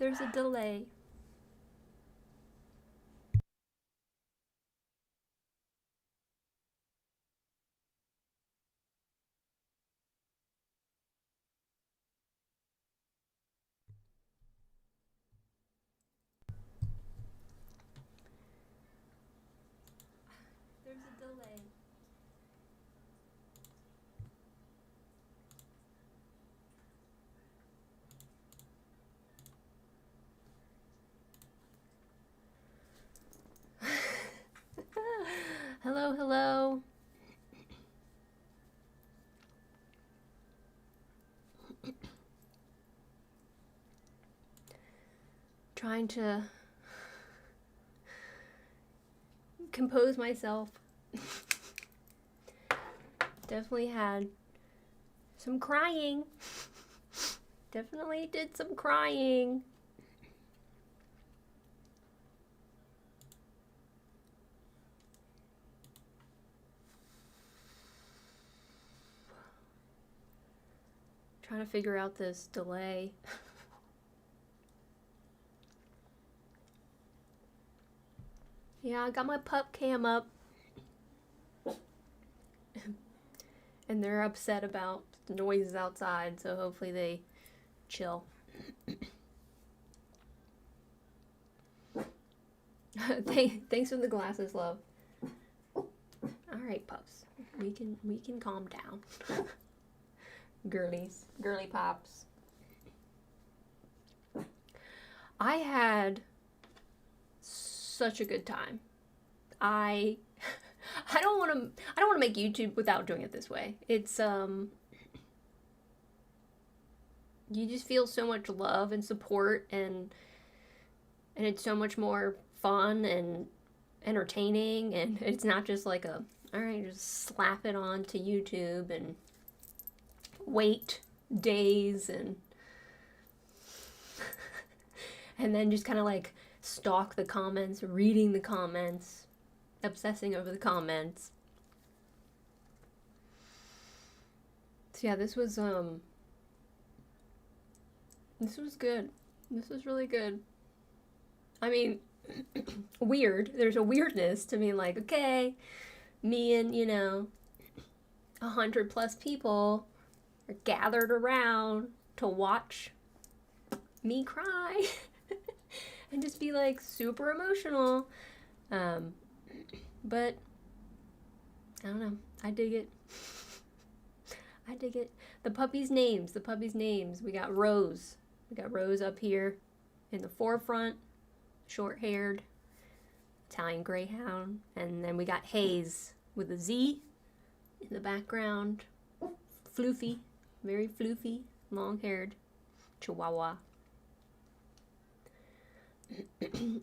There's a delay. There's a delay. Hello, hello. Trying to compose myself. Definitely had some crying. Definitely did some crying. Trying to figure out this delay. Yeah, I got my pup cam up. And they're upset about the noises outside, so hopefully they chill. Thanks for the glasses, love. Alright, pups. We can calm down. Girlies. Girly pops. I had such a good time. I don't want to make YouTube without doing it this way. It's you just feel so much love and support, and it's so much more fun and entertaining, and it's not just like a alright, just slap it on to YouTube and wait days and and then just kind of like stalk the comments, reading the comments, obsessing over the comments. So yeah, this was good. This was really good. I mean, weird. There's a weirdness to me, like, okay, me and, 100+ people are gathered around to watch me cry and just be like super emotional. But I don't know. I dig it. I dig it. The puppies' names. We got Rose. We got Rose up here in the forefront, short-haired, Italian Greyhound. And then we got Hayes with a Z in the background. Floofy, very floofy, long-haired Chihuahua.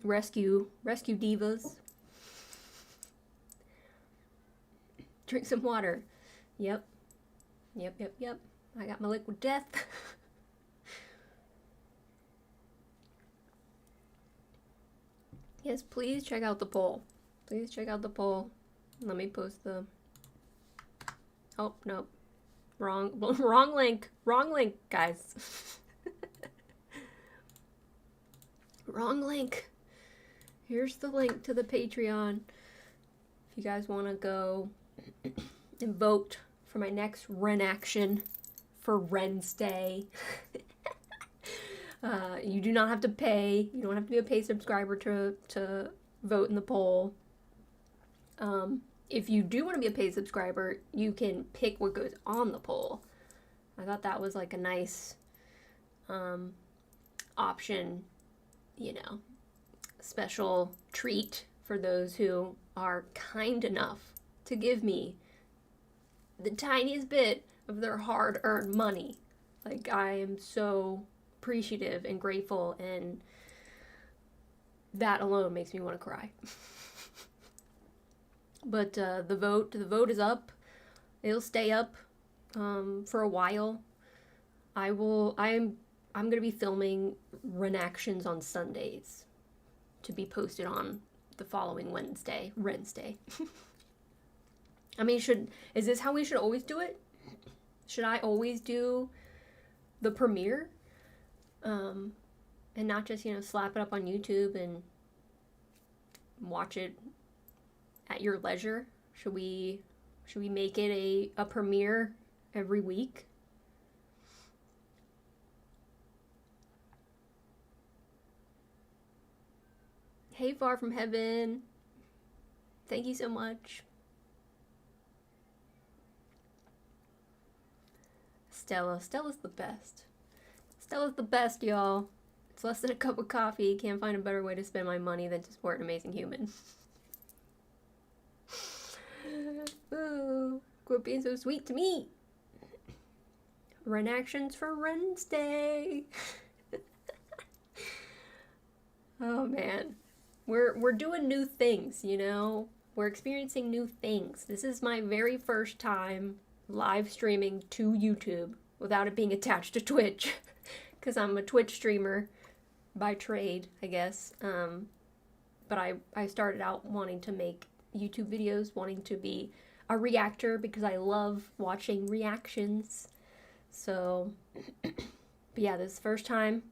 Rescue divas. Drink some water. Yep. I got my liquid death. Yes, please check out the poll. Let me post the... Oh, no. Wrong link, guys. Wrong link. Here's the link to the Patreon. If you guys want to go and vote for my next RENaction for Wednesday. You do not have to pay. You don't have to be a paid subscriber to vote in the poll. If you do want to be a paid subscriber, you can pick what goes on the poll. I thought that was like a nice option, special treat for those who are kind enough to give me the tiniest bit of their hard-earned money. Like, I am so appreciative and grateful, and that alone makes me want to cry. But the vote is up. It'll stay up for a while. I'm gonna be filming RENactions on Sundays to be posted on the following Wednesday. I mean, is this how we should always do it? Should I always do the premiere? and not just, you know, slap it up on YouTube and watch it at your leisure? Should we make it a premiere every week? Hey, Far From Heaven. Thank you so much. Stella's the best. Stella's the best, y'all. It's less than a cup of coffee. Can't find a better way to spend my money than to support an amazing human. Ooh, quit being so sweet to me. RENactions for Wednesday. Oh man, we're doing new things, you know. We're experiencing new things. This is my very first time live streaming to YouTube without it being attached to Twitch, because I'm a Twitch streamer by trade, I guess. But I started out wanting to make YouTube videos, wanting to be a reactor because I love watching reactions. So, but yeah, this is the first time,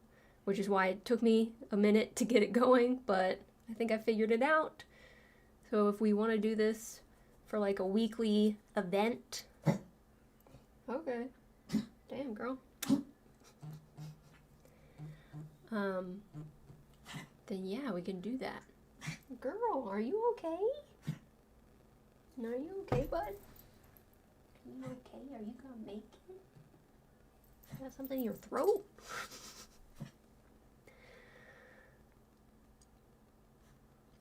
which is why it took me a minute to get it going, but I think I figured it out. So if we want to do this for like a weekly event, okay, damn girl, then yeah, we can do that. Girl, are you okay? Are you okay, bud? Are you okay? Are you gonna make it? You got something in your throat?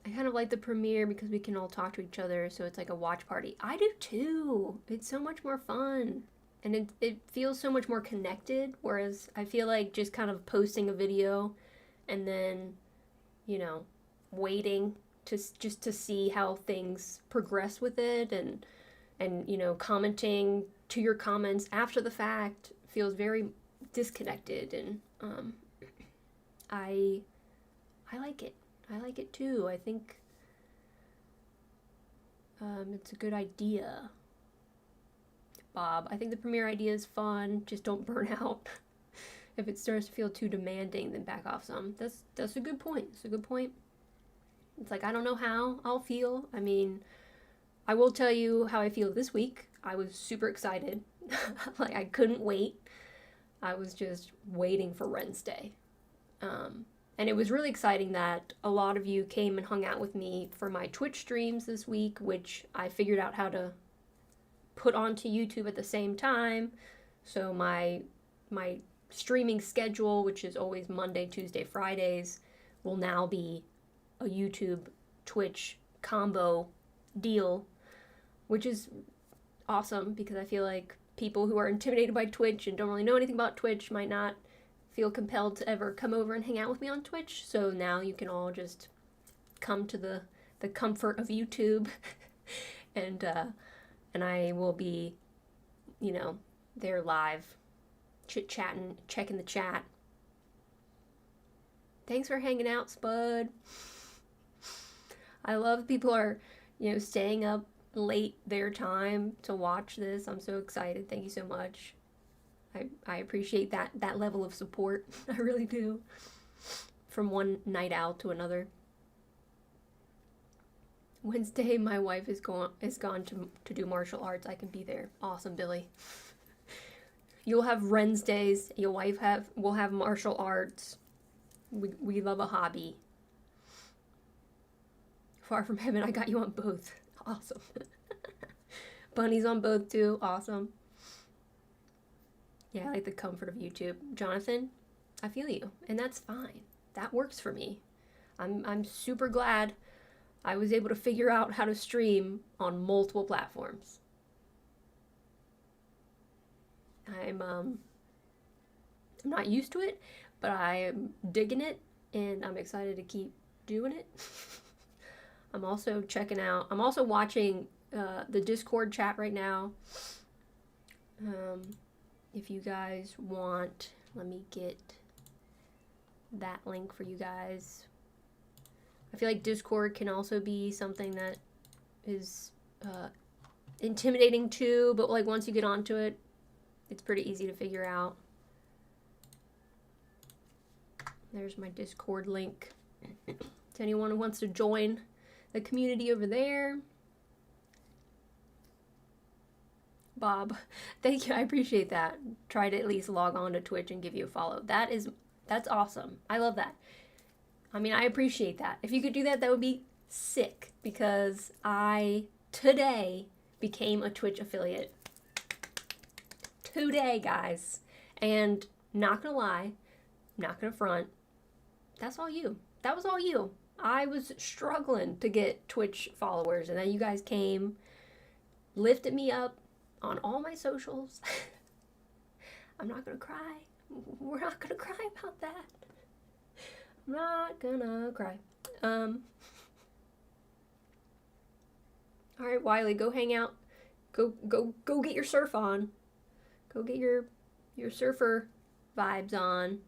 I kind of like the premiere because we can all talk to each other, so it's like a watch party. I do too. It's so much more fun. And it feels so much more connected, whereas I feel like just kind of posting a video and then, you know, waiting to just to see how things progress with it, and you know, commenting to your comments after the fact feels very disconnected, and I like it. I like it too. I think it's a good idea. Bob, I think the premiere idea is fun. Just don't burn out. If it starts to feel too demanding, then back off some. That's a good point. It's a good point. It's like, I don't know how I'll feel. I mean, I will tell you how I feel this week. I was super excited. Like, I couldn't wait. I was just waiting for Wednesday. And it was really exciting that a lot of you came and hung out with me for my Twitch streams this week, which I figured out how to put onto YouTube at the same time. So my streaming schedule, which is always Monday, Tuesday, Fridays, will now be a YouTube Twitch combo deal, which is awesome because I feel like people who are intimidated by Twitch and don't really know anything about Twitch might not feel compelled to ever come over and hang out with me on Twitch. So now you can all just come to the comfort of YouTube and I will be, you know, there live, chit-chatting, checking the chat. Thanks for hanging out, Spud. I love people are, you know, staying up late their time to watch this. I'm so excited. Thank you so much. I appreciate that level of support. I really do. From one night out to another. Wednesday, my wife is gone to do martial arts. I can be there. Awesome, Billy. You'll have Wednesdays. Your wife will have martial arts. We love a hobby. Far From Heaven, I got you on both. Awesome. Bunny's on both too. Awesome. Yeah, I like the comfort of YouTube. Jonathan, I feel you, and that's fine. That works for me. I'm super glad I was able to figure out how to stream on multiple platforms. I'm not used to it, but I am digging it, and I'm excited to keep doing it. I'm also watching the Discord chat right now. If you guys want, let me get that link for you guys. I feel like Discord can also be something that is intimidating too, but like once you get onto it, it's pretty easy to figure out. There's my Discord link. To anyone who wants to join the community over there. Bob, thank you. I appreciate that. Try to at least log on to Twitch and give you a follow. That's awesome. I love that. I mean, I appreciate that. If you could do that, that would be sick, because I today became a Twitch affiliate. Today, guys. And not gonna lie, not gonna front, that's all you. That was all you. I was struggling to get Twitch followers, and then you guys came, lifted me up on all my socials. I'm not gonna cry. We're not gonna cry about that. I'm not gonna cry. Alright, Wiley, go hang out. Go get your surf on. Go get your surfer vibes on.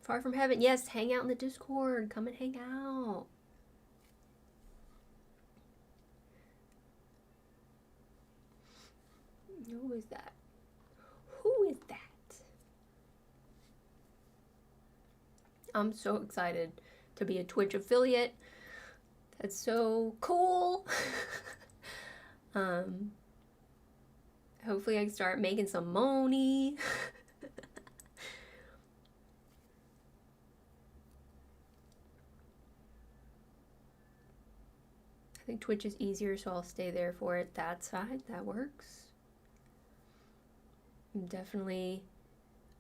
Far from Heaven, yes, hang out in the Discord. Come and hang out. Who is that? Who is that? I'm so excited to be a Twitch affiliate. That's so cool. Hopefully I can start making some money. I think Twitch is easier, so I'll stay there for it. That's fine. That works. Definitely,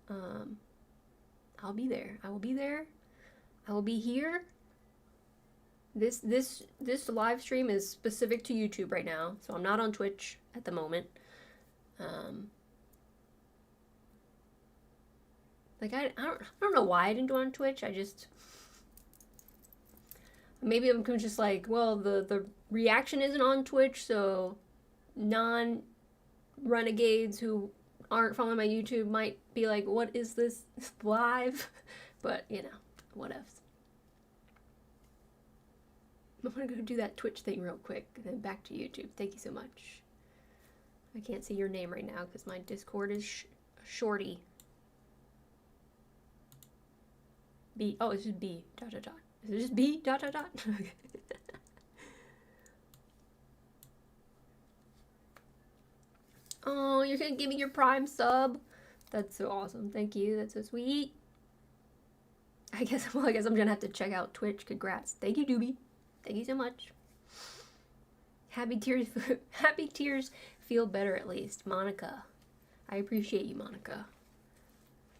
I'll be there. I will be there. I will be here. This live stream is specific to YouTube right now, so I'm not on Twitch at the moment. Like I don't know why I didn't do it on Twitch. I just, maybe I'm just like, well, the reaction isn't on Twitch, so non-renegades who aren't following my YouTube might be like, what is this live? But, you know, what else. I'm gonna go do that Twitch thing real quick, and then back to YouTube. Thank you so much. I can't see your name right now because my Discord is shorty. B. Oh, it's just B. ... Is it just B ... Okay. Oh, you're gonna give me your Prime sub? That's so awesome. Thank you. That's so sweet. I guess I'm gonna have to check out Twitch. Congrats. Thank you, Doobie. Thank you so much. Happy tears feel better at least. Monica. I appreciate you, Monica.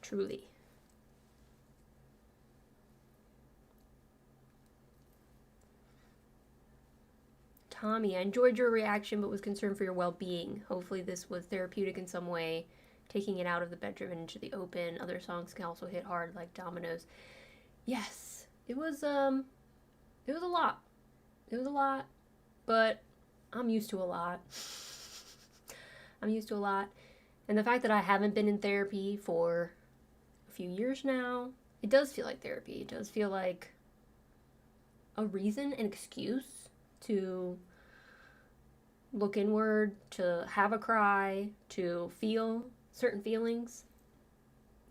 Truly. Tommy, I enjoyed your reaction but was concerned for your well-being. Hopefully this was therapeutic in some way, taking it out of the bedroom and into the open. Other songs can also hit hard like dominoes. Yes, it was a lot. It was a lot, but I'm used to a lot. I'm used to a lot. And the fact that I haven't been in therapy for a few years now, it does feel like therapy. It does feel like a reason, an excuse to look inward, to have a cry, to feel certain feelings.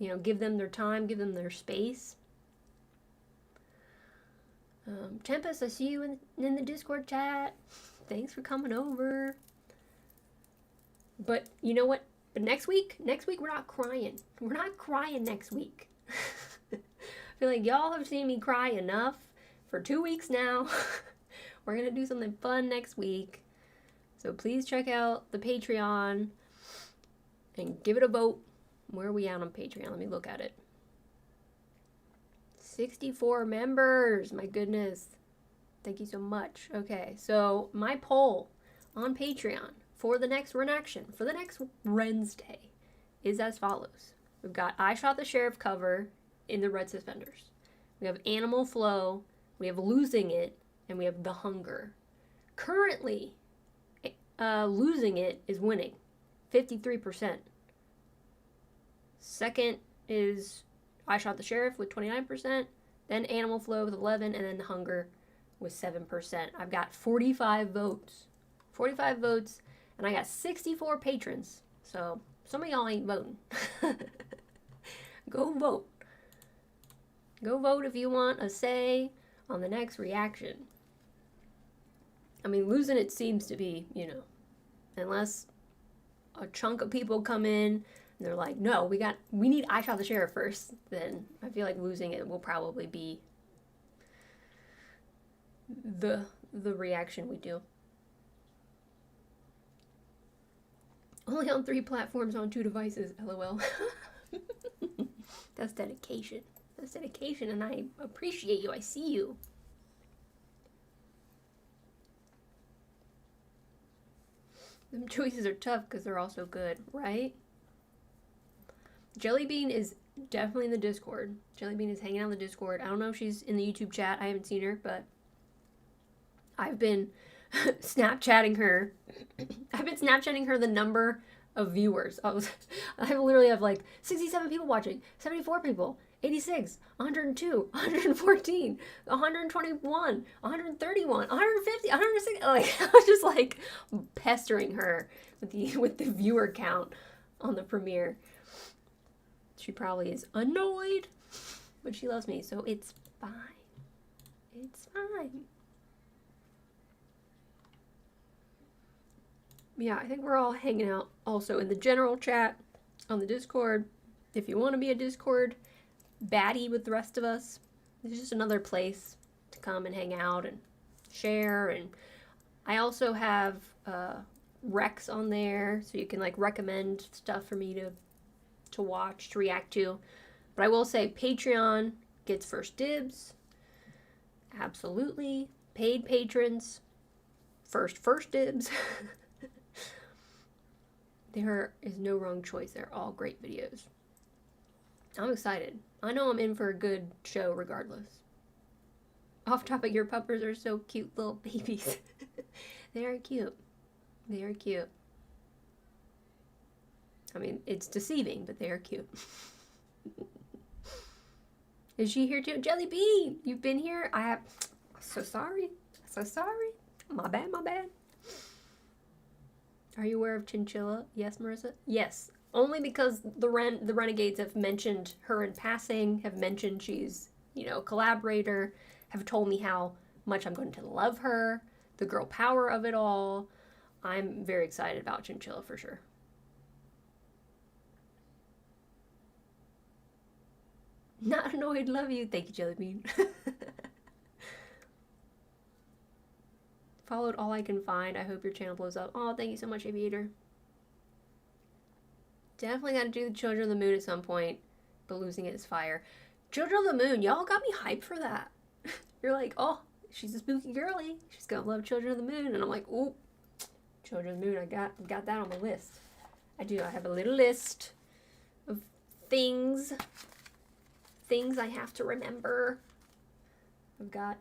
You know, give them their time, give them their space. Tempest, I see you in the Discord chat. Thanks for coming over. But you know what? But next week we're not crying. We're not crying next week. I feel like y'all have seen me cry enough for 2 weeks now. We're going to do something fun next week. So please check out the Patreon and give it a vote. Where are we at on Patreon? Let me look at it. 64 members. My goodness. Thank you so much. Okay, so my poll on Patreon for the next RENaction, for the next Wednesday, is as follows. We've got I Shot the Sheriff cover in the red suspenders. We have Animal Flow. We have Losing It. And we have The Hunger. Currently, Losing It is winning, 53%. Second is I Shot the Sheriff with 29%, then Animal Flow with 11%, and then The Hunger with 7%. I've got 45 votes. 45 votes, and I got 64 patrons. So some of y'all ain't voting. Go vote. Go vote if you want a say on the next reaction. I mean, losing it seems to be, unless a chunk of people come in and they're like, no, we need I Shot the Sheriff first, then I feel like losing it will probably be the reaction we do. Only on 3 platforms on 2 devices, LOL. That's dedication. That's dedication, and I appreciate you. I see you. Them choices are tough because they're all so good, right? Jellybean is definitely in the Discord. Jellybean is hanging out in the Discord. I don't know if she's in the YouTube chat. I haven't seen her, but I've been Snapchatting her. I've been Snapchatting her the number of viewers. I literally have like 67 people watching, 74 people, 86, 102, 114, 121, 131, 150, 160. Like, I was just like pestering her with the viewer count on the premiere. She probably is annoyed, but she loves me, so it's fine. It's fine. Yeah, I think we're all hanging out also in the general chat on the Discord. If you want to be a Discord baddie with the rest of us, it's just another place to come and hang out and share. And I also have recs on there, so you can like recommend stuff for me to watch, to react to. But I will say Patreon gets first dibs. Absolutely. Paid patrons, first dibs. There is no wrong choice. They're all great videos. I'm excited. I know I'm in for a good show regardless. Off topic, your puppers are so cute little babies. They are cute. They are cute. I mean, it's deceiving, but they are cute. Is she here too? Jelly Bean, you've been here? So sorry. So sorry. My bad. Are you aware of Chinchilla? Yes, Marissa? Yes. Only because the Renegades have mentioned her in passing, have mentioned she's, a collaborator, have told me how much I'm going to love her, the girl power of it all. I'm very excited about Chinchilla for sure. Not annoyed, love you. Thank you, Jellybean. Followed all I can find. I hope your channel blows up. Oh, thank you so much, Aviator. Definitely got to do the Children of the Moon at some point, but losing it is fire. Children of the Moon, y'all got me hyped for that. You're like, oh, she's a spooky girly. She's gonna love Children of the Moon, and I'm like, oh, Children of the Moon. I got that on my list. I do. I have a little list of things I have to remember. I've got,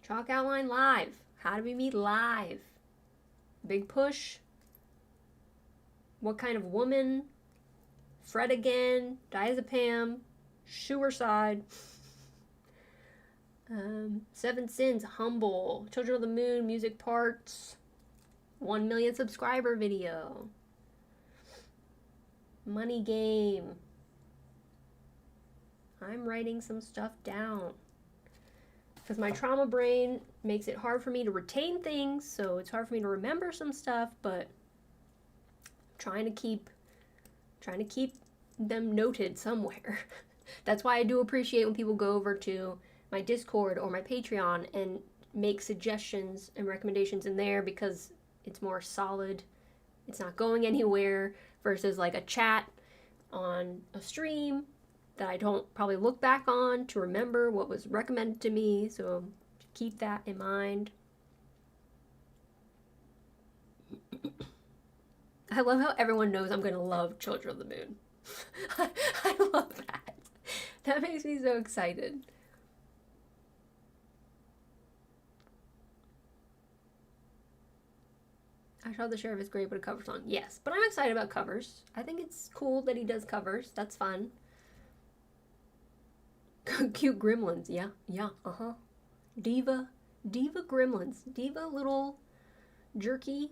Chalk Outline Live. How do we meet live? Big Push. What Kind of Woman? Fred Again. Diazepam. Suicide. 7 Sins. Humble. Children of the Moon. Music Parts. 1 million subscriber video. Money Game. I'm writing some stuff down. Because my trauma brain makes it hard for me to retain things, so it's hard for me to remember some stuff, but trying to keep them noted somewhere. That's why I do appreciate when people go over to my Discord or my Patreon and make suggestions and recommendations in there, because it's more solid. It's not going anywhere versus like a chat on a stream that I don't probably look back on to remember what was recommended to me, so keep that in mind. I love how everyone knows I'm going to love Children of the Moon. I love that. That makes me so excited. I Shot the Sheriff is great, but a cover song. Yes, but I'm excited about covers. I think it's cool that he does covers. That's fun. Cute gremlins, yeah, Diva gremlins, Diva little jerky,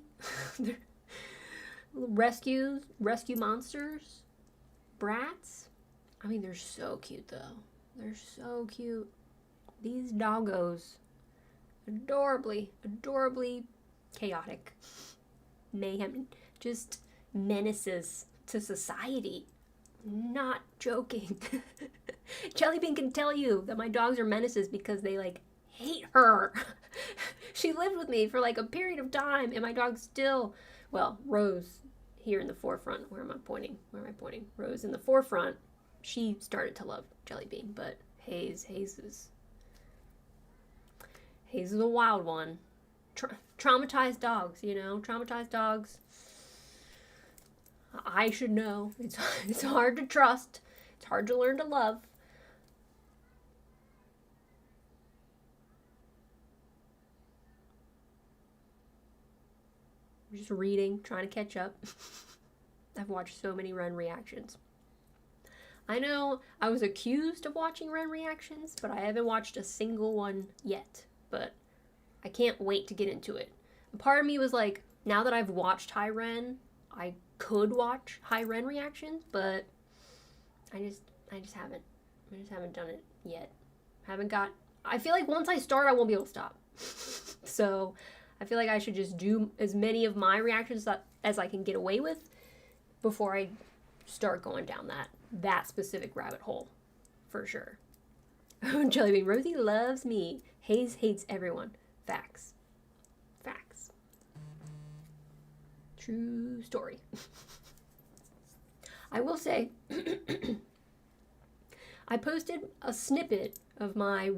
rescue monsters, brats. I mean, they're so cute though. they're so cute. These doggos. Adorably chaotic. Mayhem. Just menaces to society. Not joking. Jellybean can tell you that my dogs are menaces because they, like, hate her. She lived with me for, like, a period of time, and my dog still, well, Rose here in the forefront. Where am I pointing? Rose in the forefront. She started to love Jellybean, but Hayes is a wild one. Traumatized dogs, you know? Traumatized dogs. I should know. It's hard to trust. It's hard to learn to love. I'm just reading, trying to catch up. I've watched so many Ren reactions. I know I was accused of watching Ren reactions, but I haven't watched a single one yet. But I can't wait to get into it. A part of me was like, now that I've watched High Ren, I could watch High Ren reactions, but I just haven't. I just haven't done it yet. I feel like once I start, I won't be able to stop. So I feel like I should just do as many of my reactions as I can get away with before I start going down that specific rabbit hole, for sure. Jellybean, Rosie loves me. Hayes hates everyone. Facts. True story. I will say, I posted a snippet of my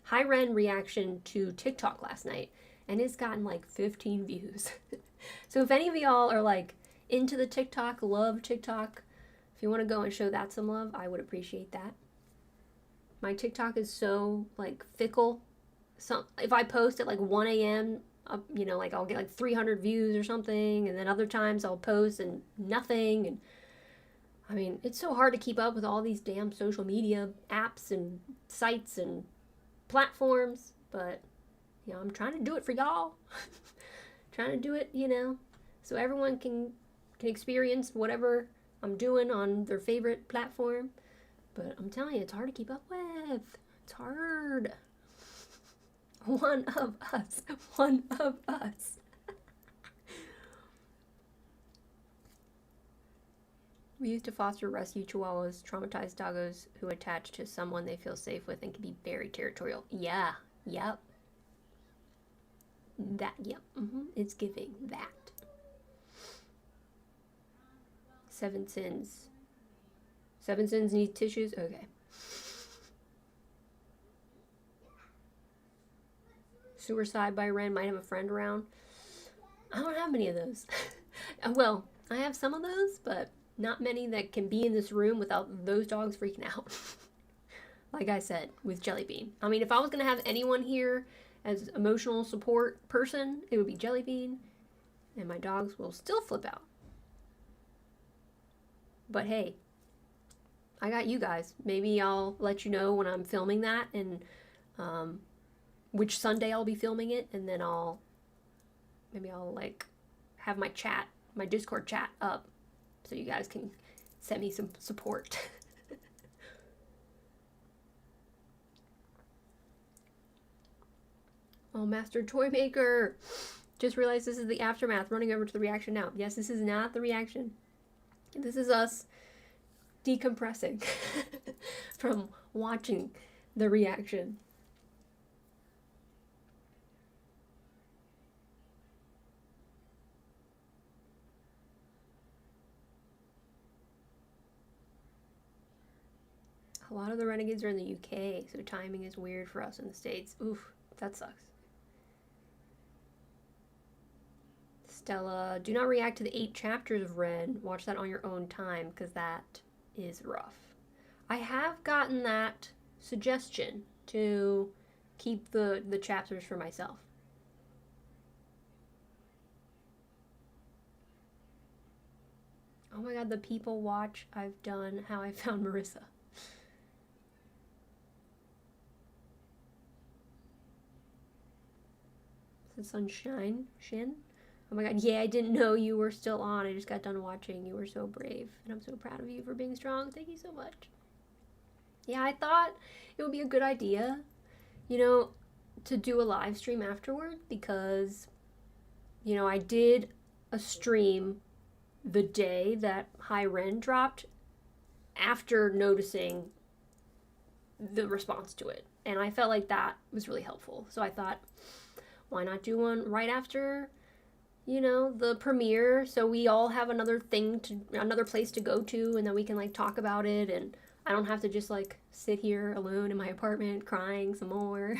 High Ren reaction to TikTok last night, and it's gotten like 15 views. So if any of y'all are like into the TikTok, love TikTok, if you want to go and show that some love, I would appreciate that. My TikTok is so like fickle. If I post at like 1 a.m., you know, like I'll get like 300 views or something, and then other times I'll post and nothing. And I mean, it's so hard to keep up with all these damn social media apps and sites and platforms, but you know, I'm trying to do it for y'all. Trying to do it, you know, so everyone can experience whatever I'm doing on their favorite platform. But I'm telling you, it's hard to keep up with. It's hard. One of us. We used to foster rescue chihuahuas, traumatized doggos who attach to someone they feel safe with and can be very territorial. Yeah, yep. It's giving that. 7 Sins. 7 Sins need tissues? Okay. Suicide by Ren, might have a friend around. I don't have many of those. Well, I have some of those, but not many that can be in this room without those dogs freaking out. Like I said, with Jellybean. I mean, if I was going to have anyone here as emotional support person, it would be Jellybean, and my dogs will still flip out. But hey, I got you guys. Maybe I'll let you know when I'm filming that, and which Sunday I'll be filming it, and then maybe I'll like have my Discord chat up, so you guys can send me some support. Oh, Master Toy Maker! Just realized this is the aftermath. Running over to the reaction now. Yes, this is not the reaction. This is us decompressing from watching the reaction. A lot of the Renegades are in the UK, so timing is weird for us in the States. Oof, that sucks. Stella, do not react to the 8 chapters of Ren. Watch that on your own time, because that is rough. I have gotten that suggestion to keep the chapters for myself. Oh my god, the people watch I've done How I Found Marissa. Is it Sunshine? Shin? Oh my god, yeah, I didn't know you were still on. I just got done watching. You were so brave, and I'm so proud of you for being strong. Thank you so much. Yeah, I thought it would be a good idea, you know, to do a live stream afterward because, you know, I did a stream the day that High Ren dropped after noticing the response to it. And I felt like that was really helpful. So I thought, why not do one right after, you know, the premiere, so we all have another place to go to, and then we can like talk about it, and I don't have to just like sit here alone in my apartment crying some more.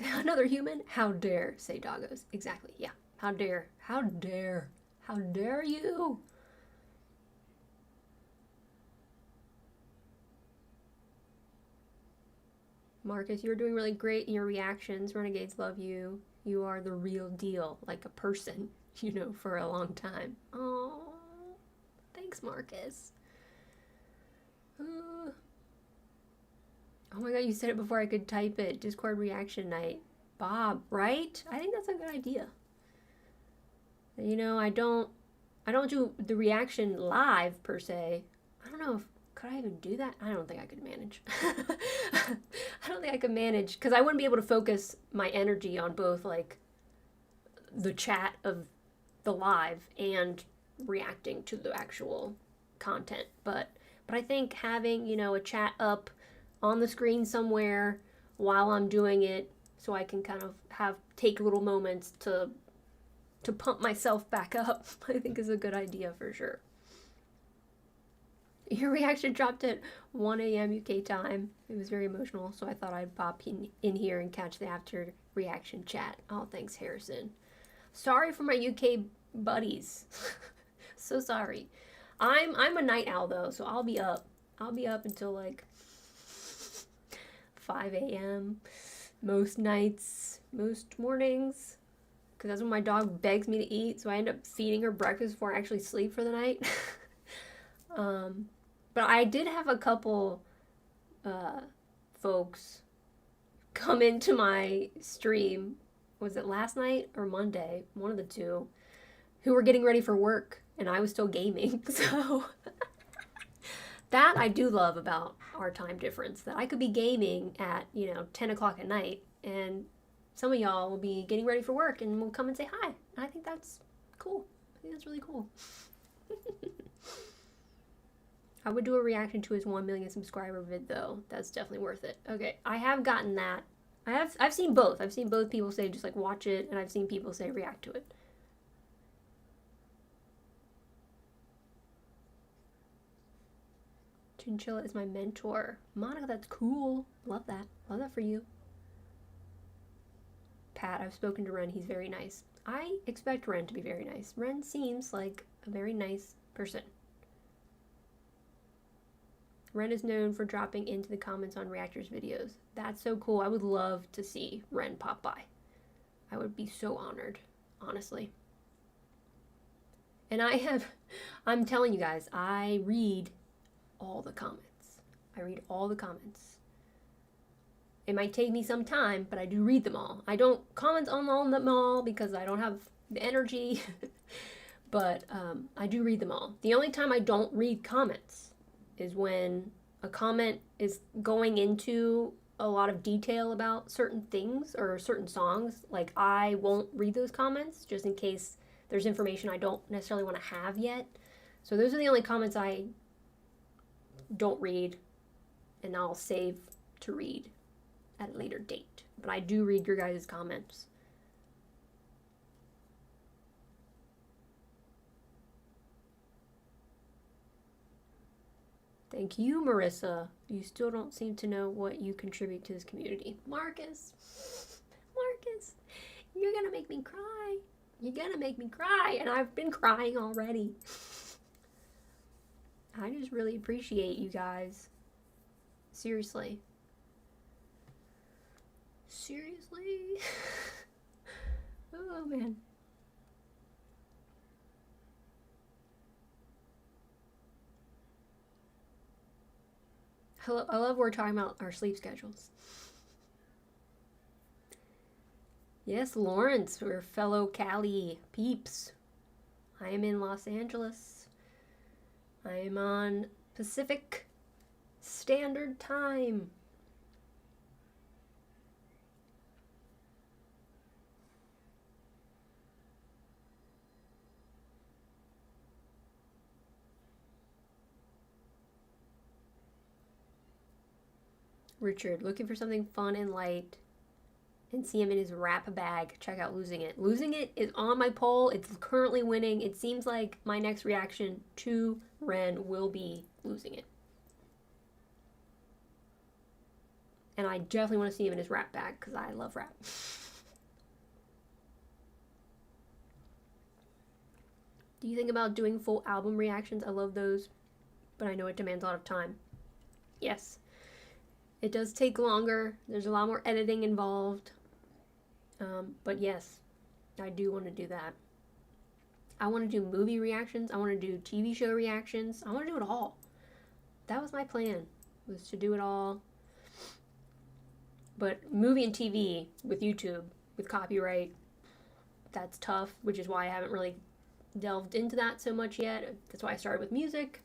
Another human? How dare, say doggos. Exactly, yeah. How dare. How dare. How dare you? Marcus, you're doing really great in your reactions. Renegades love you. You are the real deal, like a person, you know, for a long time. Oh, thanks, Marcus. Oh my god, you said it before I could type it. Discord reaction night. Bob, right? I think that's a good idea. You know, I don't do the reaction live per se. I don't know if could I even do that? I don't think I could manage. I don't think I could manage because I wouldn't be able to focus my energy on both like the chat of the live and reacting to the actual content. But I think having, you know, a chat up on the screen somewhere while I'm doing it so I can kind of take little moments to pump myself back up, I think is a good idea for sure. Your reaction dropped at 1 a.m. UK time. It was very emotional, so I thought I'd pop in here and catch the after reaction chat. Oh, thanks, Harrison. Sorry for my UK buddies. So sorry. I'm a night owl though, so I'll be up. I'll be up until like 5 a.m. most nights, most mornings, because that's when my dog begs me to eat, so I end up feeding her breakfast before I actually sleep for the night. But I did have a couple folks come into my stream, was it last night or Monday, one of the two, who were getting ready for work, and I was still gaming, so that I do love about our time difference, that I could be gaming at, you know, 10 o'clock at night, and some of y'all will be getting ready for work and will come and say hi. And I think that's cool. I think that's really cool. I would do a reaction to his 1 million subscriber vid though. That's definitely worth it. Okay, I have gotten that. I've seen both. I've seen both people say just like watch it, and I've seen people say react to it. Chinchilla is my mentor. Monica, that's cool. Love that. Love that for you. Pat, I've spoken to Ren. He's very nice. I expect Ren to be very nice. Ren seems like a very nice person. Ren is known for dropping into the comments on Reactors videos. That's so cool. I would love to see Ren pop by. I would be so honored, honestly. And I'm telling you guys, I read all the comments. I read all the comments. It might take me some time, but I do read them all. I don't comment on them all because I don't have the energy, but I do read them all. The only time I don't read comments is when a comment is going into a lot of detail about certain things or certain songs. Like, I won't read those comments just in case there's information I don't necessarily want to have yet. So those are the only comments I don't read, and I'll save to read at a later date. But I do read your guys' comments. Thank you, Marissa. You still don't seem to know what you contribute to this community. Marcus, you're gonna make me cry. You're gonna make me cry, and I've been crying already. I just really appreciate you guys. Seriously. Seriously? Oh, man. I love we're talking about our sleep schedules. Yes, Lawrence, we're fellow Cali peeps. I am in Los Angeles. I am on Pacific Standard Time. Richard, looking for something fun and light and see him in his rap bag. Check out Losing It. Losing It is on my poll. It's currently winning. It seems like my next reaction to Ren will be Losing It. And I definitely want to see him in his rap bag because I love rap. Do you think about doing full album reactions? I love those, but I know it demands a lot of time. Yes. It does take longer. There's a lot more editing involved. But yes, I do want to do that. I want to do movie reactions. I want to do TV show reactions. I want to do it all. That was my plan, was to do it all. But movie and TV with YouTube, with copyright, that's tough, which is why I haven't really delved into that so much yet. That's why I started with music.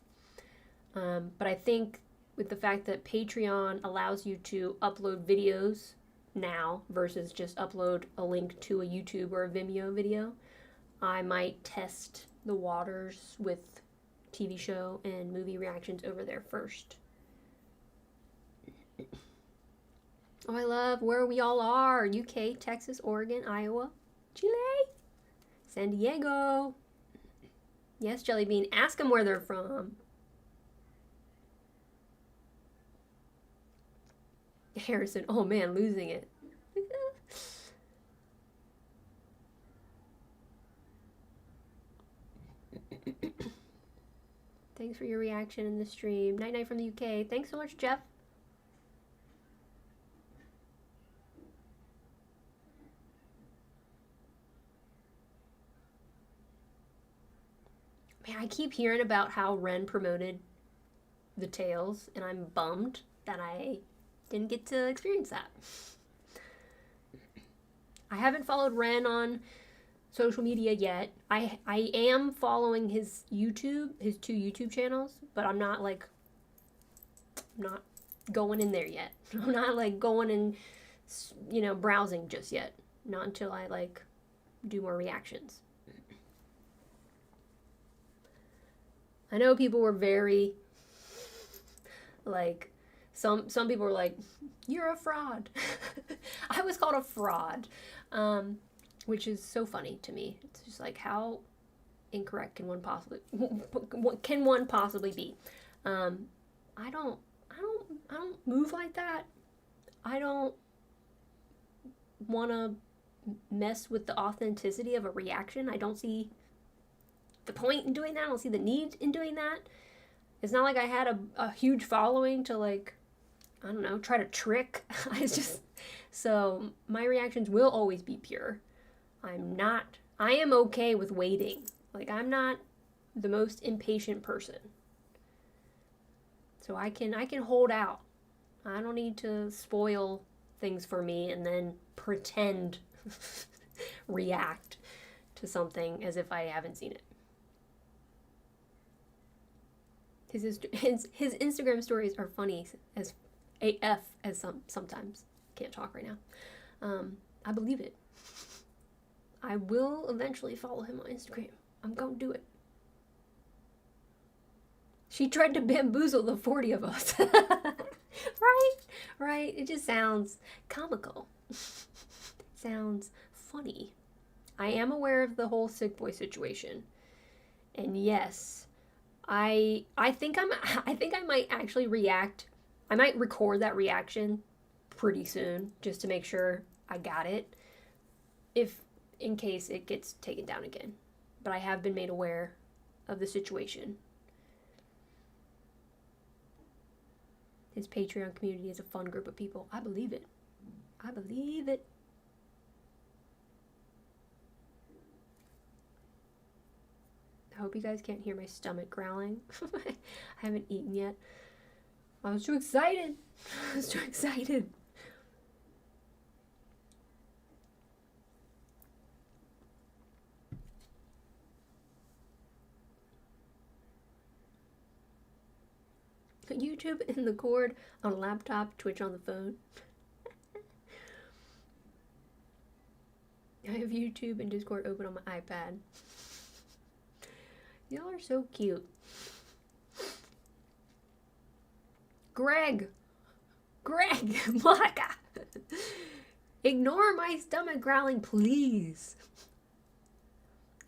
But I think with the fact that Patreon allows you to upload videos now versus just upload a link to a YouTube or a Vimeo video, I might test the waters with TV show and movie reactions over there first. Oh, I love where we all are. UK, Texas, Oregon, Iowa, Chile, San Diego. Yes, Jellybean, ask them where they're from. Harrison, oh man, losing it. Thanks for your reaction in the stream. Night night from the UK. Thanks so much, Jeff. Man, I keep hearing about how Ren promoted the Tales, and I'm bummed that I didn't get to experience that. I haven't followed Ren on social media yet. I am following his YouTube, his 2 YouTube channels, but I'm not going in there yet. I'm not going and browsing just yet. Not until I do more reactions. I know people were very some people were like, you're a fraud. I was called a fraud, which is so funny to me. It's just like, how incorrect can one possibly be? I don't move like that. I don't want to mess with the authenticity of a reaction. I don't see the point in doing that. I don't see the need in doing that. It's not like I had a huge following to try to trick. So my reactions will always be pure. I am okay with waiting. I'm not the most impatient person. So I can hold out. I don't need to spoil things for me and then pretend react to something as if I haven't seen it. His Instagram stories are funny as AF as sometimes. Can't talk right now. I believe it. I will eventually follow him on Instagram. I'm gonna do it. She tried to bamboozle the 40 of us. Right? It just sounds comical. Sounds funny. I am aware of the whole sick boy situation. And yes, I think I might actually react. I might record that reaction pretty soon just to make sure I got it, in case it gets taken down again. But I have been made aware of the situation. His Patreon community is a fun group of people. I believe it. I believe it. I hope you guys can't hear my stomach growling. I haven't eaten yet. I was too excited. YouTube in the cord on a laptop, Twitch on the phone. I have YouTube and Discord open on my iPad. Y'all are so cute. Greg, Monica, ignore my stomach growling, please.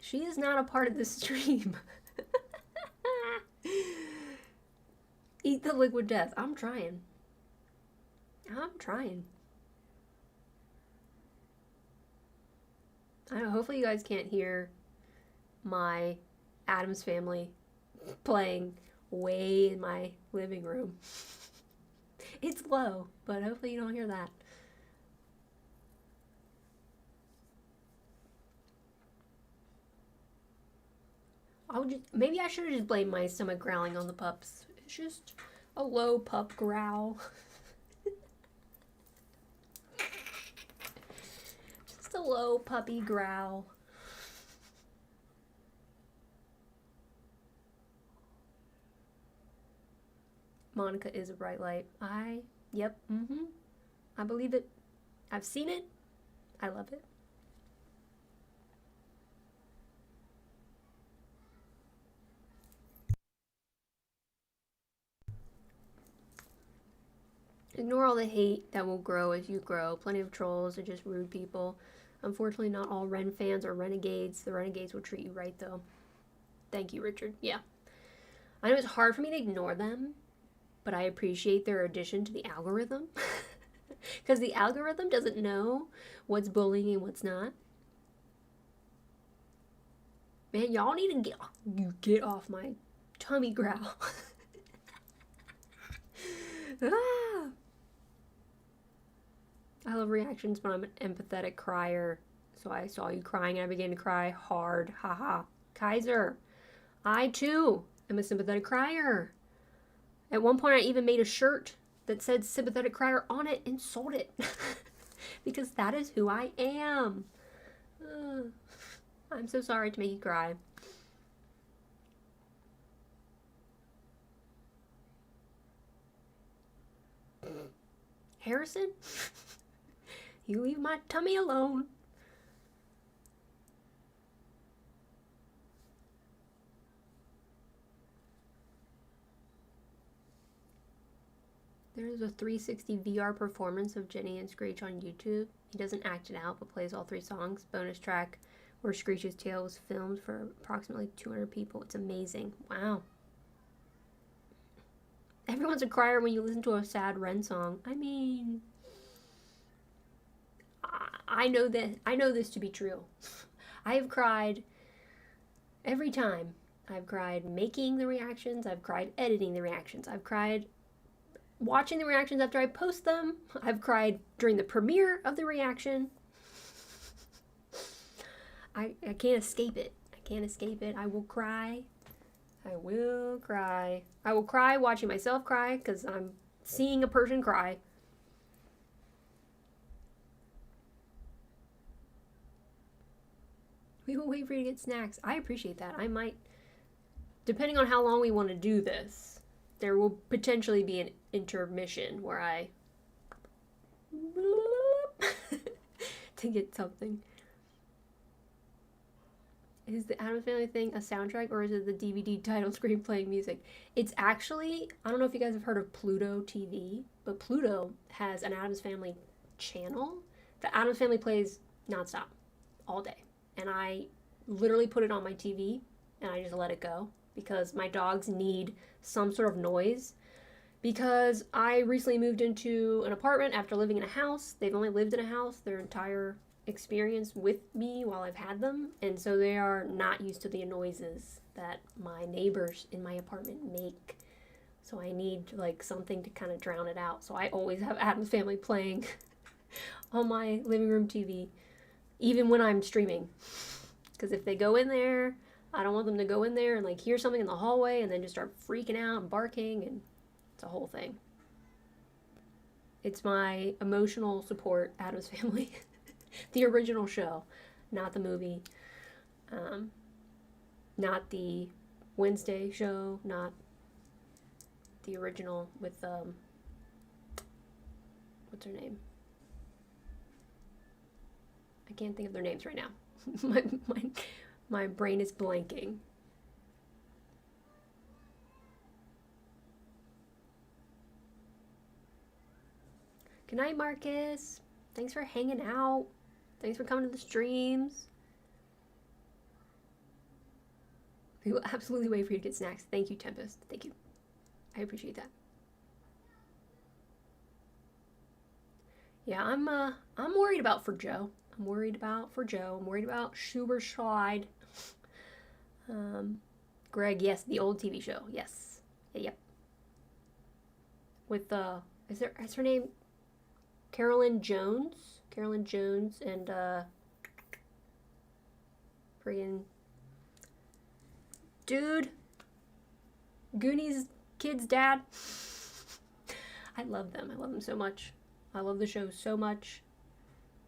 She is not a part of this stream. Eat the liquid death. I'm trying. I don't know, hopefully you guys can't hear my Addams Family playing way in my living room. It's low, but hopefully you don't hear that. Maybe I should have just blamed my stomach growling on the pups. It's just a low pup growl. Just a low puppy growl. Monica is a bright light. Yep, I believe it. I've seen it. I love it. Ignore all the hate that will grow as you grow. Plenty of trolls and just rude people. Unfortunately, not all Ren fans are renegades. The renegades will treat you right, though. Thank you, Richard. Yeah. I know it's hard for me to ignore them, but I appreciate their addition to the algorithm. Because the algorithm doesn't know what's bullying and what's not. Man, y'all need to get off my tummy growl. Ah! I love reactions, but I'm an empathetic crier. So I saw you crying and I began to cry hard. Haha. Kaiser, I too am a sympathetic crier. At one point I even made a shirt that said sympathetic crier on it and sold it. Because that is who I am. I'm so sorry to make you cry. Harrison? You leave my tummy alone. There's a 360 VR performance of Jenny and Screech on YouTube. He doesn't act it out, but plays all 3 songs. Bonus track where Screech's tale was filmed for approximately 200 people. It's amazing. Wow. Everyone's a crier when you listen to a sad Ren song. I mean, I know this to be true. I have cried every time. I've cried making the reactions. I've cried editing the reactions. I've cried watching the reactions after I post them. I've cried during the premiere of the reaction. I can't escape it. I will cry. I will cry watching myself cry because I'm seeing a person cry. We will wait for you to get snacks. I appreciate that. I might, depending on how long we want to do this, there will potentially be an intermission where I to get something. Is the Addams Family thing a soundtrack or is it the DVD title screen playing music? It's actually, I don't know if you guys have heard of Pluto TV, but Pluto has an Addams Family channel. The Addams Family plays nonstop, all day. And I literally put it on my TV and I just let it go because my dogs need some sort of noise. Because I recently moved into an apartment after living in a house. They've only lived in a house their entire experience with me while I've had them, and so they are not used to the noises that my neighbors in my apartment make. So I need like something to kind of drown it out. So I always have Addams Family playing on my living room TV, even when I'm streaming. Because if they go in there, I don't want them to go in there and like hear something in the hallway and then just start freaking out and barking, and it's a whole thing. It's my emotional support, Addams Family. The original show, not the movie, not the Wednesday show, not the original with what's her name? I can't think of their names right now. my brain is blanking. Good night, Marcus. Thanks for hanging out. Thanks for coming to the streams. We will absolutely wait for you to get snacks. Thank you, Tempest. Thank you. I appreciate that. Yeah, I'm worried about for Joe. I'm worried about Schuberscheid. Greg, yes, the old TV show. Yes. Yep. With is her name Carolyn Jones? Carolyn Jones and friggin' dude, Goonies kid's dad. I love them. I love them so much. I love the show so much.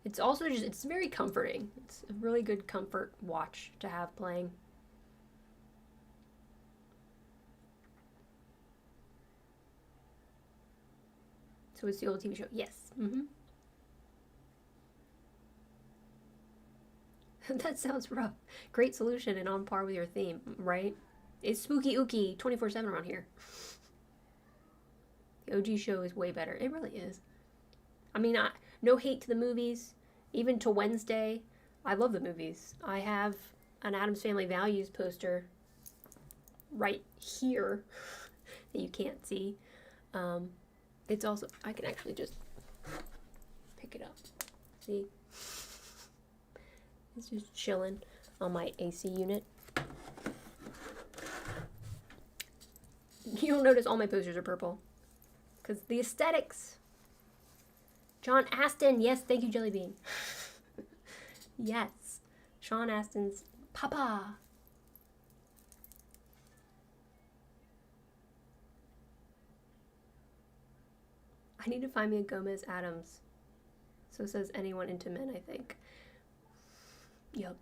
It's also just, it's very comforting. It's a really good comfort watch to have playing. So it's the old TV show. Yes. Mm-hmm. That sounds rough. Great solution and on par with your theme, right? It's spooky ooky 24/7 around here. The OG show is way better. It really is. I mean, no hate to the movies. Even to Wednesday. I love the movies. I have an Addams Family Values poster right here that you can't see. It's also, I can actually just pick it up. See? It's just chilling on my AC unit. You'll notice all my posters are purple. Because the aesthetics. John Astin. Yes, thank you, Jellybean. Yes. Sean Astin's Papa. I need to find me a Gomez Addams. So says anyone into men, I think. Yep.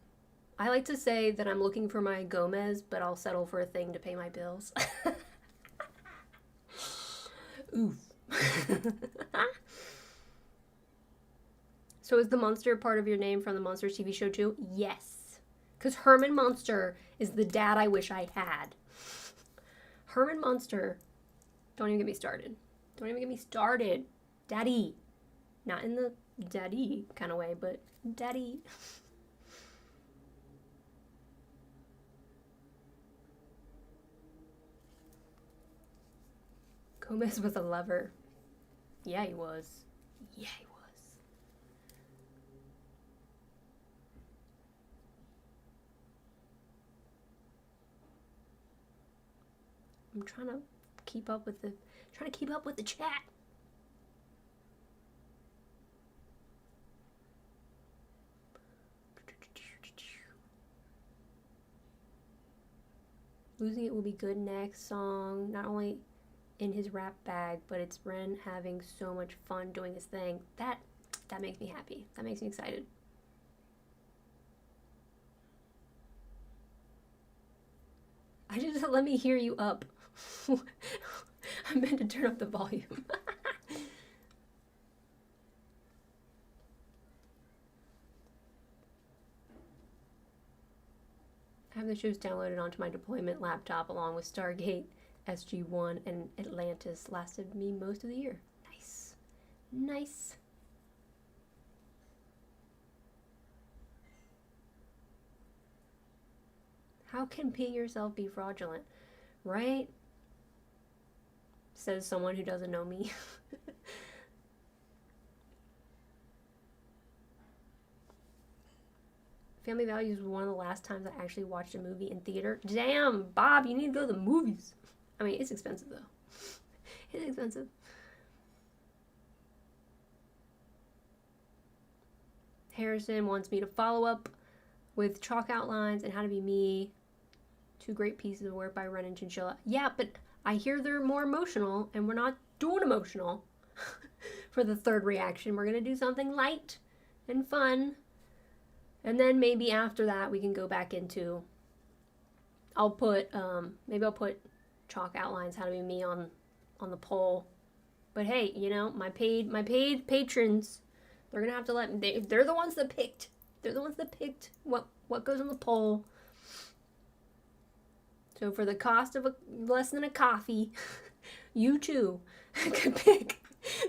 I like to say that I'm looking for my Gomez, but I'll settle for a thing to pay my bills. Oof. So is the Munster part of your name from the Monsters TV show too? Yes. Because Herman Munster is the dad I wish I had. Herman Munster. Don't even get me started. Don't even get me started. Daddy. Not in the daddy kind of way, but daddy. Gomez was a lover. Yeah, he was. Yeah, he was. I'm trying to keep up with the chat. Losing It Will Be Good next song. Not only in his rap bag, but it's Ren having so much fun doing his thing. That makes me happy. That makes me excited. I just let me hear you up. I meant to turn up the volume. I have the shows downloaded onto my deployment laptop along with Stargate, SG-1, and Atlantis. Lasted me most of the year. Nice. Nice. How can peeing yourself be fraudulent? Right? Says someone who doesn't know me. Family Values was one of the last times I actually watched a movie in theater. Damn, Bob, you need to go to the movies. I mean, it's expensive, though. It's expensive. Harrison wants me to follow up with Chalk Outlines and How to Be Me. 2 great pieces of work by Ren and Chinchilla. Yeah, but I hear they're more emotional, and we're not doing emotional for the third reaction. We're going to do something light and fun. And then maybe after that, we can go back into, maybe I'll put Chalk Outlines, How to Be Me on on the poll. But hey, you know, my paid patrons, they're gonna have to let me. They're the ones that picked. They're the ones that picked what goes on the poll. So for the cost of less than a coffee, you too can pick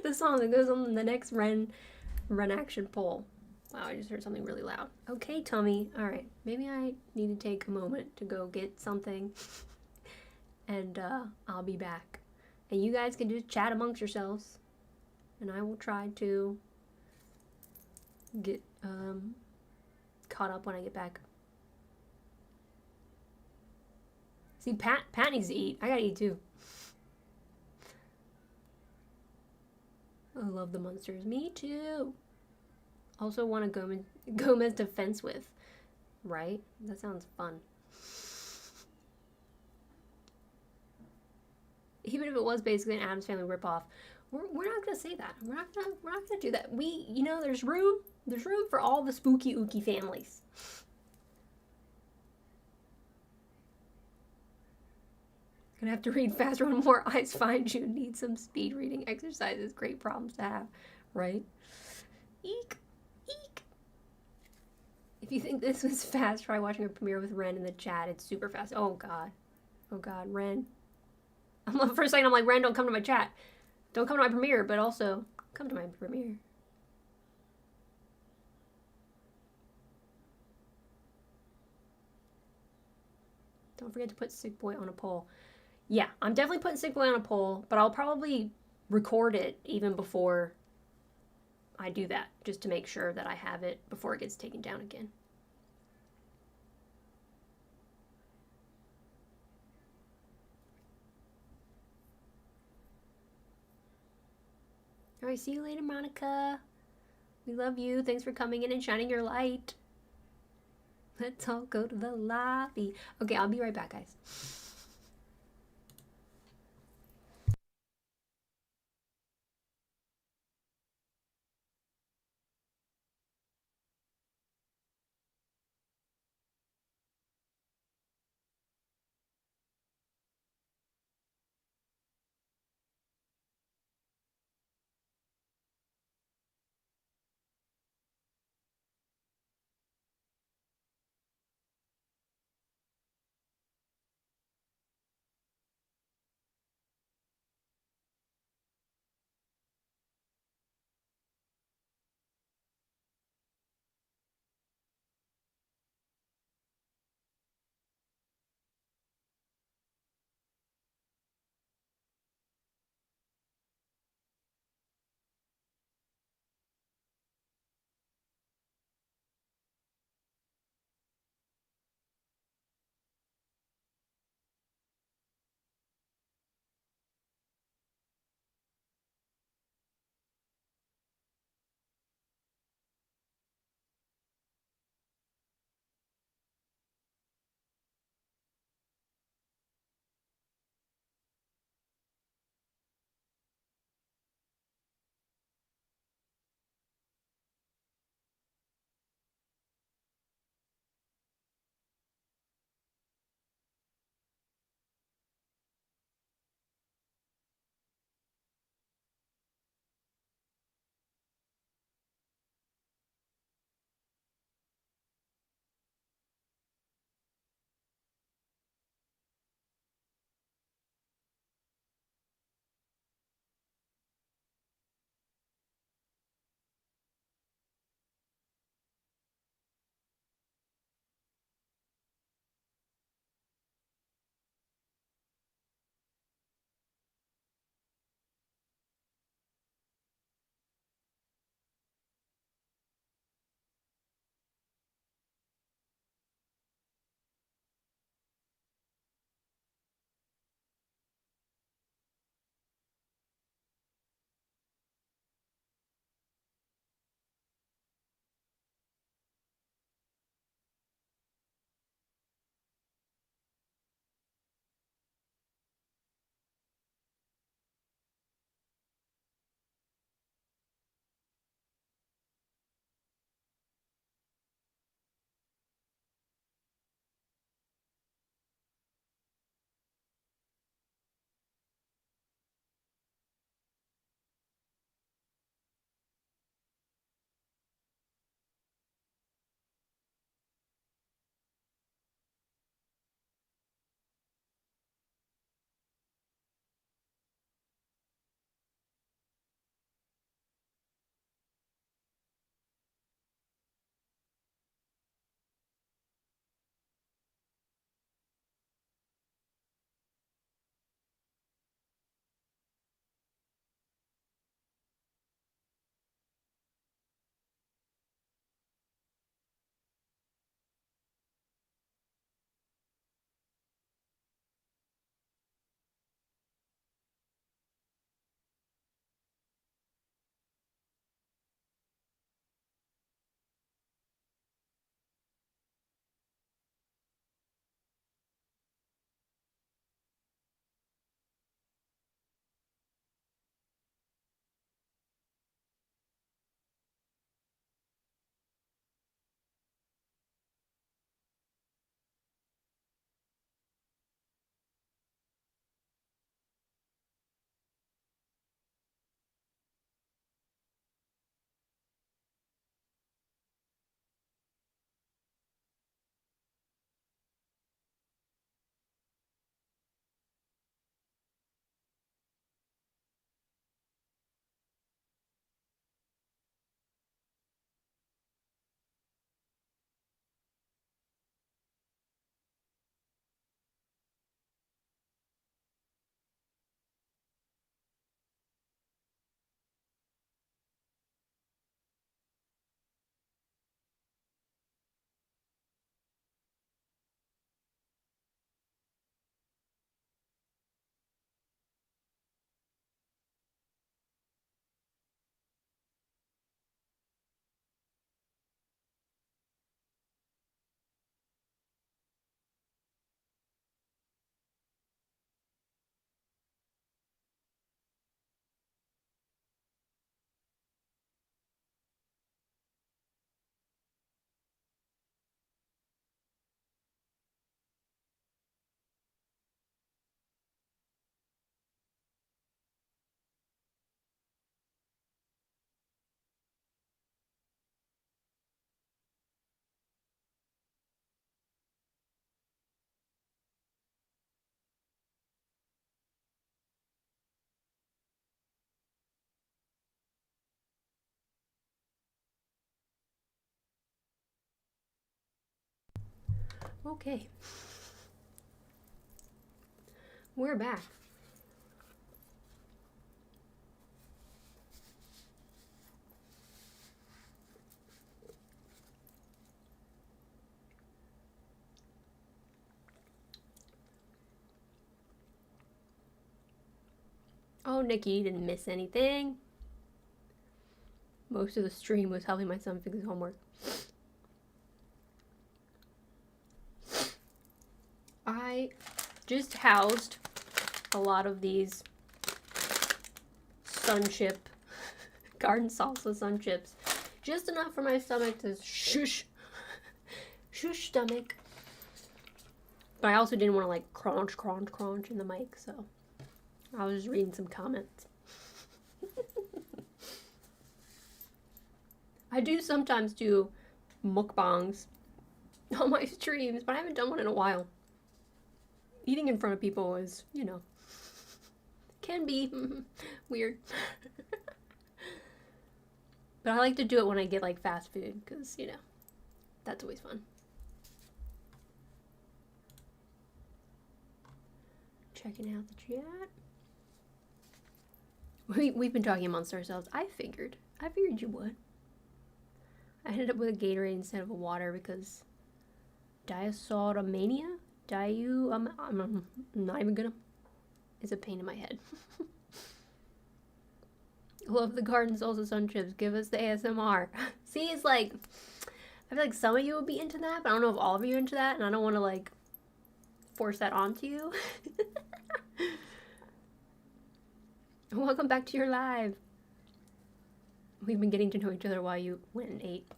the song that goes on the next RENaction poll. Wow, I just heard something really loud. Okay, Tommy. All right, maybe I need to take a moment to go get something, and I'll be back. And you guys can just chat amongst yourselves, and I will try to get caught up when I get back. See, Pat needs to eat. I gotta eat too. I love the monsters. Me too. Also want a Gomez to fence with, right? That sounds fun. Even if it was basically an Addams Family ripoff, we're not gonna say that. We're not gonna do that. You know, there's room for all the spooky ooky families. Gonna have to read faster when more eyes find you. Need some speed reading exercises. Great problems to have, right? Eek, eek. If you think this was fast, try watching a premiere with Ren in the chat. It's super fast. Oh god, Ren. For a second, I'm like, Ren, don't come to my chat. Don't come to my premiere, but also come to my premiere. Don't forget to put Sick Boy on a poll. Yeah, I'm definitely putting Sick Boy on a poll, but I'll probably record it even before I do that, just to make sure that I have it before it gets taken down again. All right, see you later, Monica. We love you. Thanks for coming in and shining your light. Let's all go to the lobby. Okay, I'll be right back, guys. Okay. We're back. Oh, Nikki, you didn't miss anything. Most of the stream was helping my son fix his homework. I just housed a lot of these sun chip, garden salsa sun chips. Just enough for my stomach to shush stomach. But I also didn't want to like crunch in the mic, so I was just reading some comments. I do sometimes do mukbangs on my streams, but I haven't done one in a while. Eating in front of people is, you know, can be weird. But I like to do it when I get like fast food, because, you know, that's always fun. Checking out the chat. We've been talking amongst ourselves. I figured you would. I ended up with a Gatorade instead of a water because diazotamania? I'm not even gonna. It's a pain in my head. Love the garden salsa sun chips. Give us the ASMR. See, it's like, I feel like some of you would be into that, but I don't know if all of you are into that, and I don't want to like force that onto you. Welcome back to your live. We've been getting to know each other while you went and ate.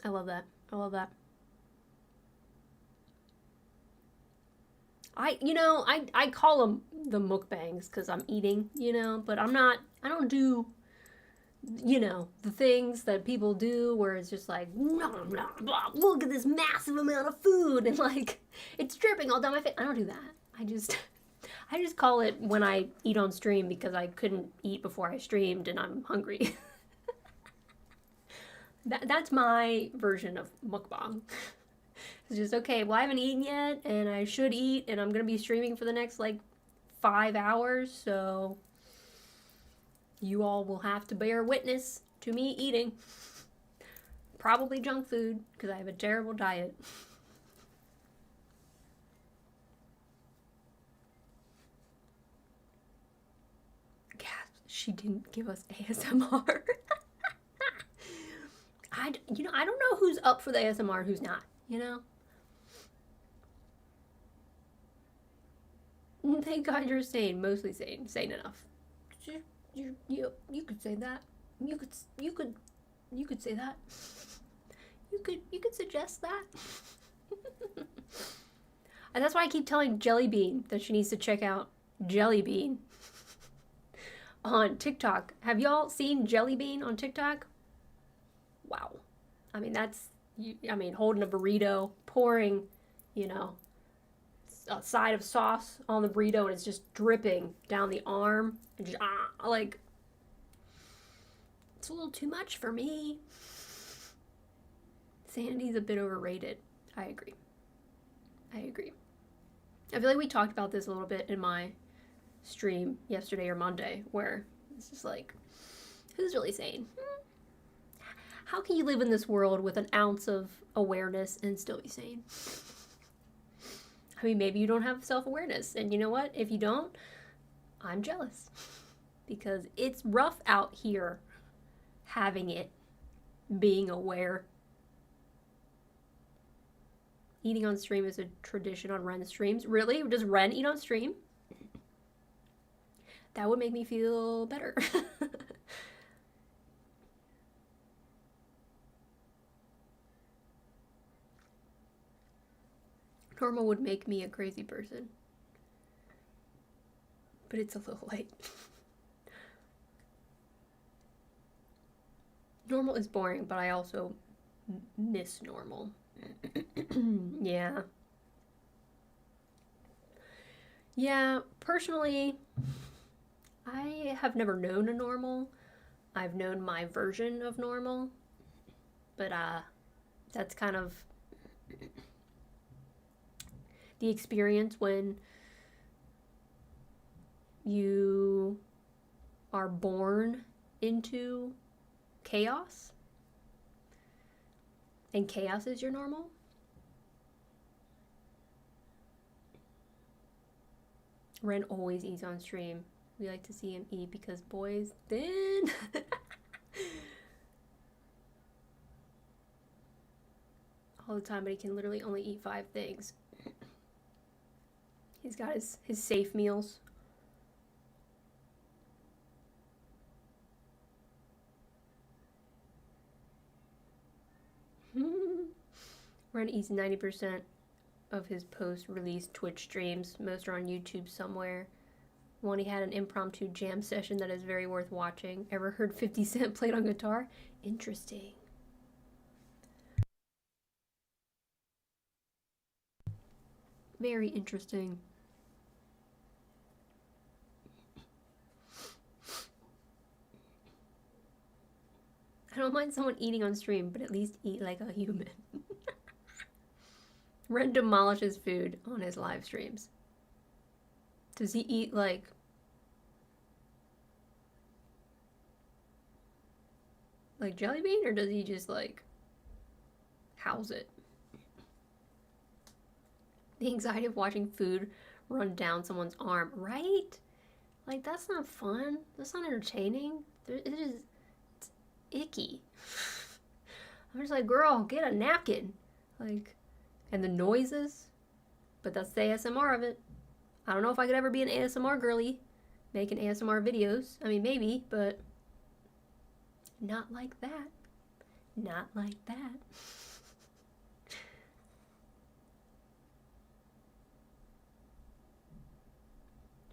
I love that. I love that. I call them the mukbangs because I'm eating, you know, but I don't do, you know, the things that people do where it's just like, blah, blah, blah, look at this massive amount of food and like, it's dripping all down my face. I don't do that. I just call it when I eat on stream because I couldn't eat before I streamed and I'm hungry. That's my version of mukbang. It's just, okay, well, I haven't eaten yet, and I should eat, and I'm going to be streaming for the next, like, 5 hours, so you all will have to bear witness to me eating. Probably junk food, because I have a terrible diet. Gasp, she didn't give us ASMR. I don't know who's up for the ASMR, who's not, you know? Thank God you're sane, mostly sane enough. You could say that. You could say that. You could suggest that. And that's why I keep telling Jellybean that she needs to check out Jellybean on TikTok. Have y'all seen Jellybean on TikTok? Wow. I mean, holding a burrito, pouring, you know, a side of sauce on the burrito, and it's just dripping down the arm. And just, like, it's a little too much for me. Sanity's a bit overrated. I agree. I feel like we talked about this a little bit in my stream yesterday or Monday, where it's just like, who's really sane? How can you live in this world with an ounce of awareness and still be sane? I mean, maybe you don't have self-awareness, and you know what? If you don't, I'm jealous, because it's rough out here having it, being aware. Eating on stream is a tradition on Ren streams. Really? Does Ren eat on stream? That would make me feel better. Normal would make me a crazy person. But it's a little late. Normal is boring, but I also miss normal. Yeah. Yeah, personally, I have never known a normal. I've known my version of normal. But, that's kind of the experience when you are born into chaos and chaos is your normal. Ren always eats on stream. We like to see him eat because boys thin. All the time, but he can literally only eat 5 things. He's got his safe meals. Ren eats 90% of his post-release Twitch streams. Most are on YouTube somewhere. One, he had an impromptu jam session that is very worth watching. Ever heard 50 Cent played on guitar? Interesting. Very interesting. I don't mind someone eating on stream, but at least eat like a human. Ren demolishes food on his live streams. Does he eat like jelly bean, or does he just like house it? The anxiety of watching food run down someone's arm, right? Like, that's not fun. That's not entertaining. It's icky. I'm just like, girl, get a napkin. Like, and the noises. But that's the ASMR of it. I don't know if I could ever be an ASMR girly, making ASMR videos. I mean, maybe, but not like that. Not like that.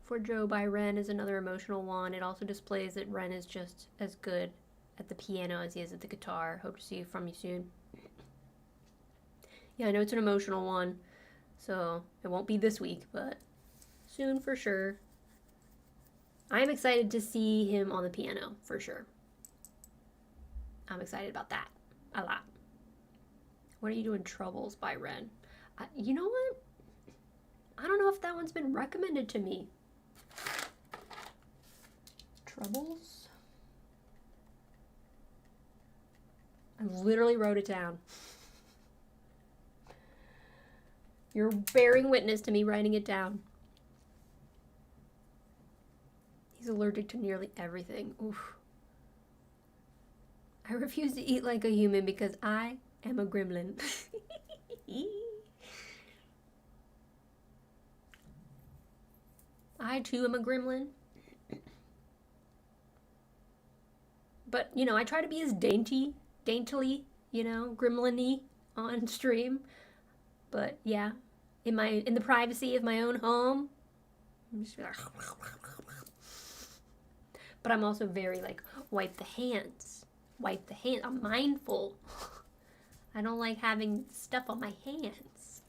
For Joe by Ren is another emotional one. It also displays that Ren is just as good at the piano as he is at the guitar. Hope to see you from you soon. Yeah, I know it's an emotional one, so it won't be this week, but soon for sure. I am excited to see him on the piano, for sure. I'm excited about that a lot. What are you doing, Troubles by Ren? You know what? I don't know if that one's been recommended to me. Troubles? I literally wrote it down. You're bearing witness to me writing it down. He's allergic to nearly everything. Oof. I refuse to eat like a human because I am a gremlin. I too am a gremlin. But, you know, I try to be as daintily, you know, gremlin-y on stream. But yeah, in the privacy of my own home, I'm just like, but I'm also very like, wipe the hands. I'm mindful. I don't like having stuff on my hands.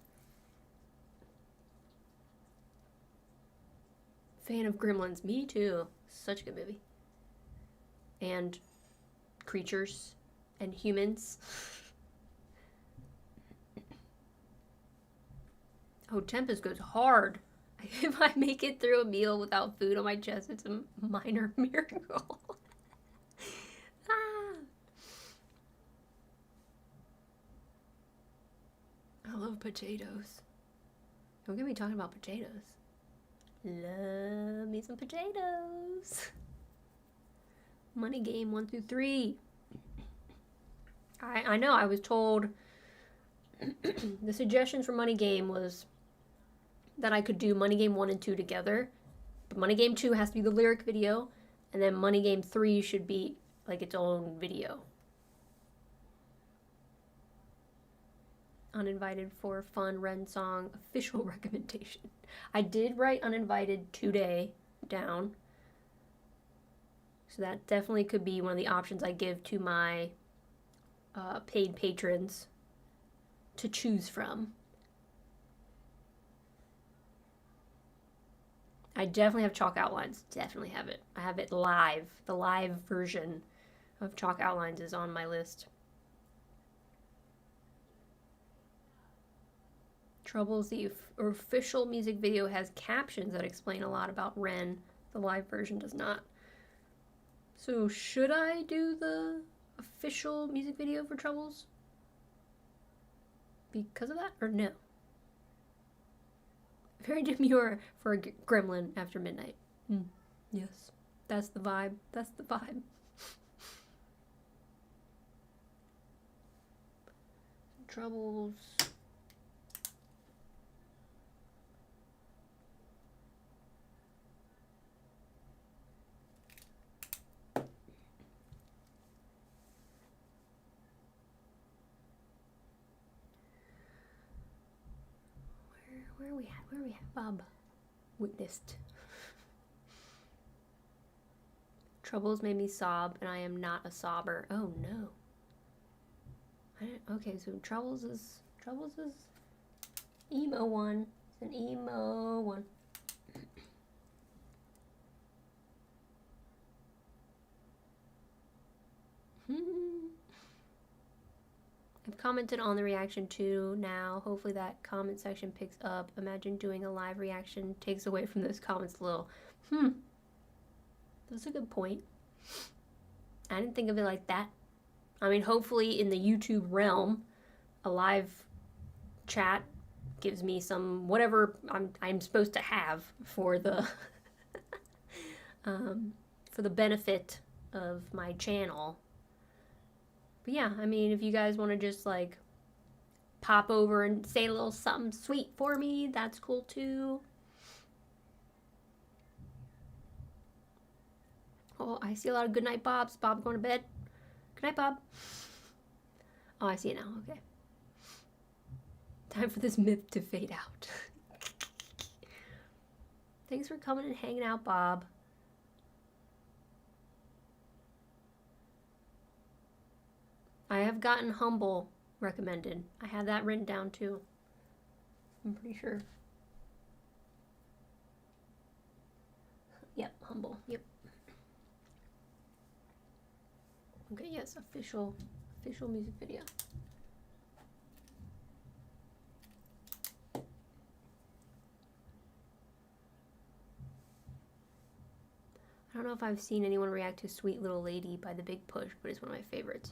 Fan of Gremlins, me too. Such a good movie. And creatures and humans. Oh, Tempest goes hard. If I make it through a meal without food on my chest, it's a minor miracle. Ah. I love potatoes. Don't get me talking about potatoes. Love me some potatoes. Money Game 1 through 3. I know, I was told the suggestions for Money Game was that I could do Money Game 1 and 2 together. But Money Game 2 has to be the lyric video, and then Money Game 3 should be like its own video. Uninvited for Fun Ren Song official recommendation. I did write Uninvited today down. So that definitely could be one of the options I give to my paid patrons to choose from. I definitely have Chalk Outlines. Definitely have it. I have it live. The live version of Chalk Outlines is on my list. Troubles, the official music video has captions that explain a lot about Ren. The live version does not. So should I do the official music video for Troubles? Because of that, or no? Very demure for a gremlin after midnight. Yes, that's the vibe. That's the vibe. Troubles. Where are we at? Where are we at? Bob witnessed. Troubles made me sob, and I am not a sobber. Oh no. Okay, so Troubles is emo one. It's an emo one. I've commented on the reaction too now. Hopefully that comment section picks up. Imagine doing a live reaction takes away from those comments a little. That's a good point. I didn't think of it like that. I mean, hopefully in the YouTube realm, a live chat gives me some whatever I'm supposed to have for the for the benefit of my channel. But yeah, I mean, if you guys want to just like pop over and say a little something sweet for me, that's cool too. Oh, I see a lot of good night Bobs. Bob going to bed. Good night, Bob. Oh, I see it now. Okay. Time for this myth to fade out. Thanks for coming and hanging out, Bob. I have gotten Humble recommended. I have that written down too. I'm pretty sure. Yep, Humble. Yep. Okay, yes, official music video. I don't know if I've seen anyone react to Sweet Little Lady by The Big Push, but it's one of my favorites.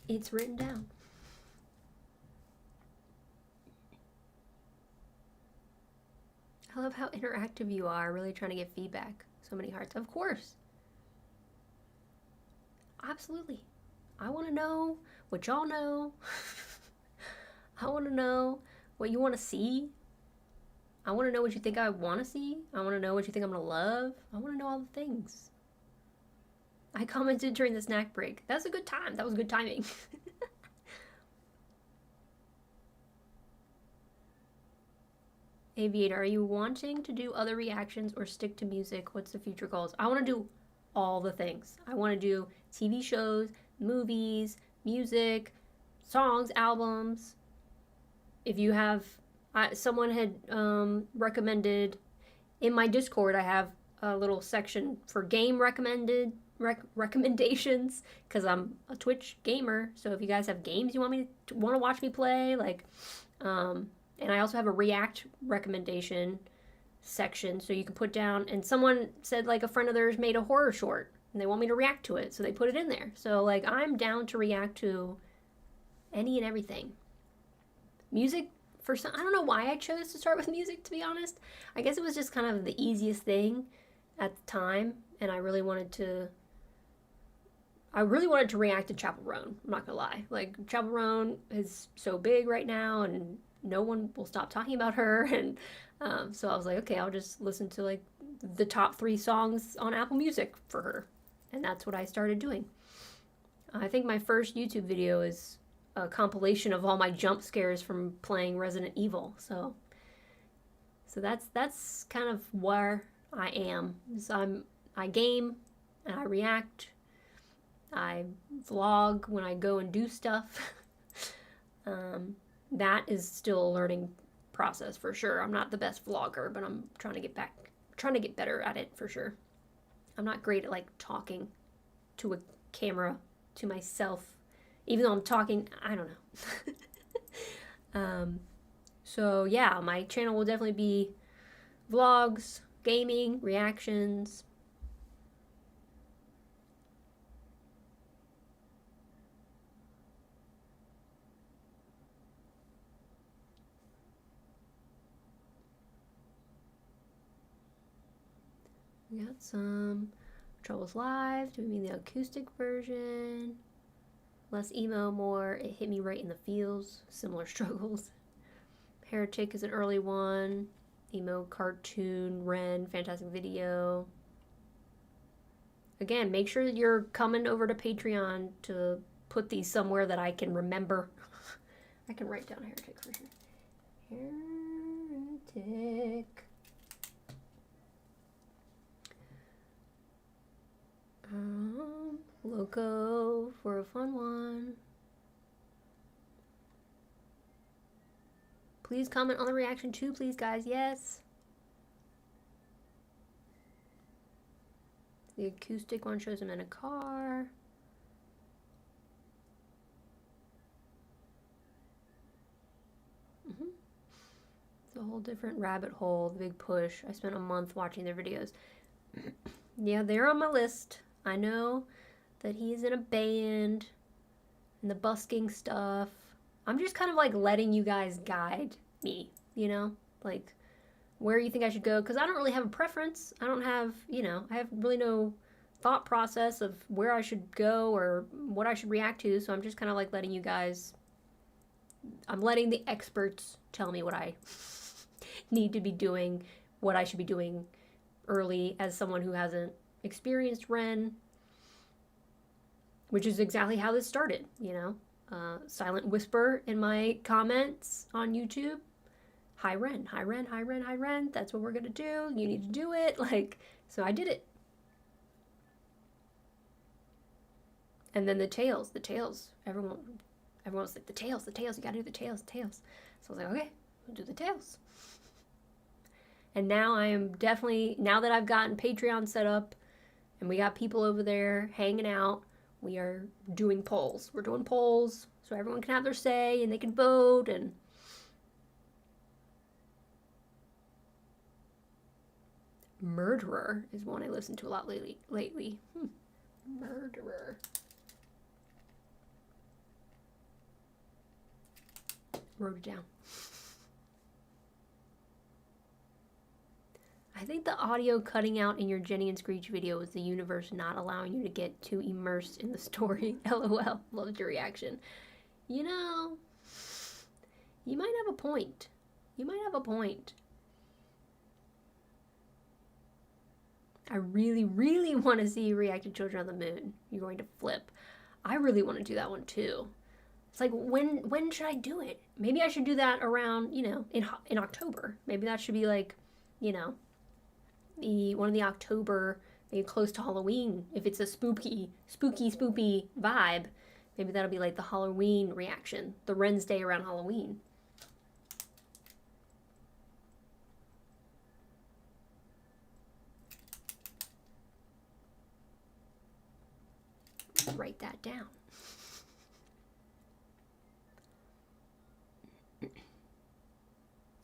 It's written down. I love how interactive you are, really trying to get feedback. So many hearts. Of course. Absolutely. I want to know what y'all know. I want to know what you want to see. I want to know what you think I want to see. I want to know what you think I'm going to love. I want to know all the things. I commented during the snack break. That's a good time. That was good timing. Aviator, are you wanting to do other reactions or stick to music? What's the future goals? I want to do all the things. I want to do TV shows, movies, music, songs, albums. If you have, someone had recommended, in my Discord I have a little section for game recommendations, because I'm a Twitch gamer. So if you guys have games you want to watch me play, like, and I also have a React recommendation section, so you can put down, and someone said like a friend of theirs made a horror short and they want me to react to it, so they put it in there. So like I'm down to react to any and everything. Music, for some, I don't know why I chose to start with music, to be honest. I guess it was just kind of the easiest thing at the time, and I really wanted to react to Chapel Roan. I'm not gonna lie. Like, Chapel Roan is so big right now, and no one will stop talking about her, and so I was like, okay, I'll just listen to like the top 3 songs on Apple Music for her, and that's what I started doing. I think my first YouTube video is a compilation of all my jump scares from playing Resident Evil, so that's kind of where I am. So I game and I react. I vlog when I go and do stuff. That is still a learning process for sure. I'm not the best vlogger, but I'm trying to get better at it for sure. I'm not great at like talking to camera to myself, even though I'm talking. I don't know. So yeah, my channel will definitely be vlogs, gaming, reactions. We got some Troubles Live. Do we mean the acoustic version? Less emo, more It Hit Me Right in the Feels. Similar struggles. Heretic is an early one. Emo cartoon, Ren, fantastic video. Again, make sure that you're coming over to Patreon to put these somewhere that I can remember. I can write down Heretic for sure. Heretic. Loco for a fun one. Please comment on the reaction too, please, guys. Yes. The acoustic one shows him in a car. It's a whole different rabbit hole, the big push. I spent a month watching their videos. Yeah, they're on my list. I know that he's in a band and the busking stuff. I'm just kind of like letting you guys guide me, you know? Like where you think I should go, because I don't really have a preference. I don't have, I have really no thought process of where I should go or what I should react to, so I'm just kind of like letting you guys, I'm letting the experts tell me what I need to be doing, what I should be doing early as someone who hasn't experienced Ren, which is exactly how this started, silent whisper in my comments on YouTube. Hi Ren, hi Ren, hi Ren, hi Ren. That's what we're gonna do. You need to do it. So I did it. And then the tails. Everyone was like, the tails, you gotta do the tails. So I was like, okay, we'll do the tails. And now I am definitely, now that I've gotten Patreon set up and we got people over there hanging out, we are doing polls. We're doing polls so everyone can have their say and they can vote. And Murderer is one I listened to a lot lately. Murderer. Wrote it down. I think the audio cutting out in your Jenny and Screech video was the universe not allowing you to get too immersed in the story. LOL. Loved your reaction. You might have a point. I really, really want to see you react to Children of the Moon. You're going to flip. I really want to do that one too. It's like, when should I do it? Maybe I should do that around, in October. Maybe that should be like, one of the October, maybe close to Halloween. If it's a spooky vibe, maybe that'll be like the Halloween reaction, the Ren's Day around Halloween. Write that down.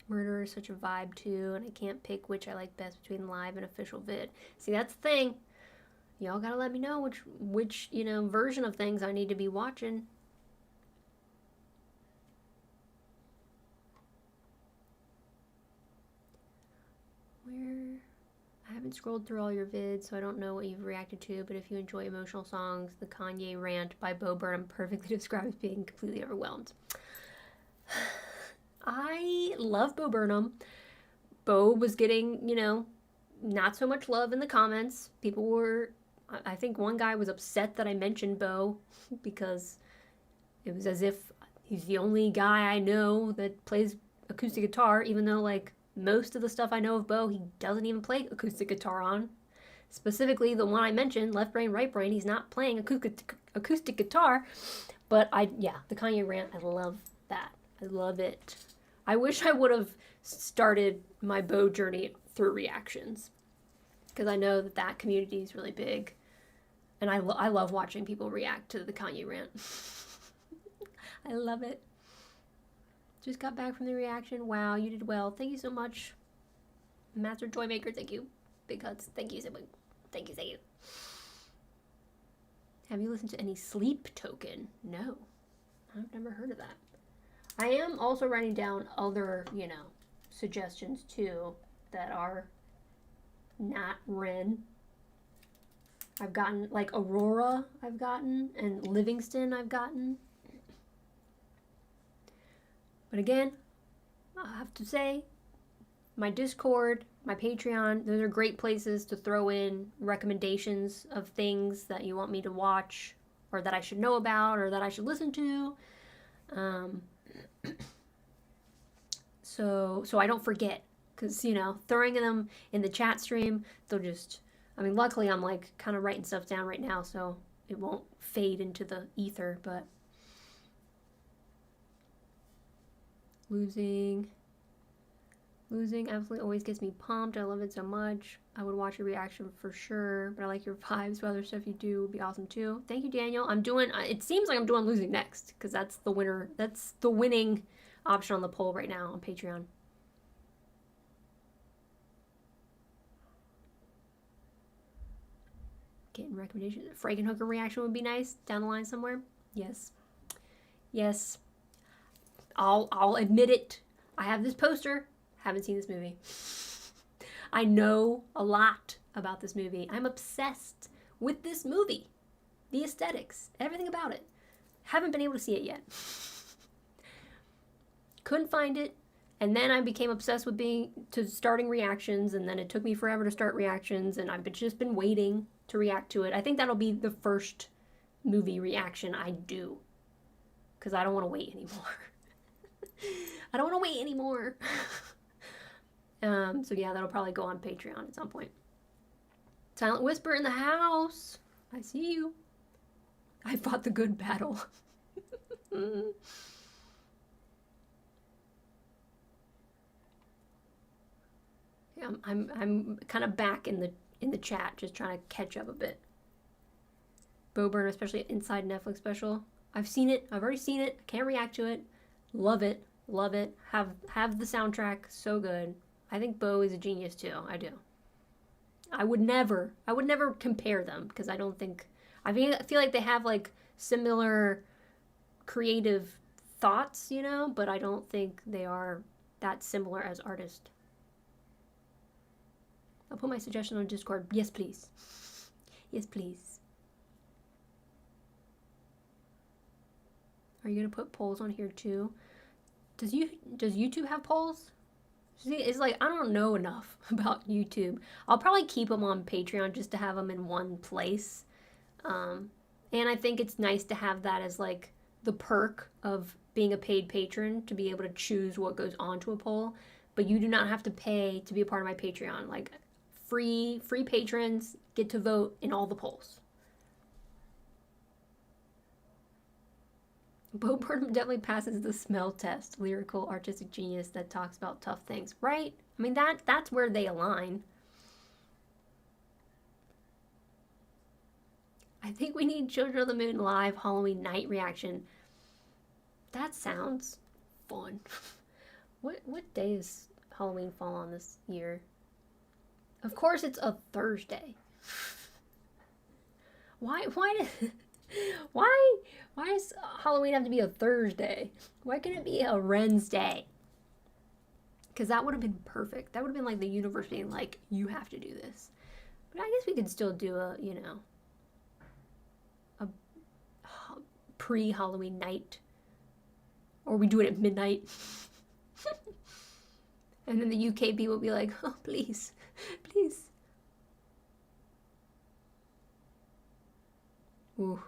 Murderer is such a vibe too, and I can't pick which I like best between live and official vid. See, that's the thing. Y'all gotta let me know which version of things I need to be watching. I haven't scrolled through all your vids, so I don't know what you've reacted to, but if you enjoy emotional songs, the Kanye rant by Bo Burnham perfectly describes being completely overwhelmed. I love Bo Burnham. Bo was getting, not so much love in the comments. People were, I think one guy was upset that I mentioned Bo because it was as if he's the only guy I know that plays acoustic guitar, even though, most of the stuff I know of Bo, he doesn't even play acoustic guitar on. Specifically, the one I mentioned, Left Brain, Right Brain, he's not playing acoustic guitar. But the Kanye rant, I love that. I love it. I wish I would have started my Bo journey through reactions, because I know that community is really big. And I love watching people react to the Kanye rant. I love it. Just got back from the reaction. Wow, you did well. Thank you so much. Master Joymaker, thank you. Big hugs. Thank you so much. Thank you, thank you. Have you listened to any Sleep Token? No. I've never heard of that. I am also writing down other, suggestions too that are not Ren. I've gotten, like, Aurora I've gotten, and Livingston I've gotten. But again, I have to say, my Discord, my Patreon, those are great places to throw in recommendations of things that you want me to watch, or that I should know about, or that I should listen to. So I don't forget, because, throwing them in the chat stream, they'll just... luckily I'm, like, kind of writing stuff down right now, so it won't fade into the ether, but... Losing absolutely always gets me pumped. I love it so much. I would watch a reaction for sure, but I like your vibes. Other stuff you do would be awesome too. Thank you, Daniel. It seems like I'm doing Losing next, because that's the winner. That's the winning option on the poll right now on Patreon. Getting recommendations. Frankenhooker reaction would be nice down the line somewhere. Yes. I'll admit it. I have this poster. Haven't seen this movie. I know a lot about this movie. I'm obsessed with this movie. The aesthetics. Everything about it. Haven't been able to see it yet. Couldn't find it. And then I became obsessed with starting reactions. And then it took me forever to start reactions. And I've just been waiting to react to it. I think that'll be the first movie reaction I do. Because I don't want to wait anymore. I don't want to wait anymore. So yeah, that'll probably go on Patreon at some point. Silent Whisper in the house. I see you. I fought the good battle. Yeah, I'm kind of back in the chat, just trying to catch up a bit. Bo Burnham, especially Inside Netflix special. I've seen it. I've already seen it. I can't react to it. Love it. Love it. Have the soundtrack. So good. I think Bo is a genius too. I do. I would never compare them, because I feel like they have, like, similar creative thoughts, but I don't think they are that similar as artists. I'll put my suggestion on Discord. Yes, please. Yes, please. Are you gonna put polls on here too? Does YouTube have polls? See, it's like, I don't know enough about YouTube. I'll probably keep them on Patreon just to have them in one place. And I think it's nice to have that as, like, the perk of being a paid patron, to be able to choose what goes onto a poll. But you do not have to pay to be a part of my Patreon. Like, free patrons get to vote in all the polls. Bo Burnham definitely passes the smell test. Lyrical, artistic genius that talks about tough things. Right? I mean, that's where they align. I think we need Children of the Moon live Halloween night reaction. That sounds fun. What day does Halloween fall on this year? Of course it's a Thursday. Why does Halloween have to be a Thursday? Why can't it be a Wednesday? Because that would have been perfect. That would have been like the universe being like, you have to do this. But I guess we could still do a pre-Halloween night. Or we do it at midnight. And then the UK people will be like, oh, please, please. Ooh.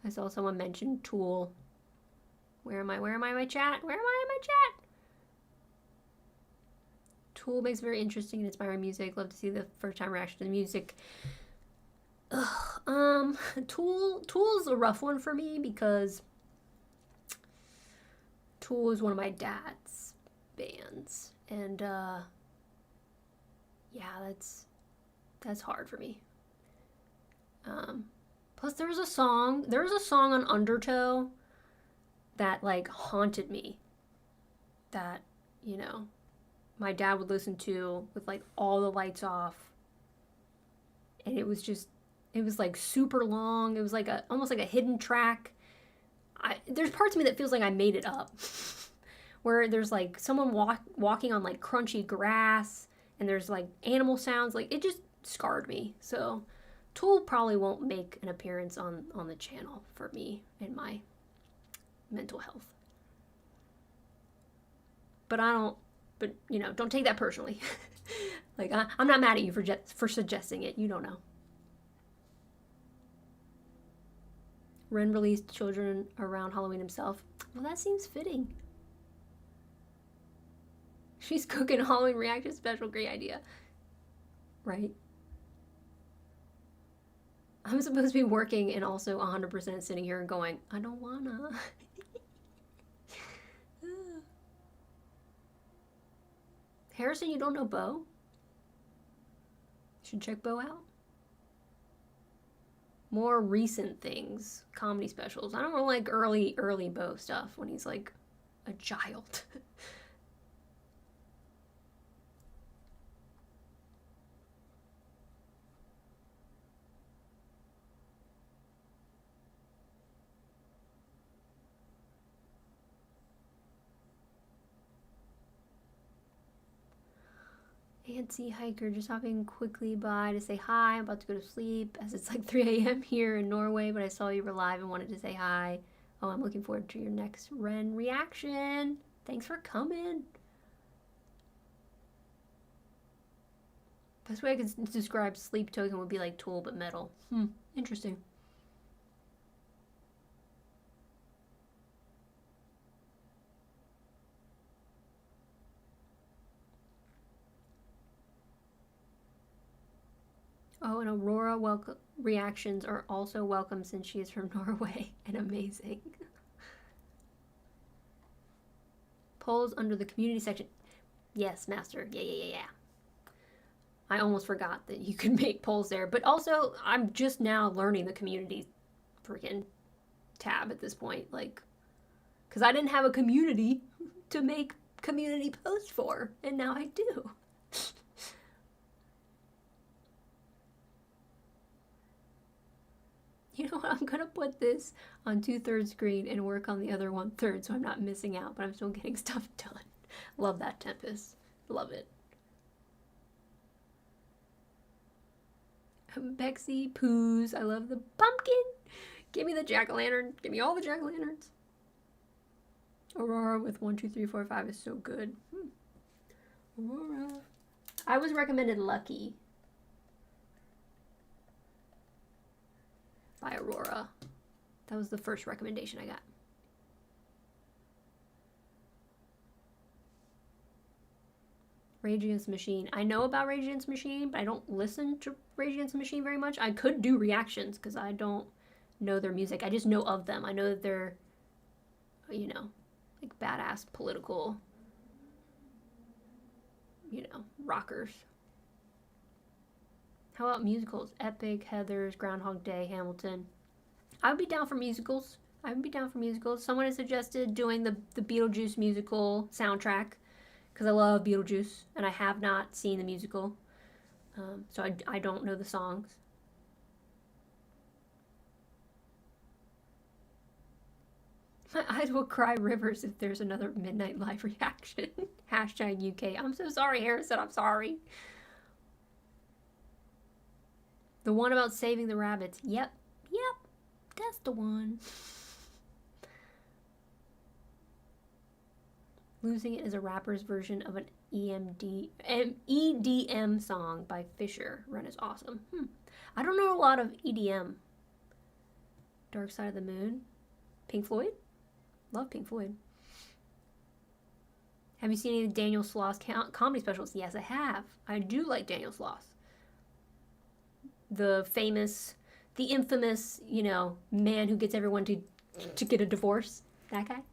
I saw someone mention Tool. Where am I in my chat? Tool makes very interesting and inspiring music. Love to see the first time reaction to the music. Tool's a rough one for me, because Tool is one of my dad's bands. And, yeah, that's hard for me. Plus, there was a song on Undertow that, like, haunted me. That, you know, my dad would listen to with, like, all the lights off. And it was like super long. It was like almost like a hidden track. There's parts of me that feels like I made it up. Where there's like someone walking on like crunchy grass, and there's like animal sounds. Like, it just scarred me. So Tool probably won't make an appearance on the channel for me and my mental health. But you know, don't take that personally. Like, I'm not mad at you for suggesting it. You don't know. Ren released children around Halloween himself. Well, that seems fitting. She's cooking a Halloween reaction special. Great idea. Right? I'm supposed to be working and also 100% sitting here and going, I don't wanna. Harrison, you don't know Bo? You should check Bo out. More recent things, comedy specials. I don't like early Bo stuff when he's like a child. Fancy hiker just hopping quickly by to say hi. I'm about to go to sleep as it's like 3 a.m. here in Norway, but I saw you were live and wanted to say hi. Oh, I'm looking forward to your next Ren reaction. Thanks for coming. Best way I could describe Sleep Token would be like Tool but metal. Interesting. Oh, and Aurora reactions are also welcome since she is from Norway and amazing. Polls under the community section. Yes, Master. Yeah. I almost forgot that you could make polls there. But also, I'm just now learning the community freaking tab at this point. Like, because I didn't have a community to make community posts for. And now I do. You know what, I'm gonna put this on 2/3 screen and work on the other 1/3 so I'm not missing out, but I'm still getting stuff done. Love that, Tempest. Love it. Bexy Poos. I love the pumpkin. Give me the jack-o'-lantern. Give me all the jack-o'-lanterns. Aurora with 1, 2, 3, 4, 5 is so good. Aurora. I was recommended Lucky by Aurora. That was the first recommendation I got. Rage Against the Machine. I know about Rage Against the Machine, but I don't listen to Rage Against the Machine very much. I could do reactions because I don't know their music. I just know of them. I know that they're, you know, like badass political, you know, rockers. How about musicals? Epic, Heathers, Groundhog Day, Hamilton. I would be down for musicals. Someone has suggested doing the Beetlejuice musical soundtrack because I love Beetlejuice and I have not seen the musical. So I don't know the songs. My eyes will cry rivers if there's another Midnight Live reaction. Hashtag UK. I'm so sorry, Harrison. I'm sorry. The one about saving the rabbits. Yep. That's the one. Losing It is a rapper's version of an EDM song by Fisher. Run is awesome. I don't know a lot of EDM. Dark Side of the Moon. Pink Floyd? Love Pink Floyd. Have you seen any of Daniel Sloss comedy specials? Yes, I have. I do like Daniel Sloss. The infamous, you know, man who gets everyone to get a divorce. That guy.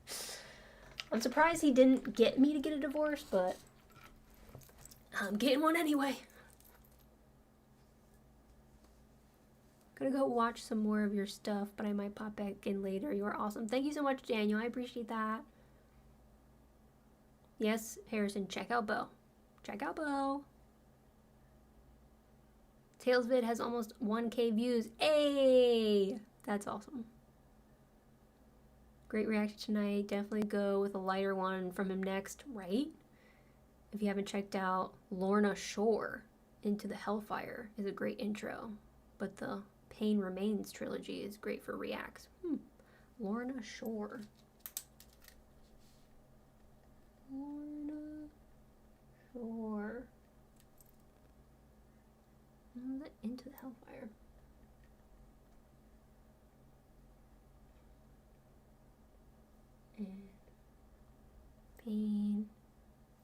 I'm surprised he didn't get me to get a divorce, but I'm getting one anyway. Gonna go watch some more of your stuff, but I might pop back in later. You are awesome. Thank you so much, Daniel. I appreciate that. Yes, Harrison, check out Bo. Check out Bo. Tails vid has almost 1K views. Hey! That's awesome. Great reaction tonight. Definitely go with a lighter one from him next, right? If you haven't checked out Lorna Shore, Into the Hellfire is a great intro. But the Pain Remains trilogy is great for reacts. Lorna Shore. Lorna Shore. Into the Hellfire. And Pain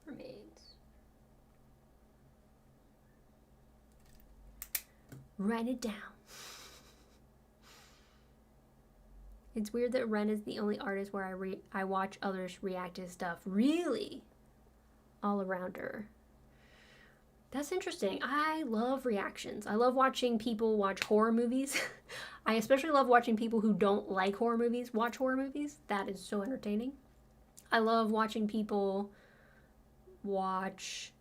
Remains. Write it down. It's weird that Ren is the only artist where I watch others react to stuff. Really? All around her. That's interesting. I love reactions. I love watching people watch horror movies. I especially love watching people who don't like horror movies watch horror movies. That is so entertaining. I love watching people watch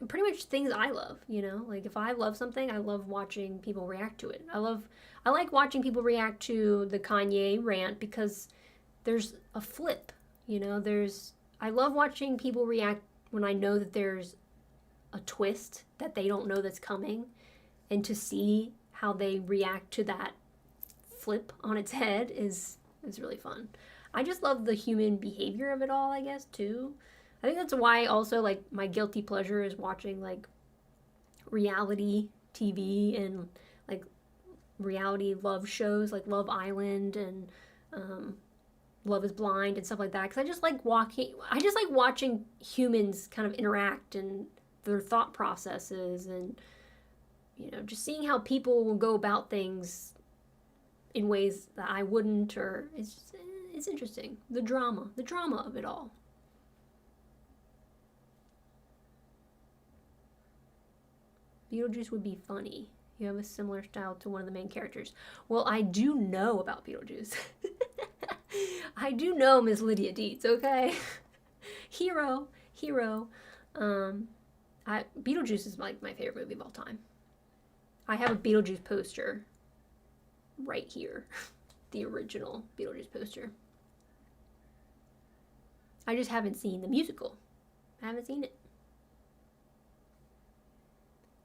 pretty much things I love, you know? Like if I love something, I love watching people react to it. I like watching people react to the Kanye rant because there's a flip, you know? I love watching people react when I know that there's a twist that they don't know that's coming, and to see how they react to that flip on its head is really fun. I just love the human behavior of it all, I guess, too. I think that's why also, like, my guilty pleasure is watching, like, reality TV and, like, reality love shows, like Love Island and Love is Blind and stuff like that. Because I just like watching humans kind of interact and their thought processes and, you know, just seeing how people will go about things in ways that I wouldn't, or it's interesting. The drama of it all. Beetlejuice would be funny. You have a similar style to one of the main characters. Well, I do know about Beetlejuice. I do know Miss Lydia Dietz, okay? Hero. Beetlejuice is like my favorite movie of all time. I have a Beetlejuice poster right here. The original Beetlejuice poster. I just haven't seen the musical. I haven't seen it.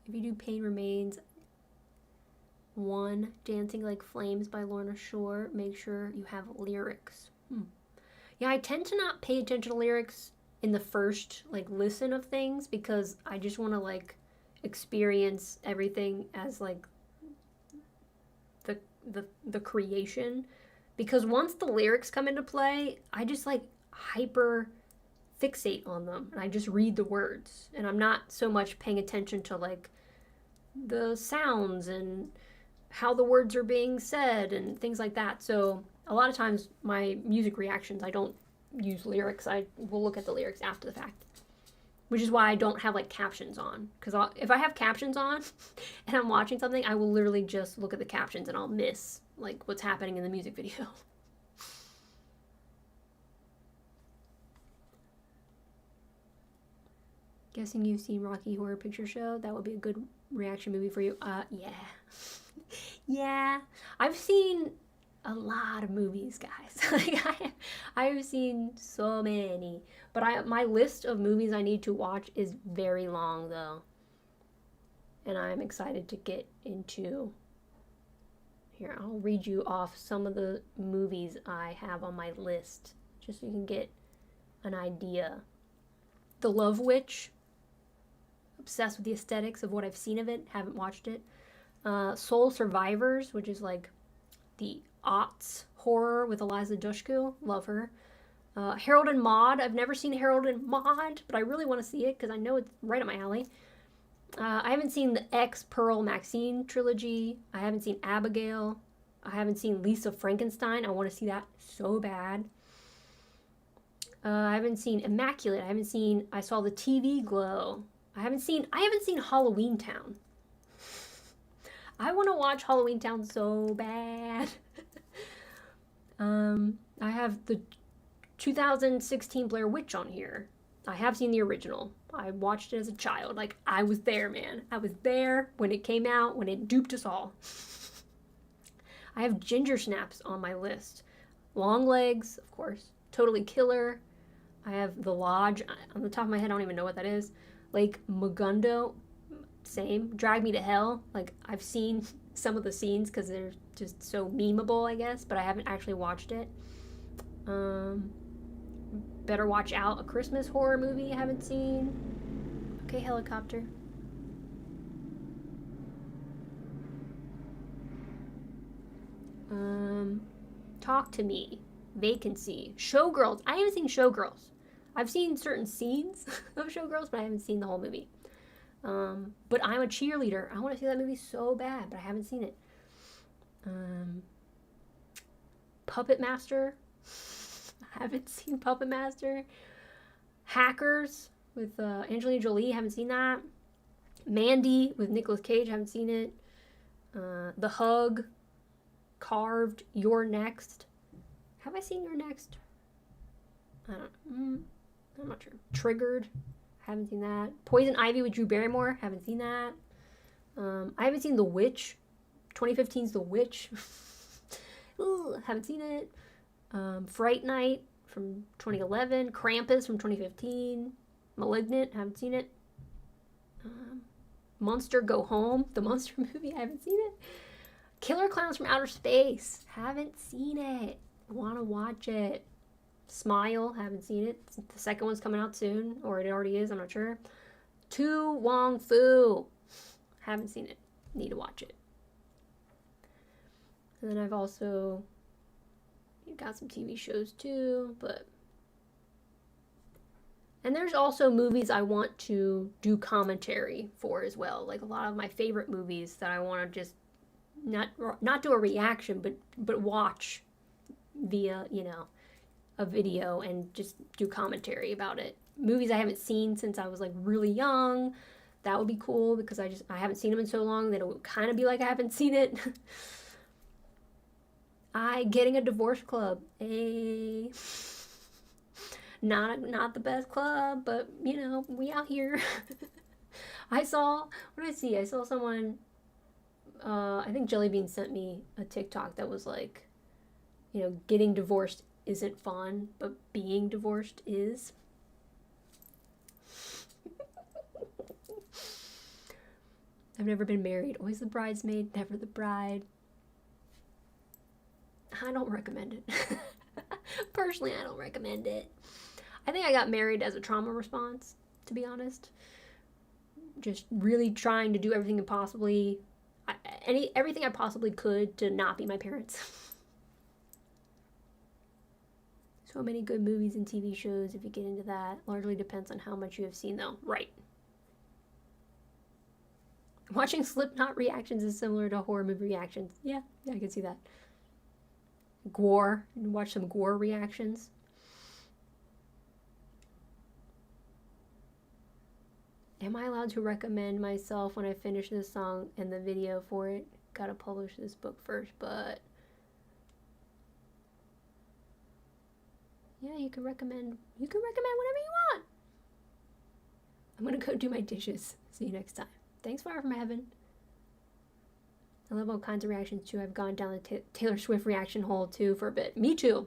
If you do Pain Remains 1, Dancing Like Flames by Lorna Shore, make sure you have lyrics. Yeah, I tend to not pay attention to lyrics in the first, like, listen of things because I just want to, like, experience everything as, like, the creation. Because once the lyrics come into play, I just, like, hyper fixate on them and I just read the words. And I'm not so much paying attention to, like, the sounds and how the words are being said and things like that. So a lot of times my music reactions, I don't use lyrics. I will look at the lyrics after the fact, which is why I don't have like captions on. Because if I have captions on and I'm watching something, I will literally just look at the captions and I'll miss like what's happening in the music video. Guessing you've seen Rocky Horror Picture Show. That would be a good reaction movie for you. Yeah. Yeah. I've seen a lot of movies, guys. Like I've seen so many. But my list of movies I need to watch is very long, though. And I'm excited to get into... Here, I'll read you off some of the movies I have on my list, just so you can get an idea. The Love Witch. Obsessed with the aesthetics of what I've seen of it. Haven't watched it. Soul Survivors, which is like the aughts horror with Eliza Dushku. Love her. Harold and Maude. I've never seen Harold and Maude, but I really want to see it because I know it's right up my alley. I haven't seen the X Pearl Maxine trilogy. I haven't seen Abigail. I haven't seen Lisa Frankenstein. I want to see that so bad. I haven't seen Immaculate. I saw the TV Glow. I haven't seen Halloween Town. I want to watch Halloween Town so bad. I have the 2016 Blair Witch on here. I have seen the original. I watched it as a child. Like, I was there, man. I was there when it came out, when it duped us all. I have Ginger Snaps on my list. Long Legs, of course. Totally Killer. I have The Lodge. On the top of my head, I don't even know what that is. Lake Mugundo, same. Drag Me to Hell. Like, I've seen some of the scenes because they're just so memeable, I guess, but I haven't actually watched it. Better Watch Out, a Christmas horror movie I haven't seen. Okay, Helicopter. Talk to Me, Vacancy, Showgirls. I haven't seen Showgirls. I've seen certain scenes of Showgirls, but I haven't seen the whole movie. But I'm a Cheerleader. I want to see that movie so bad, but I haven't seen it. Puppet Master. I haven't seen Puppet Master. Hackers with Angelina Jolie. Haven't seen that. Mandy with Nicolas Cage. Haven't seen it. The Hug. Carved. You're Next. Have I seen You're Next? I don't. I'm not sure. Triggered. Haven't seen that. Poison Ivy with Drew Barrymore. Haven't seen that. I haven't seen The Witch. 2015's The Witch. Ooh, haven't seen it. Fright Night from 2011. Krampus from 2015. Malignant. Haven't seen it. Monster Go Home. The Monster movie. I haven't seen it. Killer Clowns from Outer Space. Haven't seen it. Want to watch it. Smile. Haven't seen it. The second one's coming out soon. Or it already is. I'm not sure. To Wong Fu. Haven't seen it. Need to watch it. And then I've also got some TV shows too, and there's also movies I want to do commentary for as well. Like a lot of my favorite movies that I want to just not do a reaction, but watch via, a video and just do commentary about it. Movies I haven't seen since I was like really young. That would be cool because I haven't seen them in so long that it would kind of be like I haven't seen it. Getting a Divorce Club. Not the best club, but we out here. What did I see? I saw someone, I think Jellybean sent me a TikTok that was like, getting divorced isn't fun, but being divorced is. I've never been married. Always the bridesmaid, never the bride. I don't recommend it. Personally, I don't recommend it. I think I got married as a trauma response, to be honest. Just really trying to do everything everything I possibly could to not be my parents. So many good movies and TV shows if you get into that. Largely depends on how much you have seen, though. Right. Watching Slipknot reactions is similar to horror movie reactions. Yeah, I can see that. Gore. Watch some gore reactions. Am I allowed to recommend myself when I finish this song and the video for it? Gotta publish this book first, but yeah, you can recommend whatever you want. I'm gonna go do my dishes. See you next time. Thanks, Fire from Heaven. I love all kinds of reactions too. I've gone down the Taylor Swift reaction hole too for a bit. Me too.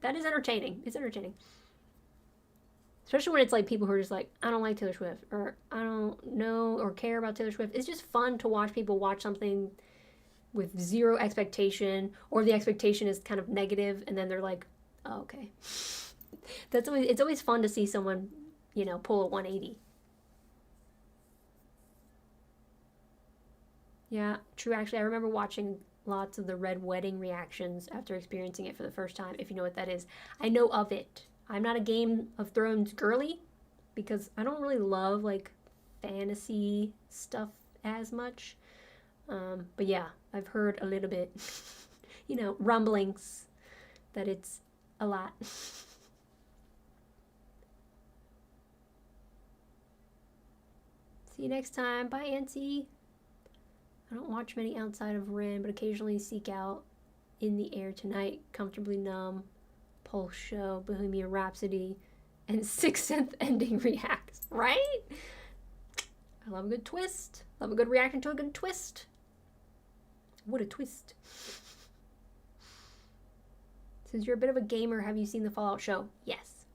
That is entertaining. It's entertaining. Especially when it's like people who are just like, I don't like Taylor Swift, or I don't know or care about Taylor Swift. It's just fun to watch people watch something with zero expectation, or the expectation is kind of negative, and then they're like, oh, okay. It's always fun to see someone, pull a 180. Yeah, true. Actually, I remember watching lots of the Red Wedding reactions after experiencing it for the first time, if you know what that is. I know of it. I'm not a Game of Thrones girly because I don't really love like fantasy stuff as much. But yeah, I've heard a little bit, rumblings that it's a lot. See you next time. Bye, Auntie. I don't watch many outside of Ren, but occasionally seek out In the Air Tonight, Comfortably Numb, Pulse Show, Bohemian Rhapsody, and Sixth Sense ending reacts. Right? I love a good twist. Love a good reaction to a good twist. What a twist. Since you're a bit of a gamer, have you seen the Fallout show? Yes.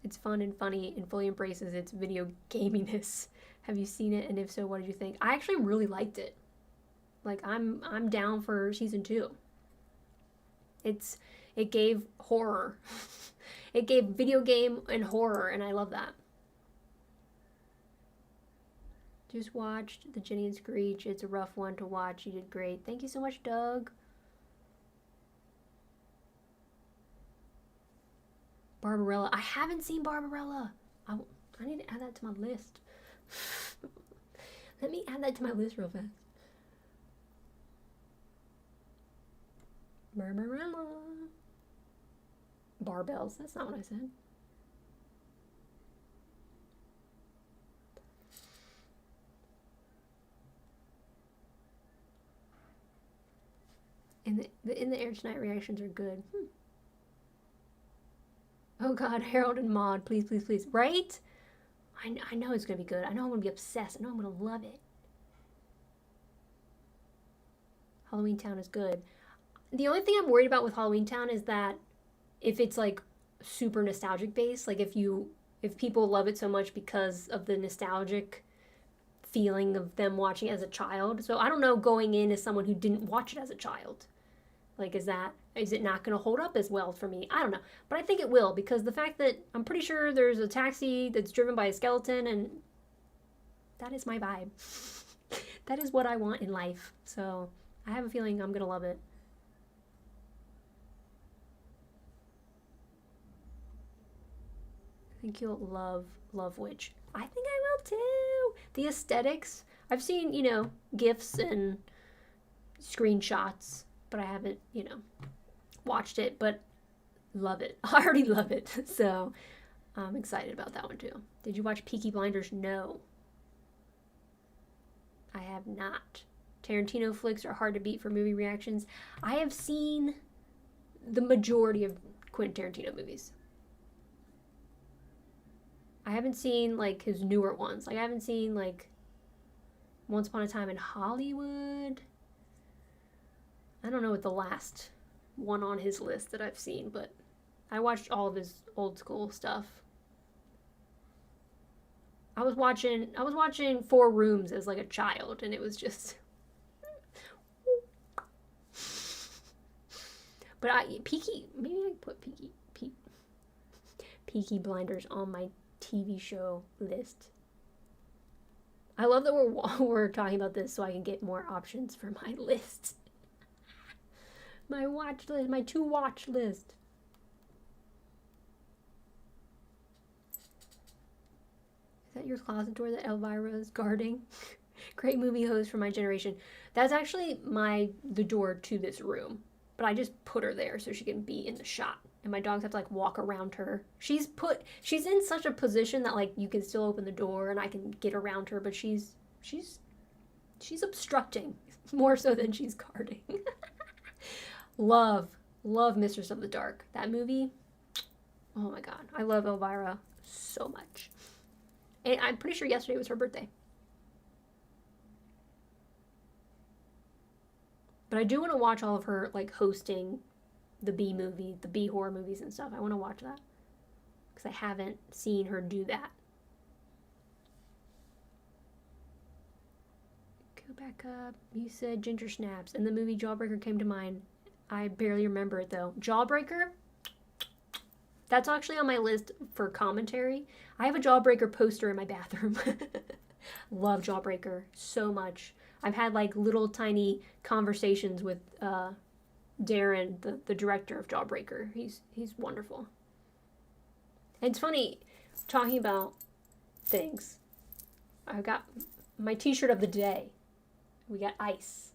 It's fun and funny and fully embraces its video gaminess. Have you seen it? And if so, what did you think? I actually really liked it. Like, I'm down for season 2. It gave horror. It gave video game and horror, and I love that. Just watched the Jenny and Screech. It's a rough one to watch. You did great. Thank you so much, Doug. Barbarella. I haven't seen Barbarella. I need to add that to my list. Let me add that to my list real fast. Barbarella. Barbells. That's not what I said. In the Air Tonight reactions are good. Oh God, Harold and Maude, please, please, please. Right? I know it's going to be good. I know I'm going to be obsessed. I know I'm going to love it. Halloween Town is good. The only thing I'm worried about with Halloween Town is that if it's like super nostalgic based, like if people love it so much because of the nostalgic feeling of them watching it as a child. So I don't know, going in as someone who didn't watch it as a child. Like, is it not going to hold up as well for me? I don't know. But I think it will, because the fact that I'm pretty sure there's a taxi that's driven by a skeleton, and that is my vibe. That is what I want in life. So I have a feeling I'm going to love it. I think you'll love Witch. I think I will too. The aesthetics. I've seen, GIFs and screenshots, but I haven't, watched it, but love it. I already love it. So I'm excited about that one too. Did you watch Peaky Blinders? No. I have not. Tarantino flicks are hard to beat for movie reactions. I have seen the majority of Quentin Tarantino movies. I haven't seen, like, his newer ones. Like, I haven't seen, like, Once Upon a Time in Hollywood. I don't know what the last one on his list that I've seen, but I watched all of his old school stuff. I was watching 4 Rooms as, like, a child, and it was just... But maybe I put Peaky Blinders on my TV show list. I love that we're talking about this so I can get more options for my list. My watch list, my to watch list. Is that your closet door that Elvira is guarding? Great movie host for my generation. That's actually the door to this room. But I just put her there so she can be in the shot. And my dogs have to, like, walk around her. She's in such a position that, like, you can still open the door and I can get around her, but she's obstructing more so than she's guarding. Love Mistress of the Dark. That movie, oh my God. I love Elvira so much. And I'm pretty sure yesterday was her birthday. But I do want to watch all of her, like, hosting the B horror movies and stuff. I want to watch that. Because I haven't seen her do that. Go back up. You said Ginger Snaps. And the movie Jawbreaker came to mind. I barely remember it, though. Jawbreaker? That's actually on my list for commentary. I have a Jawbreaker poster in my bathroom. Love Jawbreaker so much. I've had, like, little tiny conversations with Darren, the director of Jawbreaker. He's wonderful. And it's funny, talking about things. I've got my t-shirt of the day. We got Ice.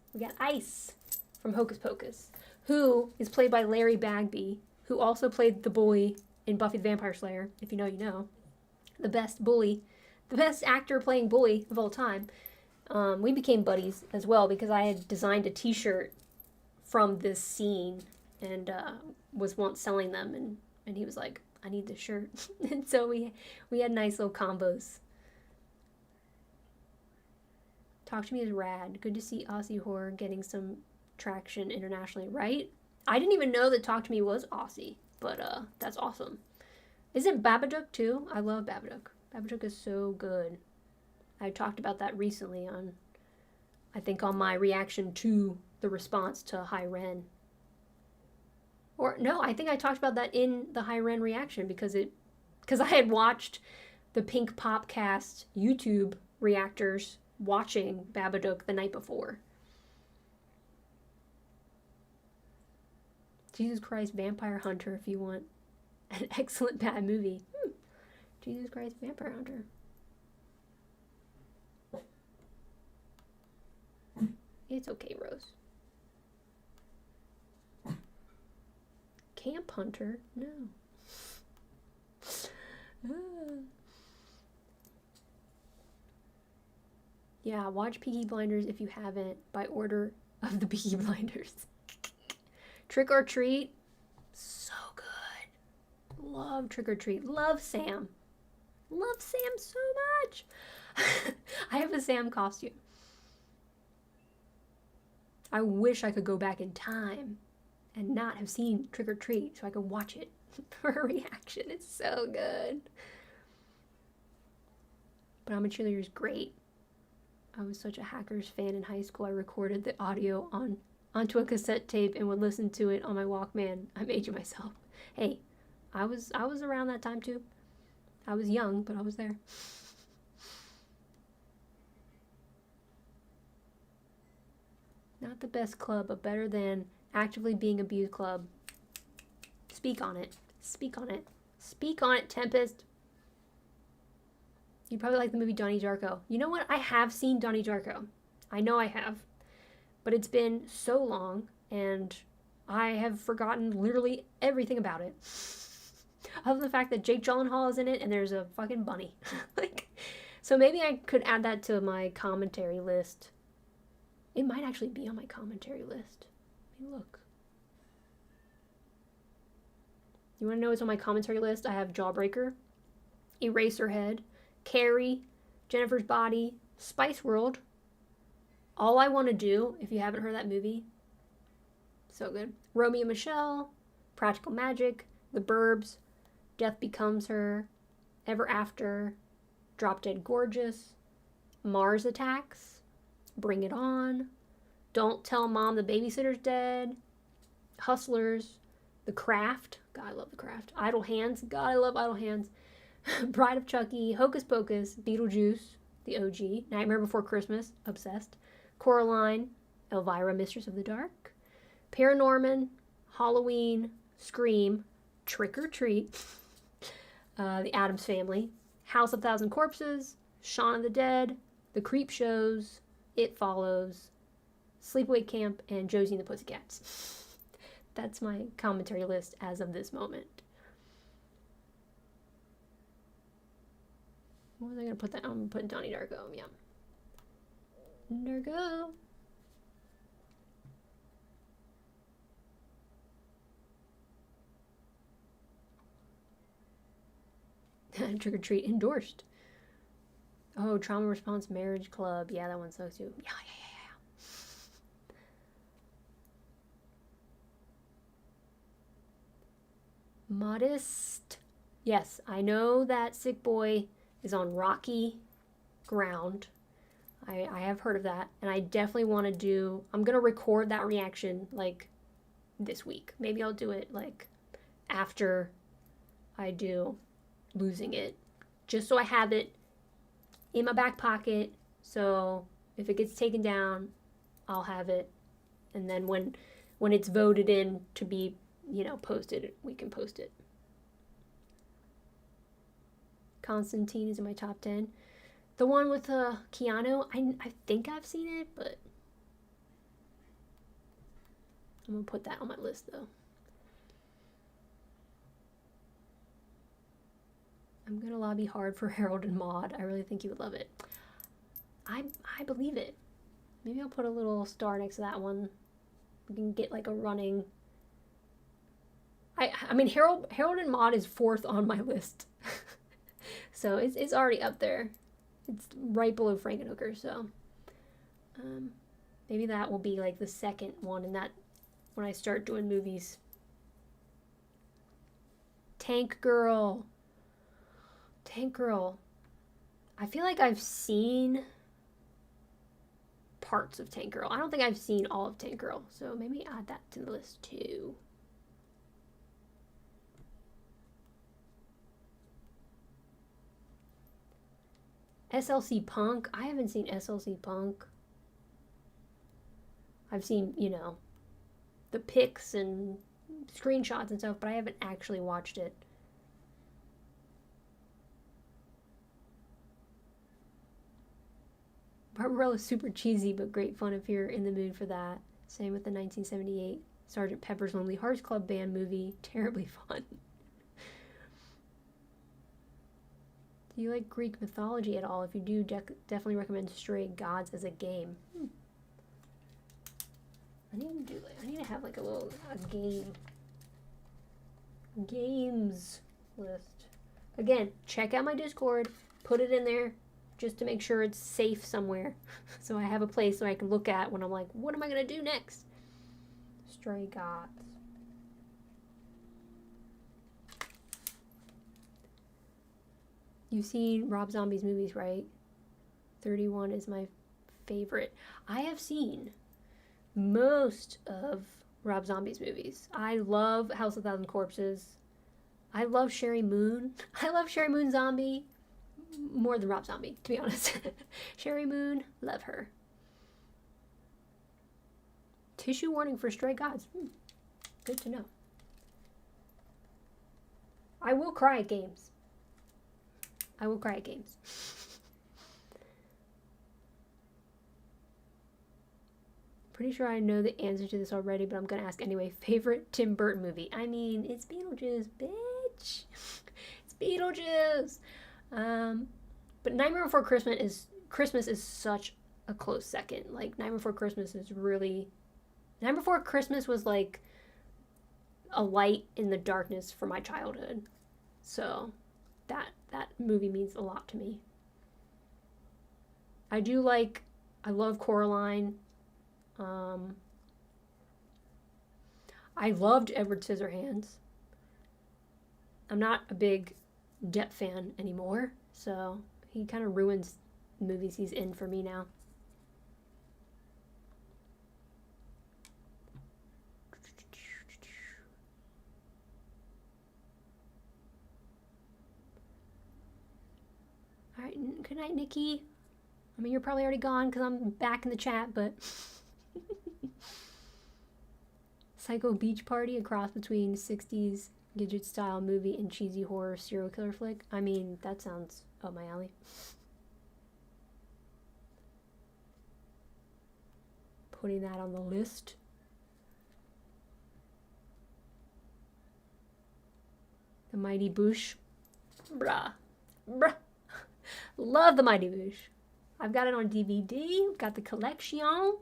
From Hocus Pocus, who is played by Larry Bagby, who also played the bully in Buffy the Vampire Slayer. If you know, you know. The best bully. The best actor playing bully of all time. We became buddies as well because I had designed a t-shirt from this scene and was once selling them, and he was like, I need this shirt. And so we had nice little combos. Talk to Me is rad. Good to see Aussie horror getting some traction internationally, right? I didn't even know that Talk to Me was Aussie, but that's awesome. Isn't Babadook too? I love Babadook. Babadook is so good. I talked about that recently on, I think, on my reaction to the response to High Ren. Or no, I think I talked about that in the High Ren reaction because I had watched the Pink Popcast YouTube reactors watching Babadook the night before. Jesus Christ, Vampire Hunter, if you want an excellent bad movie. Jesus Christ, Vampire Hunter. It's okay, Rose. Camp Hunter? No. Yeah, watch Peaky Blinders if you haven't, by order of the Peaky Blinders. Trick or Treat? So good. Love Trick or Treat. Love Sam. Love Sam so much. I have a Sam costume. I wish I could go back in time and not have seen Trick or Treat so I could watch it for a reaction. It's so good. But I'm a Cheerleader is great. I was such a Hackers fan in high school. I recorded the audio onto a cassette tape and would listen to it on my Walkman. I made you myself. Hey, I was around that time too. I was young, but I was there. Not the best club, but better than Actively Being Abused club. Speak on it. Speak on it. Speak on it, Tempest. You probably like the movie Donnie Darko. You know what? I have seen Donnie Darko. I know I have. But it's been so long, and I have forgotten literally everything about it. Other than the fact that Jake Gyllenhaal is in it, and there's a fucking bunny. So maybe I could add that to my commentary list. It might actually be on my commentary list. Let me look. You want to know what's on my commentary list? I have Jawbreaker, Eraserhead, Carrie, Jennifer's Body, Spice World, All I Want to Do, if you haven't heard that movie. So good. Romeo and Michelle, Practical Magic, The Burbs, Death Becomes Her, Ever After, Drop Dead Gorgeous, Mars Attacks, Bring It On, Don't Tell Mom the Babysitter's Dead, Hustlers, The Craft, God I love The Craft, Idle Hands, God I love Idle Hands, Bride of Chucky, Hocus Pocus, Beetlejuice, the OG, Nightmare Before Christmas, obsessed, Coraline, Elvira, Mistress of the Dark, Paranorman, Halloween, Scream, Trick or Treat, The Addams Family, House of Thousand Corpses, Shaun of the Dead, The Creep Shows, It Follows, Sleepaway Camp, and Josie and the Pussycats. That's my commentary list as of this moment. What was I going to put that? I'm putting Donnie Darko. Yeah. Darko. Trick or Treat endorsed. Oh, Trauma Response Marriage Club. Yeah, that one sucks too. Yeah. Modest. Yes, I know that Sick Boy is on rocky ground. I have heard of that, and I definitely want to do, I'm going to record that reaction, like, this week. Maybe I'll do it, like, after I do Losing It, just so I have it in my back pocket, so if it gets taken down, I'll have it, and then when it's voted in to be, posted, we can post it. Constantine is in my top 10. The one with Keanu, I think I've seen it, but I'm going to put that on my list, though. I'm going to lobby hard for Harold and Maude. I really think you would love it. I believe it. Maybe I'll put a little star next to that one. We can get like a running. I mean, Harold and Maude is 4th on my list. So it's already up there. It's right below Frankenhooker, so maybe that will be like the second one in that when I start doing movies. Tank Girl. Tank Girl. I feel like I've seen parts of Tank Girl. I don't think I've seen all of Tank Girl, so maybe add that to the list too. SLC Punk. I haven't seen SLC Punk. I've seen, you know, the pics and screenshots and stuff, but I haven't actually watched it. Barbarella's super cheesy, but great fun if you're in the mood for that. Same with the 1978 Sgt. Pepper's Lonely Hearts Club Band movie. Terribly fun. Do you like Greek mythology at all? If you do, definitely recommend Stray Gods as a game. I need to have like a games list. Again, check out my Discord. Put it in there just to make sure it's safe somewhere. So I have a place so I can look at when I'm like, what am I going to do next? Stray Gods. You've seen Rob Zombie's movies, right? 31 is my favorite. I have seen most of Rob Zombie's movies. I love House of 1,000 Corpses. I love Sherry Moon. I love Sherry Moon Zombie more than Rob Zombie, to be honest. Sherry Moon, love her. Tissue warning for Stray Gods. Good to know. I will cry at games. I will cry at games. Pretty sure I know the answer to this already, but I'm going to ask anyway. Favorite Tim Burton movie? I mean, it's Beetlejuice, bitch. It's Beetlejuice. But Nightmare Before Christmas is such a close second. Like, Nightmare Before Christmas is really... Nightmare Before Christmas was like a light in the darkness for my childhood. So that movie means a lot to me. I love Coraline. I loved Edward Scissorhands. I'm not a big Depp fan anymore, so he kind of ruins movies he's in for me now. All right, good night, Nikki. I mean, you're probably already gone because I'm back in the chat, but... Psycho Beach Party, a cross between 60s Gidget style movie and cheesy horror serial killer flick. I mean, that sounds up my alley. Putting that on the list. The Mighty Boosh. Bruh. Love the Mighty Boosh. I've got it on DVD. Got the collection.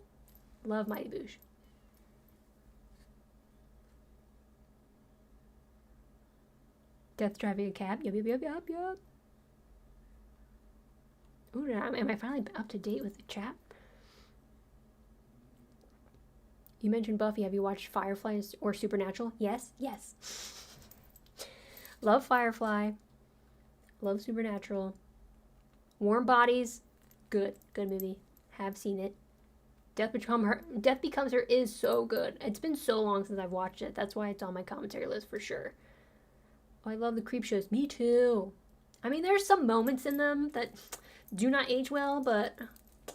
Love Mighty Boosh. Death Driving a Cab. Yup. Ooh, am I finally up to date with the chat? You mentioned Buffy. Have you watched Firefly or Supernatural? Yes. Love Firefly. Love Supernatural. Warm Bodies. Good movie. Have seen it. Death Becomes Her is so good. It's been so long since I've watched it. That's why it's on my commentary list for sure. Oh, I love the creep shows. Me too. I mean, there's some moments in them that do not age well, but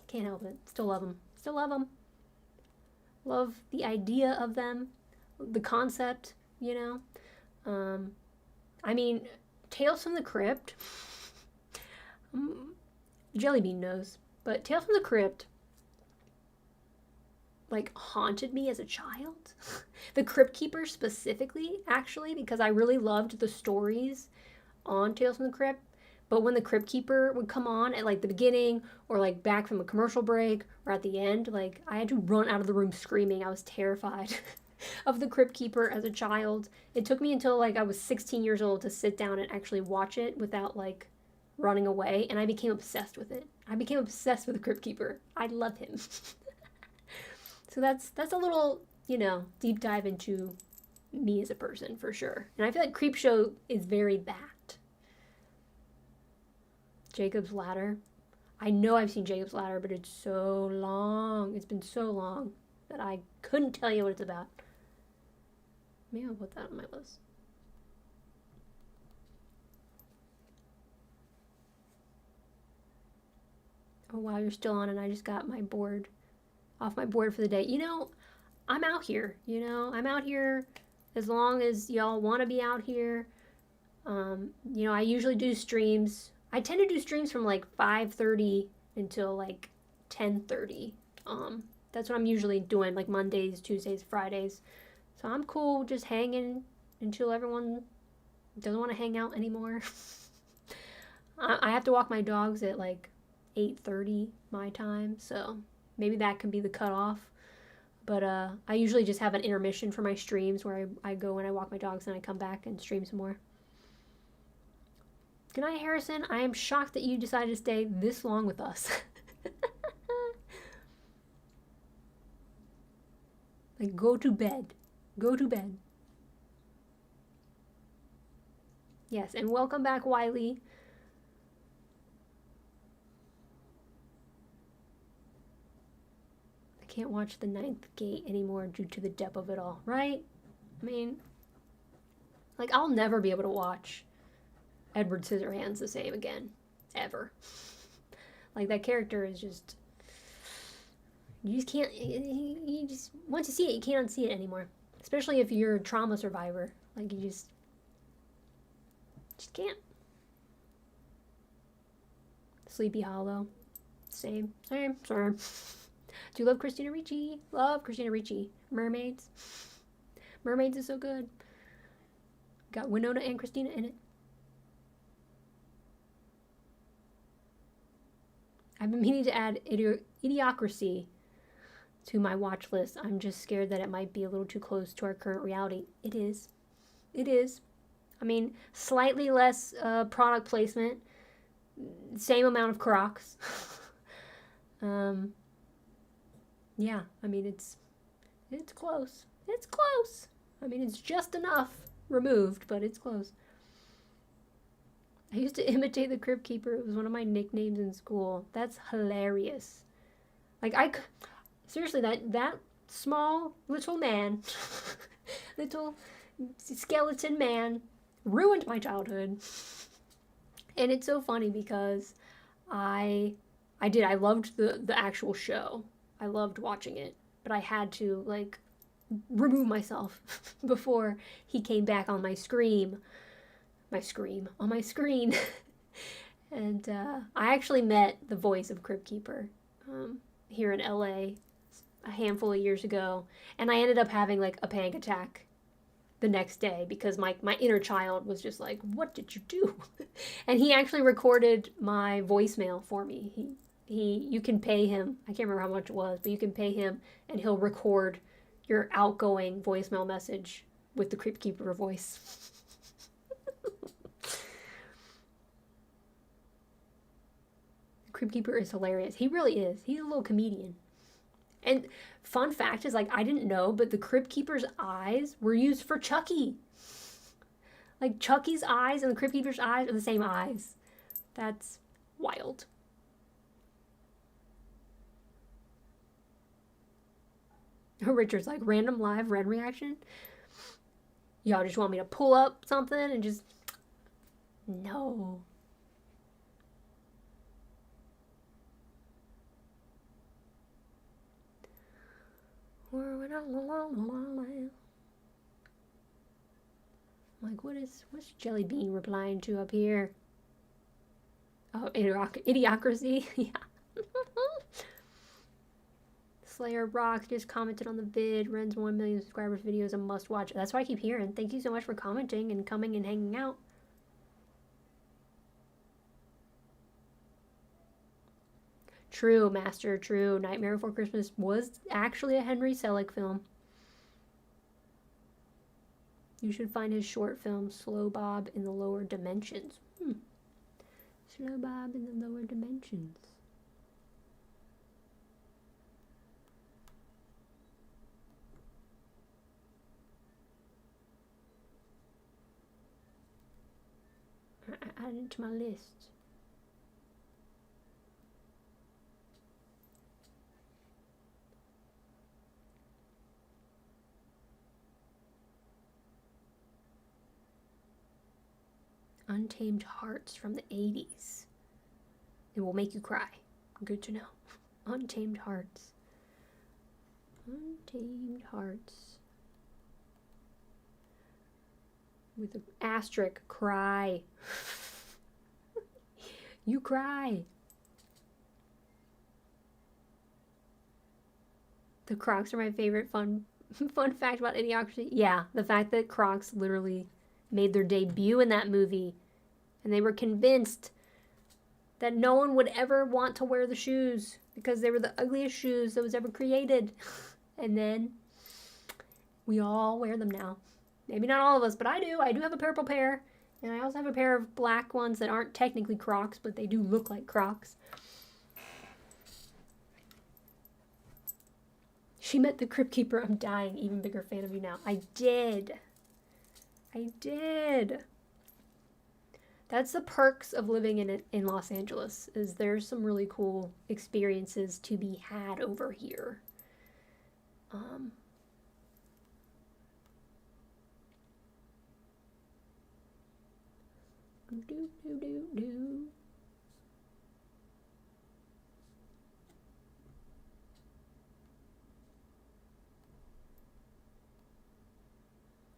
can't help it. Still love them. Love the idea of them. The concept, you know. I mean, Tales from the Crypt. Jellybean knows. But Tales from the Crypt, like, haunted me as a child. The Crypt Keeper specifically, actually, because I really loved the stories on Tales from the Crypt. But when the Crypt Keeper would come on at like the beginning or like back from a commercial break or at the end, like I had to run out of the room screaming. I was terrified of the Crypt Keeper as a child. It took me until like I was 16 years old to sit down and actually watch it without like running away, and I became obsessed with it. I became obsessed with the Crypt Keeper. I love him. So that's a little, you know, deep dive into me as a person for sure. And I feel like Creepshow is very that. Jacob's Ladder. I know I've seen Jacob's Ladder, but it's so long. It's been so long that I couldn't tell you what it's about. Maybe I'll put that on my list. Oh wow, you're still on and I just got my board off my board for the day. You know, I'm out here, you know. I'm out here as long as y'all want to be out here. You know, I usually do streams. I tend to do streams from like 5:30 until like 10:30. That's what I'm usually doing, like Mondays, Tuesdays, Fridays. So I'm cool just hanging until everyone doesn't want to hang out anymore. I have to walk my dogs at like 8:30 my time, so maybe that can be the cutoff. But I usually just have an intermission for my streams where I go and I walk my dogs and I come back and stream some more. Good night, Harrison. I am shocked that you decided to stay this long with us. Like, go to bed. Go to bed. Yes, and welcome back, Wiley. I can't watch The Ninth Gate anymore due to the depth of it all, right? I mean, like, I'll never be able to watch Edward Scissorhands the same again. Ever. Like, that character is just... You just can't... You just... Once you see it, you can't unsee it anymore. Especially if you're a trauma survivor. Like, you just can't. Sleepy Hollow. Same. Do you love Christina Ricci? Love Christina Ricci. Mermaids. Mermaids is so good. Got Winona and Christina in it. I've been meaning to add Idiocracy to my watch list. I'm just scared that it might be a little too close to our current reality. It is. It is. I mean, slightly less product placement. Same amount of Crocs. Yeah, I mean, it's close. It's close. I mean, it's just enough removed, but it's close. I used to imitate the Crypt Keeper. It was one of my nicknames in school. That's hilarious. Like, seriously, that small little man, little skeleton man ruined my childhood. And it's so funny because I loved the actual show. I loved watching it, but I had to like remove myself before he came back on my screen. And I actually met the voice of Crypt Keeper here in LA a handful of years ago, and I ended up having like a panic attack the next day because my inner child was just like, what did you do? And he actually recorded my voicemail for me. You can pay him, I can't remember how much it was, but you can pay him and he'll record your outgoing voicemail message with the Crypt Keeper voice. Crypt Keeper is hilarious. He really is. He's a little comedian. And fun fact is, like, I didn't know, but the Crypt Keeper's eyes were used for Chucky. Like, Chucky's eyes and the Crypt Keeper's eyes are the same eyes. That's wild. Richard's like, random live Ren reaction? Y'all just want me to pull up something and just... No. Like, what's Jelly Bean replying to up here? Oh, Idiocracy? Yeah. Slayer Rock just commented on the vid. Ren's 1 million subscribers video is a must watch. That's what I keep hearing. Thank you so much for commenting and coming and hanging out. True, Master, true. Nightmare Before Christmas was actually a Henry Selick film. You should find his short film, Slow Bob in the Lower Dimensions. Slow Bob in the Lower Dimensions. Add it to my list. Untamed Hearts from the 80s. It will make you cry. Good to know. Untamed Hearts. Untamed Hearts. With an asterisk, cry. You cry. The Crocs are my favorite fun fact about Idiocracy. Yeah, the fact that Crocs literally made their debut in that movie, and they were convinced that no one would ever want to wear the shoes because they were the ugliest shoes that was ever created. And then we all wear them now. Maybe not all of us, but I do. I do have a purple pair, and I also have a pair of black ones that aren't technically Crocs, but they do look like Crocs. She met the Crypt Keeper. I'm dying. Even bigger fan of you now. I did. That's the perks of living in Los Angeles, is there's some really cool experiences to be had over here.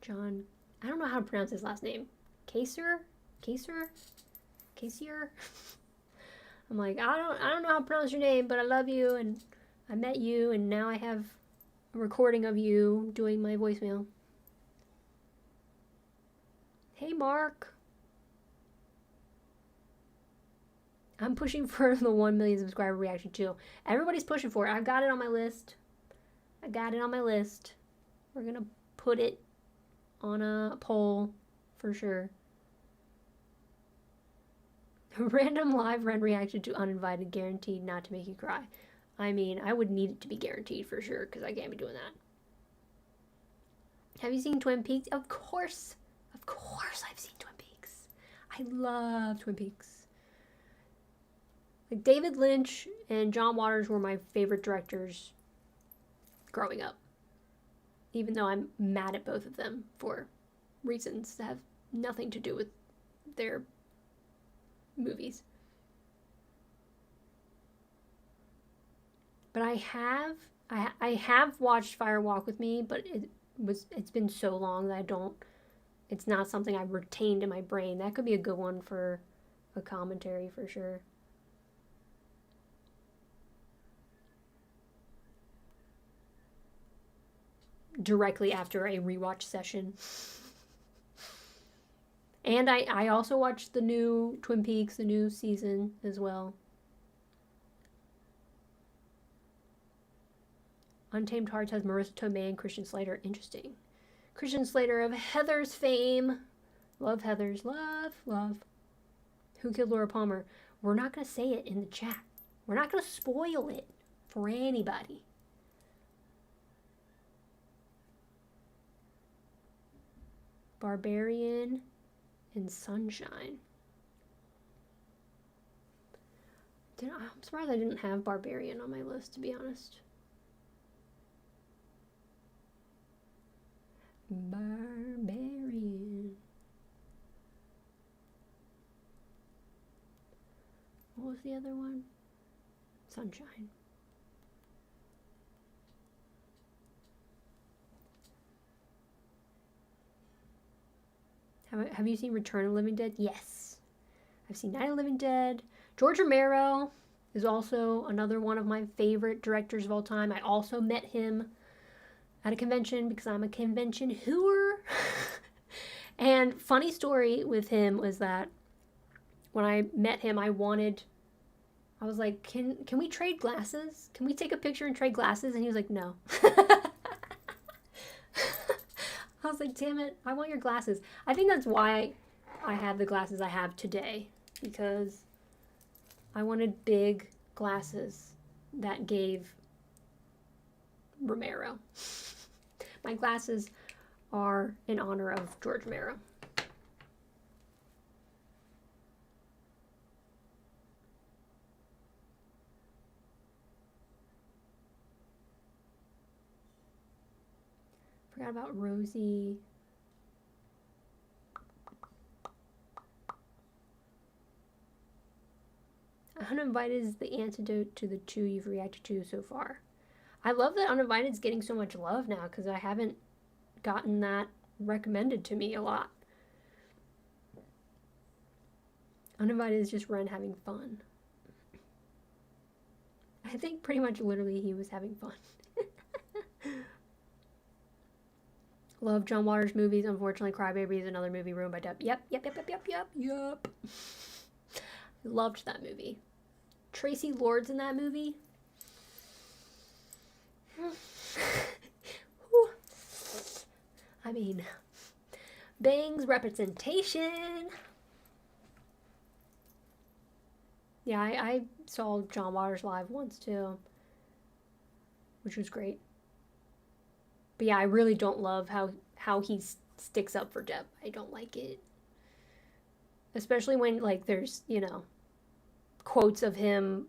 John, I don't know how to pronounce his last name. Kaser? I'm like, I don't know how to pronounce your name, but I love you, and I met you, and now I have a recording of you doing my voicemail. Hey, Mark. I'm pushing for the 1 million subscriber reaction too. Everybody's pushing for it. I've got it on my list. We're gonna put it on a poll for sure. Random live Ren reaction to Uninvited, guaranteed not to make you cry. I mean, I would need it to be guaranteed for sure, because I can't be doing that. Have you seen Twin Peaks? Of course I've seen Twin Peaks. I love Twin Peaks. Like, David Lynch and John Waters were my favorite directors growing up. Even though I'm mad at both of them for reasons that have nothing to do with their movies. But I have watched Fire Walk with Me, but it's been so long that it's not something I've retained in my brain. That could be a good one for a commentary for sure. Directly after a rewatch session. And I also watched the new Twin Peaks, the new season as well. Untamed Hearts has Marissa Tomei and Christian Slater. Interesting. Christian Slater of Heathers fame. Love Heathers. Love. Who Killed Laura Palmer? We're not going to say it in the chat. We're not going to spoil it for anybody. Barbarian and Sunshine. I'm surprised I didn't have Barbarian on my list, to be honest. Barbarian. What was the other one? Sunshine. Have you seen Return of the Living Dead? Yes. I've seen Night of the Living Dead. George Romero is also another one of my favorite directors of all time. I also met him at a convention because I'm a convention hooer. And funny story with him was that when I met him, I wanted I was like, can we trade glasses? Can we take a picture and trade glasses? And he was like, no. I was like, damn it, I want your glasses. I think that's why I have the glasses I have today, because I wanted big glasses that gave Romero. My glasses are in honor of George Romero. Forgot about Rosie. Uninvited is the antidote to the 2 you've reacted to so far. I love that Uninvited is getting so much love now, because I haven't gotten that recommended to me a lot. Uninvited is just Ren having fun. I think pretty much literally he was having fun. Love John Waters movies. Unfortunately, Crybaby is another movie ruined by Depp. Yep. Loved that movie. Tracy Lord's in that movie. I mean, Bang's representation. Yeah, I saw John Waters live once too, which was great. But yeah, I really don't love how he sticks up for Depp. I don't like it. Especially when, like, there's, you know, quotes of him,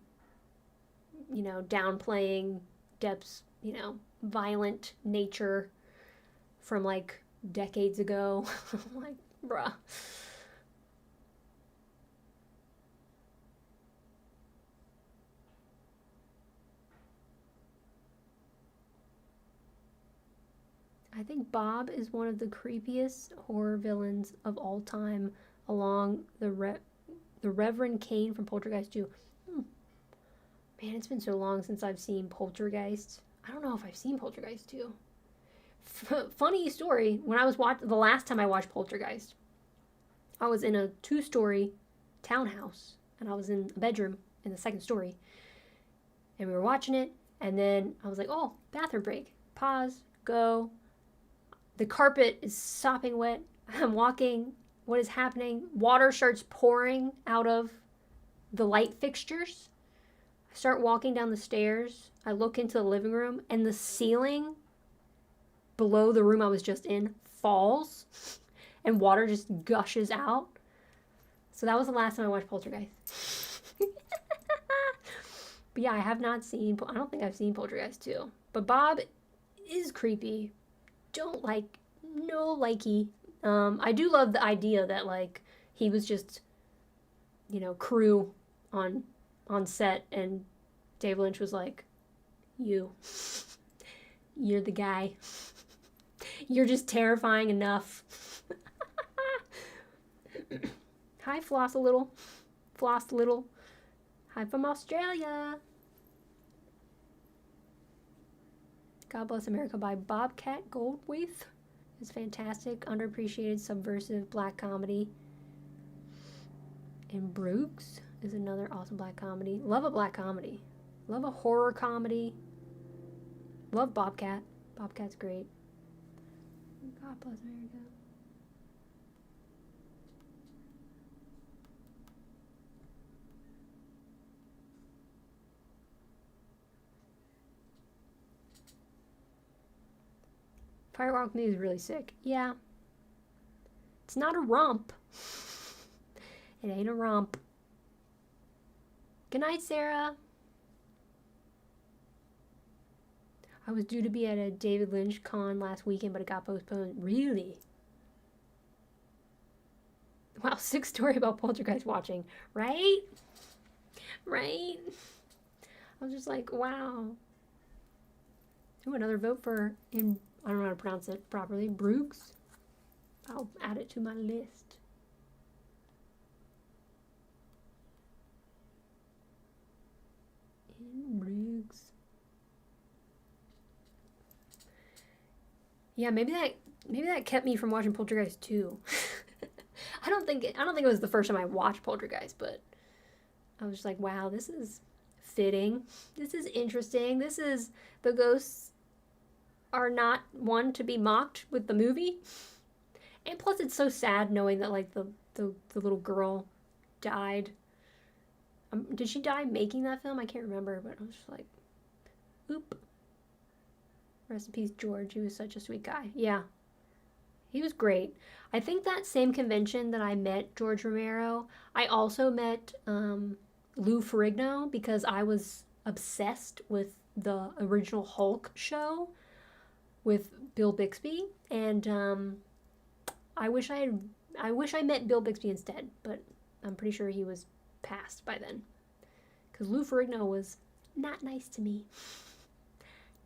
you know, downplaying Depp's, you know, violent nature from, like, decades ago. I'm like, bruh. I think Bob is one of the creepiest horror villains of all time, along the Reverend Kane from Poltergeist 2. Man, it's been so long since I've seen Poltergeist. I don't know if I've seen Poltergeist 2. Funny story, when I was the last time I watched Poltergeist, I was in a 2-story townhouse, and I was in a bedroom in the 2nd story, and we were watching it, and then I was like, oh, bathroom break. Pause, go. The carpet is sopping wet. I'm walking. What is happening? Water starts pouring out of the light fixtures. I start walking down the stairs. I look into the living room, and the ceiling below the room I was just in falls, and water just gushes out. So that was the last time I watched Poltergeist. But yeah, I have not seen, I don't think I've seen Poltergeist 2. But Bob is creepy. Don't like, no likey. I do love the idea that, like, he was just, you know, crew on set, and David Lynch was like, you're the guy. You're just terrifying enough. Hi, Floss a Little. Hi from Australia. God Bless America by Bobcat Goldthwait is fantastic, underappreciated, subversive black comedy. And Brooks is another awesome black comedy. Love a black comedy. Love a horror comedy. Love Bobcat. Bobcat's great. God Bless America. Firewalk Me is really sick. Yeah. It's not a romp. It ain't a romp. Good night, Sarah. I was due to be at a David Lynch con last weekend, but it got postponed. Really? Wow, 6 story about Poltergeist watching. Right? Right? I was just like, wow. Ooh, another vote for, I don't know how to pronounce it properly, Brooks. I'll add it to my list. Brooks. Yeah, maybe that kept me from watching Poltergeist 2. I don't think it was the first time I watched Poltergeist, but I was just like, wow, this is fitting. This is interesting. The ghosts are not one to be mocked with the movie. And plus it's so sad knowing that like the little girl died. Did she die making that film? I can't remember, but I was just like, oop. Rest in peace, George. He was such a sweet guy. Yeah. He was great. I think that same convention that I met George Romero, I also met Lou Ferrigno because I was obsessed with the original Hulk show with Bill Bixby, and I wish I met Bill Bixby instead, but I'm pretty sure he was passed by then. Because Lou Ferrigno was not nice to me.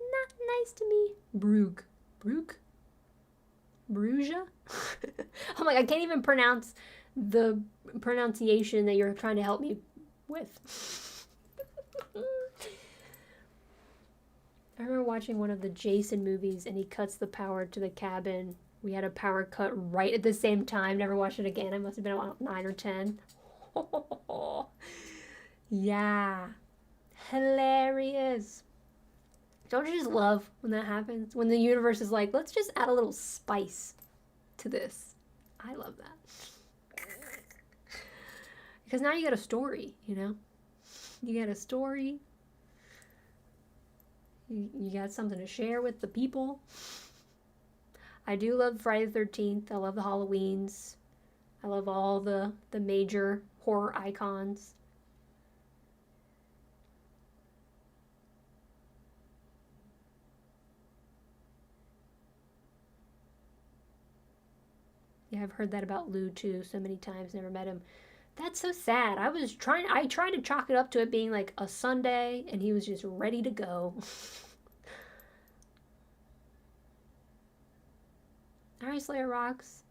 Not nice to me. Bruges? I'm like, I can't even pronounce the pronunciation that you're trying to help me with. I remember watching one of the Jason movies and he cuts the power to the cabin. We had a power cut right at the same time. Never watched it again. I must have been about 9 or 10. Yeah. Hilarious. Don't you just love when that happens? When the universe is like, let's just add a little spice to this. I love that. Because now you got a story, you know? You got a story. You got something to share with the people. I do love Friday the 13th. I love the Halloweens. I love all the major horror icons. Yeah, I've heard that about Lou too so many times, never met him. That's so sad. I tried to chalk it up to it being like a Sunday and he was just ready to go. All right, Slayer Rocks.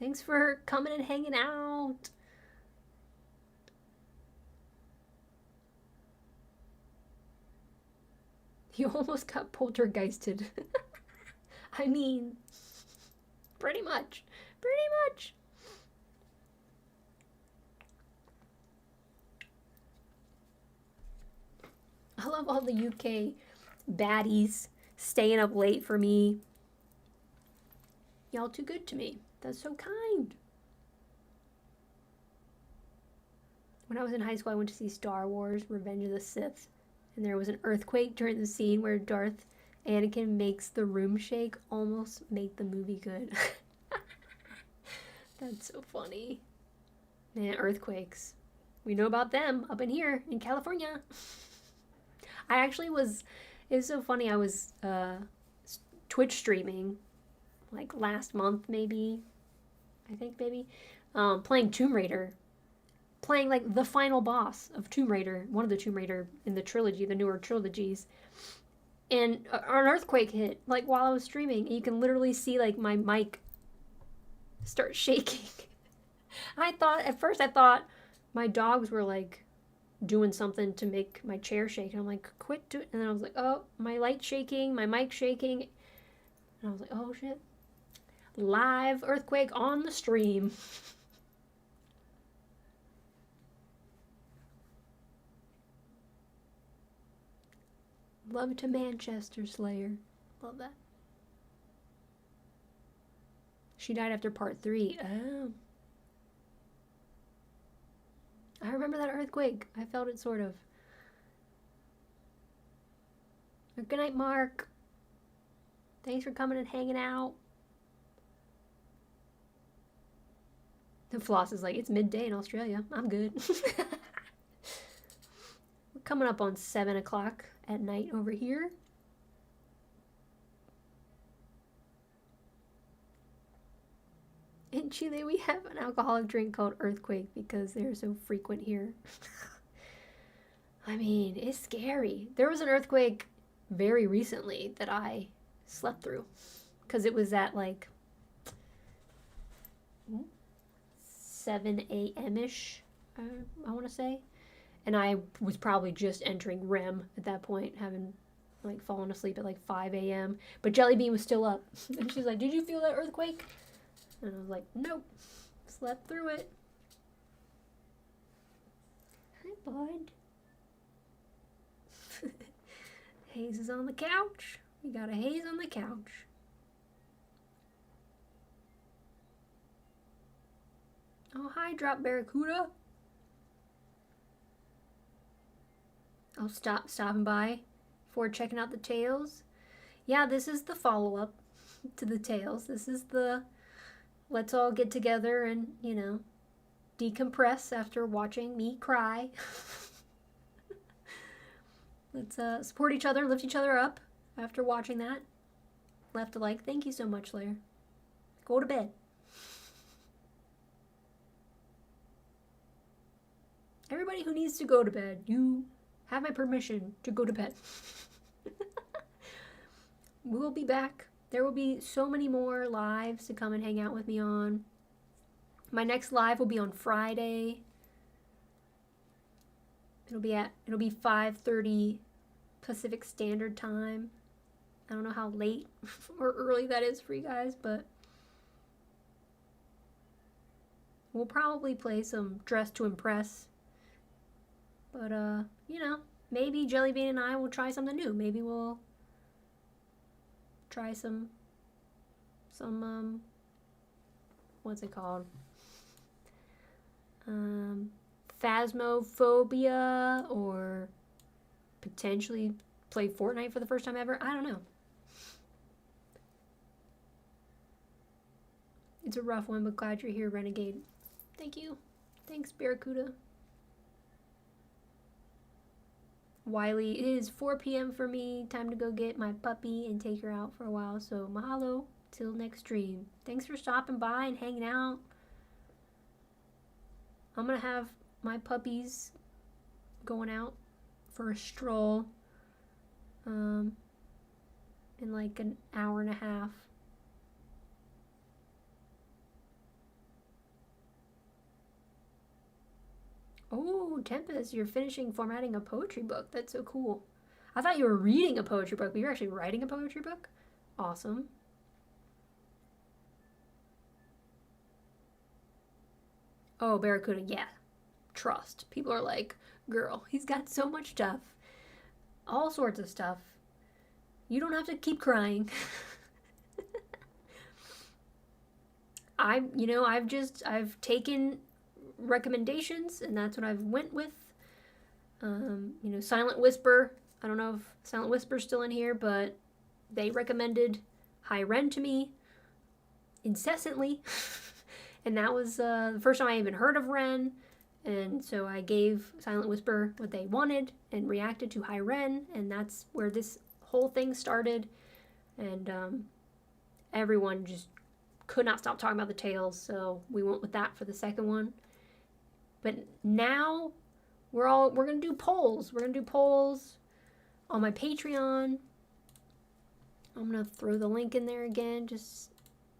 Thanks for coming and hanging out. You almost got poltergeisted. I mean, pretty much. Pretty much. I love all the UK baddies staying up late for me. Y'all too good to me. That's so kind. When I was in high school, I went to see Star Wars Revenge of the Sith. And there was an earthquake during the scene where Anakin makes the room shake, almost make the movie good. That's so funny. Man, earthquakes. We know about them up in here in California. I actually it was so funny. I was Twitch streaming like last month maybe. I think maybe. Playing Tomb Raider. Playing like the final boss of Tomb Raider. One of the Tomb Raider in the trilogy, the newer trilogies. And an earthquake hit like while I was streaming. And you can literally see like my mic start shaking. At first I thought my dogs were like doing something to make my chair shake. And I'm like, quit doing it. And then I was like, oh, my light's shaking, my mic's shaking. And I was like, oh shit. Live earthquake on the stream. Love to Manchester, Slayer. Love that. She died after part 3. Oh. I remember that earthquake. I felt it sort of. Good night, Mark. Thanks for coming and hanging out. The Floss is like, it's midday in Australia. I'm good. We're coming up on 7 o'clock at night over here. In Chile, we have an alcoholic drink called Earthquake because they're so frequent here. I mean, it's scary. There was an earthquake very recently that I slept through because it was at like 7 a.m.-ish, I want to say. And I was probably just entering REM at that point, having like fallen asleep at like 5 a.m. But Jellybean was still up. And she's like, did you feel that earthquake? And I was like, nope. Slept through it. Hi, bud. Hayes is on the couch. We got a Hayes on the couch. Oh, hi, Drop Barracuda. Oh, stopping by before checking out the tails. Yeah, this is the follow-up to the tails. This is the let's all get together and, you know, decompress after watching me cry. Let's support each other, lift each other up after watching that. Left a like. Thank you so much, Lair. Go to bed. Everybody who needs to go to bed, you have my permission to go to bed. We will be back. There will be so many more lives to come and hang out with me on. My next live will be on Friday. It'll be 5:30 Pacific Standard Time. I don't know how late or early that is for you guys, but we'll probably play some Dress to Impress. But you know, maybe Jellybean and I will try something new. Maybe we'll try some what's it called? Phasmophobia, or potentially play Fortnite for the first time ever. I don't know. It's a rough one, but glad you're here, Renegade. Thank you. Thanks, Barracuda. Wiley, it is 4 p.m. for me. Time to go get my puppy and take her out for a while. So mahalo. Till next stream. Thanks for stopping by and hanging out. I'm going to have my puppies going out for a stroll in like an hour and a half. Oh, Tempest, you're finishing formatting a poetry book. That's so cool. I thought you were reading a poetry book, but you're actually writing a poetry book? Awesome. Oh, Barracuda, yeah. Trust. People are like, girl, he's got so much stuff. All sorts of stuff. You don't have to keep crying. I've taken recommendations, and that's what I've went with. Silent Whisper. I don't know if Silent Whisper's still in here, but they recommended High Ren to me incessantly. And that was the first time I even heard of Ren. And so I gave Silent Whisper what they wanted and reacted to High Ren. And that's where this whole thing started. And everyone just could not stop talking about the tales. So we went with that for the second one. But now we're going to do polls. We're going to do polls on my Patreon. I'm going to throw the link in there again just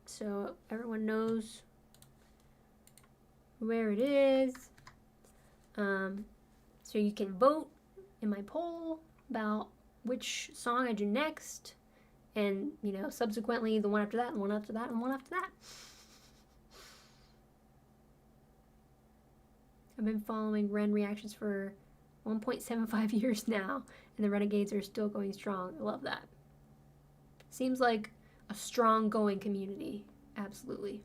so everyone knows where it is. So you can vote in my poll about which song I do next, and subsequently the one after that, and one after that, and one after that. I've been following Ren reactions for 1.75 years now, and the Renegades are still going strong. I love that. Seems like a strong going community. Absolutely.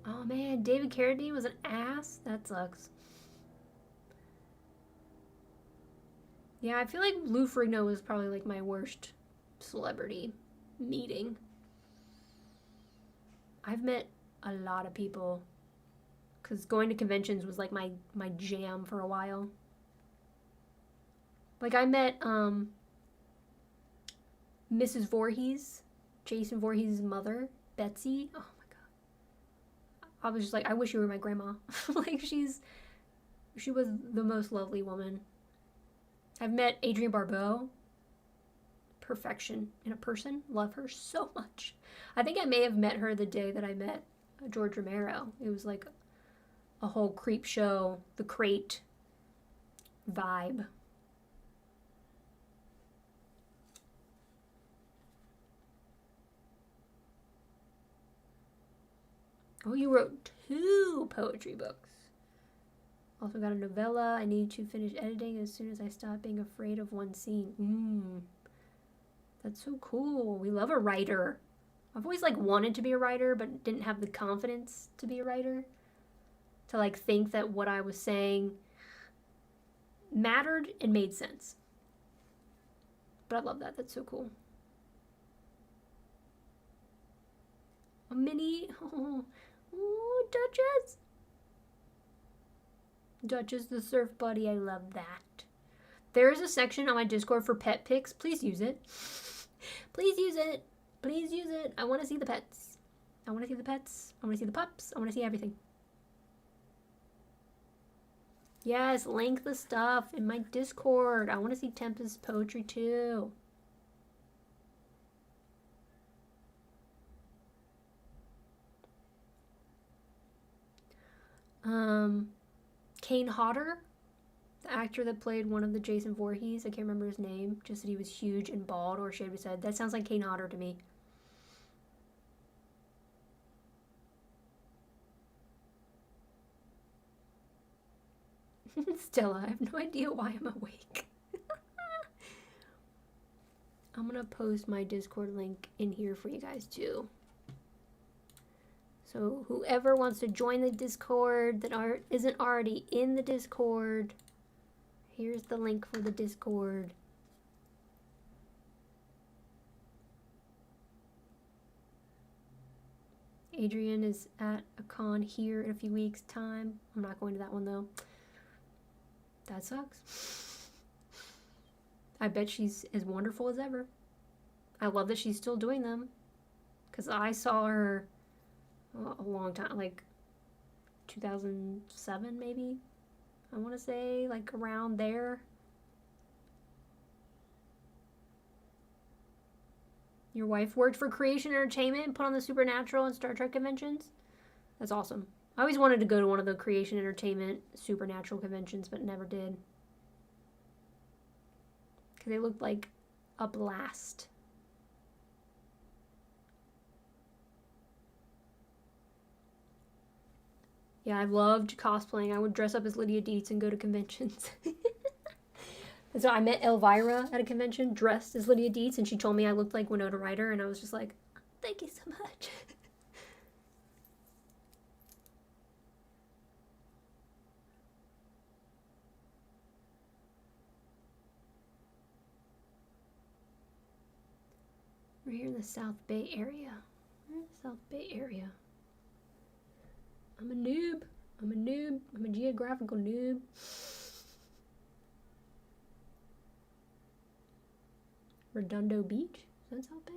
Oh man, David Carradine was an ass? That sucks. Yeah, I feel like Lou Ferrigno was probably like my worst celebrity meeting. I've met a lot of people because going to conventions was like my jam for a while. Like I met Mrs. Voorhees, Jason Voorhees' mother, Betsy. Oh my god. I was just like, I wish you were my grandma. Like she was the most lovely woman. I've met Adrienne Barbeau. Perfection in a person. Love her so much. I think I may have met her the day that I met George Romero. It was like a whole creep show, the crate vibe. Oh, you wrote 2 poetry books. Also got a novella. I need to finish editing as soon as I stop being afraid of one scene. That's so cool. We love a writer. I've always like wanted to be a writer, but didn't have the confidence to be a writer. To like think that what I was saying mattered and made sense. But I love that. That's so cool. A mini. Oh, Duchess. Duchess the Surf Buddy. I love that. There's a section on my Discord for pet pics. Please use it. Please use it. Please use it. I want to see the pets. I want to see the pets. I want to see the pups. I want to see everything. Yes, link the stuff in my Discord. I want to see Tempest's poetry too. Kane Hodder, the actor that played one of the Jason Voorhees, I can't remember his name, just that he was huge and bald or shaved his head. That sounds like Kane Hodder to me. Stella, I have no idea why I'm awake. I'm gonna post my Discord link in here for you guys too. So whoever wants to join the Discord that isn't already in the Discord, here's the link for the Discord. Adrian is at a con here in a few weeks' time. I'm not going to that one though. That sucks. I bet she's as wonderful as ever. I love that she's still doing them. Because I saw her a long time, like 2007 maybe. I want to say like around there. Your wife worked for Creation Entertainment and put on the Supernatural and Star Trek conventions? That's awesome. I always wanted to go to one of the Creation Entertainment Supernatural conventions, but never did. Because they looked like a blast. Yeah, I loved cosplaying. I would dress up as Lydia Dietz and go to conventions. And so I met Elvira at a convention dressed as Lydia Dietz, and she told me I looked like Winona Ryder, and I was just like, thank you so much. We're here in the South Bay area. We're in the South Bay area. I'm a noob. I'm a noob. I'm a geographical noob. Redondo Beach? Is that South Bay?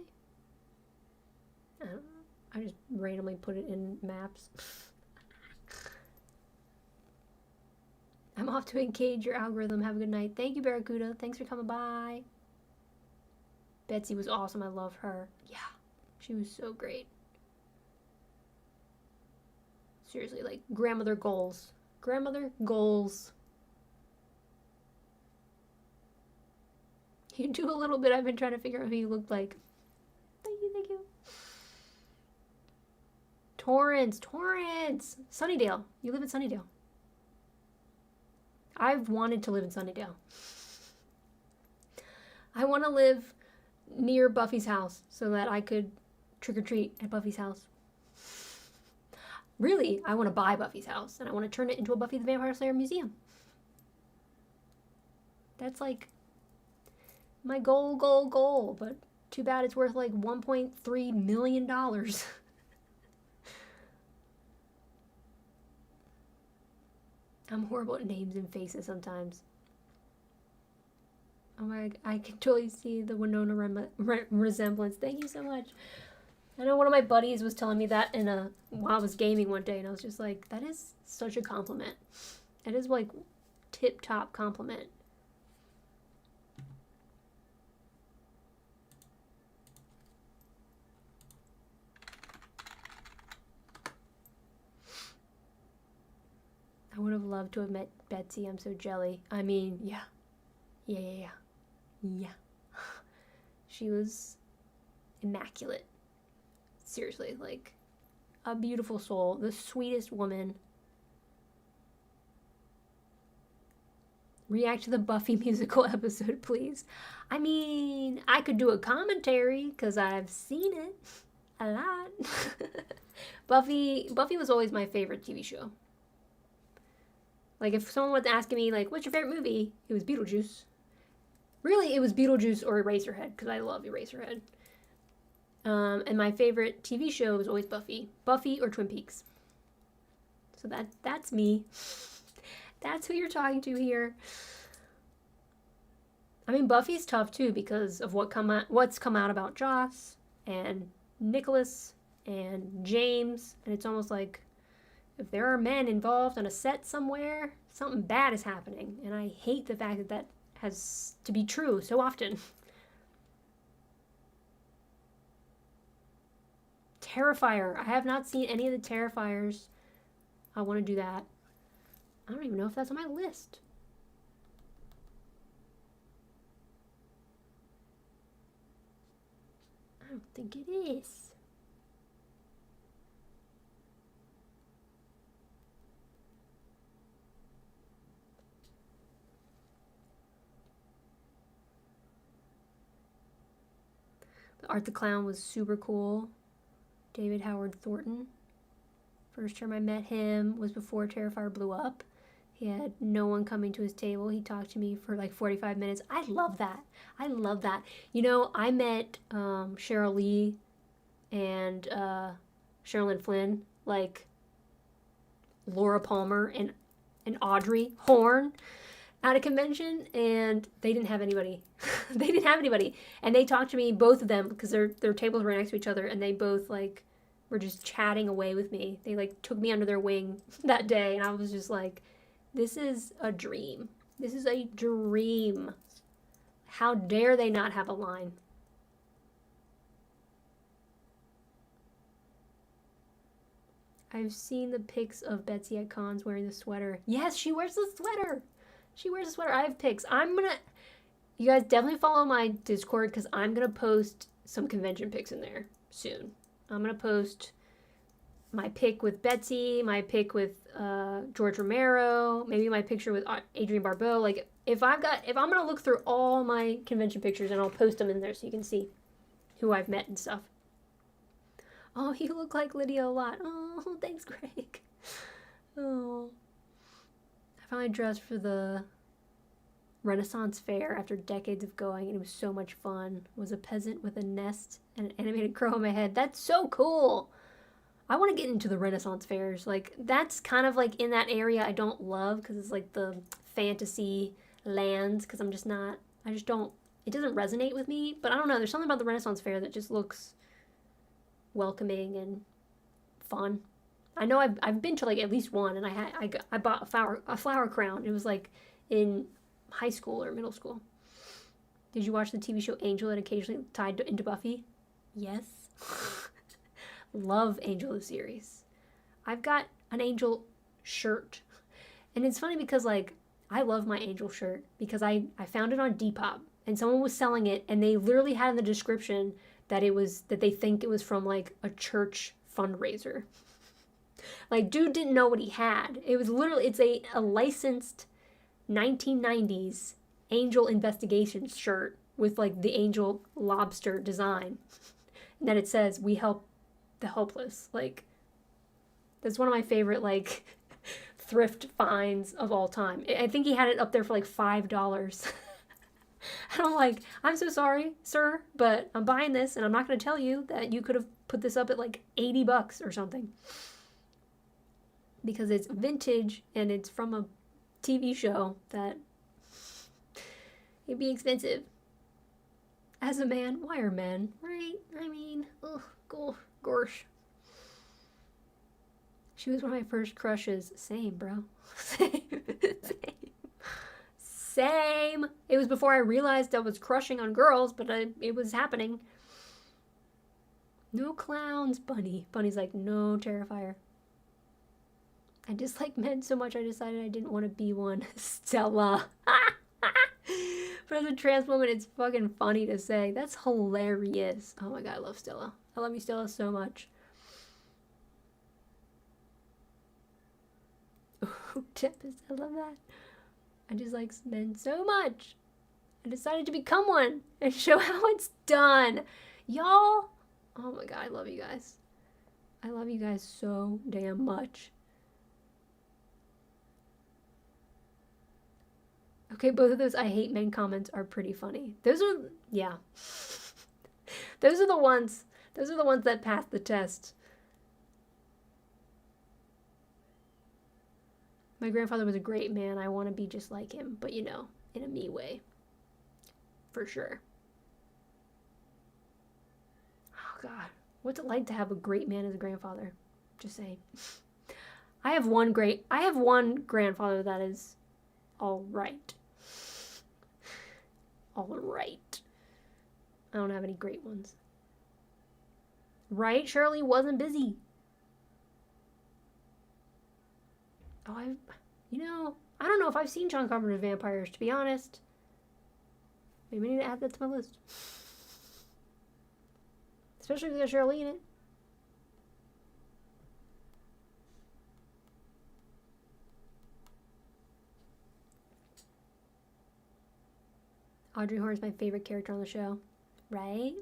I don't know. I just randomly put it in maps. I'm off to engage your algorithm. Have a good night. Thank you, Barracuda. Thanks for coming by. Betsy was awesome. I love her. Yeah, she was so great. Seriously, like, grandmother goals. Grandmother goals. You do a little bit. I've been trying to figure out who you looked like. Thank you, thank you. Torrance. Sunnydale. You live in Sunnydale. I've wanted to live in Sunnydale. I want to live near Buffy's house so that I could trick-or-treat at Buffy's house. Really, I want to buy Buffy's house, and I want to turn it into a Buffy the Vampire Slayer museum. That's like my goal, but too bad it's worth like $1.3 million. I'm horrible at names and faces sometimes. Oh my, I can totally see the Winona resemblance. Thank you so much. I know one of my buddies was telling me that while I was gaming one day, and I was just like, that is such a compliment. That is like tip-top compliment. I would have loved to have met Betsy. I'm so jelly. I mean, yeah. She was immaculate. Seriously, like, a beautiful soul, the sweetest woman. React to the Buffy musical episode, please. I mean, I could do a commentary because I've seen it a lot. Buffy was always my favorite TV show. Like, if someone was asking me, like, what's your favorite movie? It was Beetlejuice. Really, it was Beetlejuice or Eraserhead, because I love Eraserhead. And my favorite TV show was always Buffy. Buffy or Twin Peaks. So that's me. That's who you're talking to here. I mean, Buffy's tough, too, because of what's come out about Joss and Nicholas and James. And it's almost like, if there are men involved on a set somewhere, something bad is happening. And I hate the fact that has to be true so often. Terrifier. I have not seen any of the Terrifiers. I want to do that. I don't even know if that's on my list. I don't think it is. Art the Clown was super cool. David Howard Thornton. First time I met him was before Terrifier blew up. He had no one coming to his table. He talked to me for like 45 minutes. I love that. I love that. You know, I met Sheryl Lee and Sherilyn Flynn, like Laura Palmer and Audrey Horne at a convention, and they didn't have anybody. They didn't have anybody. And they talked to me, both of them, because their tables were next to each other, and they both, like, were just chatting away with me. They, like, took me under their wing that day, and I was just like, this is a dream. This is a dream. How dare they not have a line? I've seen the pics of Betsy at cons wearing the sweater. Yes, she wears the sweater. She wears a sweater. I have pics. You guys definitely follow my Discord because I'm going to post some convention pics in there soon. I'm going to post my pic with Betsy, my pic with George Romero, maybe my picture with Adrienne Barbeau. Like, if I'm going to look through all my convention pictures and I'll post them in there so you can see who I've met and stuff. Oh, you look like Lydia a lot. Oh, thanks, Greg. Oh. I finally dressed for the Renaissance Fair after decades of going, and it was so much fun. Was a peasant with a nest and an animated crow on my head. That's so cool. I want to get into the Renaissance fairs. Like, that's kind of like in that area I don't love because it's like the fantasy lands because it doesn't resonate with me. But I don't know, there's something about the Renaissance Fair that just looks welcoming and fun. I know I've been to like at least one, and I bought a flower crown. It was like in high school or middle school. Did you watch the TV show Angel that occasionally tied into Buffy? Yes. Love Angel the series. I've got an Angel shirt. And it's funny because like I love my Angel shirt because I found it on Depop and someone was selling it and they literally had in the description that they think it was from like a church fundraiser. Like, dude didn't know what he had. It was literally, it's a licensed 1990s Angel Investigations shirt with like the angel lobster design. And then it says, "We help the helpless." Like, that's one of my favorite like thrift finds of all time. I think he had it up there for like $5. And I'm like, I'm so sorry, sir, but I'm buying this and I'm not going to tell you that you could have put this up at like $80 or something. Because it's vintage and it's from a TV show that it'd be expensive. As a man, why are men, right? I mean, gosh. She was one of my first crushes. Same, bro. Same. It was before I realized I was crushing on girls, but it was happening. No clowns, Bunny. Bunny's like, no Terrifier. I dislike men so much I decided I didn't want to be one. Stella. But as a trans woman, it's fucking funny to say. That's hilarious. Oh my god, I love Stella. I love you, Stella, so much. Tempest, I love that. I just like men so much. I decided to become one and show how it's done. Y'all, oh my god, I love you guys. I love you guys so damn much. Okay, both of those I hate men comments are pretty funny. Those are, yeah. Those are the ones that pass the test. My grandfather was a great man. I want to be just like him, but you know, in a me way. For sure. Oh god. What's it like to have a great man as a grandfather? Just saying. I have one grandfather that is all right. All right. I don't have any great ones. Right? Shirley wasn't busy. Oh, I don't know if I've seen John Carpenter's Vampires, to be honest. Maybe I need to add that to my list. Especially if there's Shirley in it. Audrey Horne's my favorite character on the show. Right?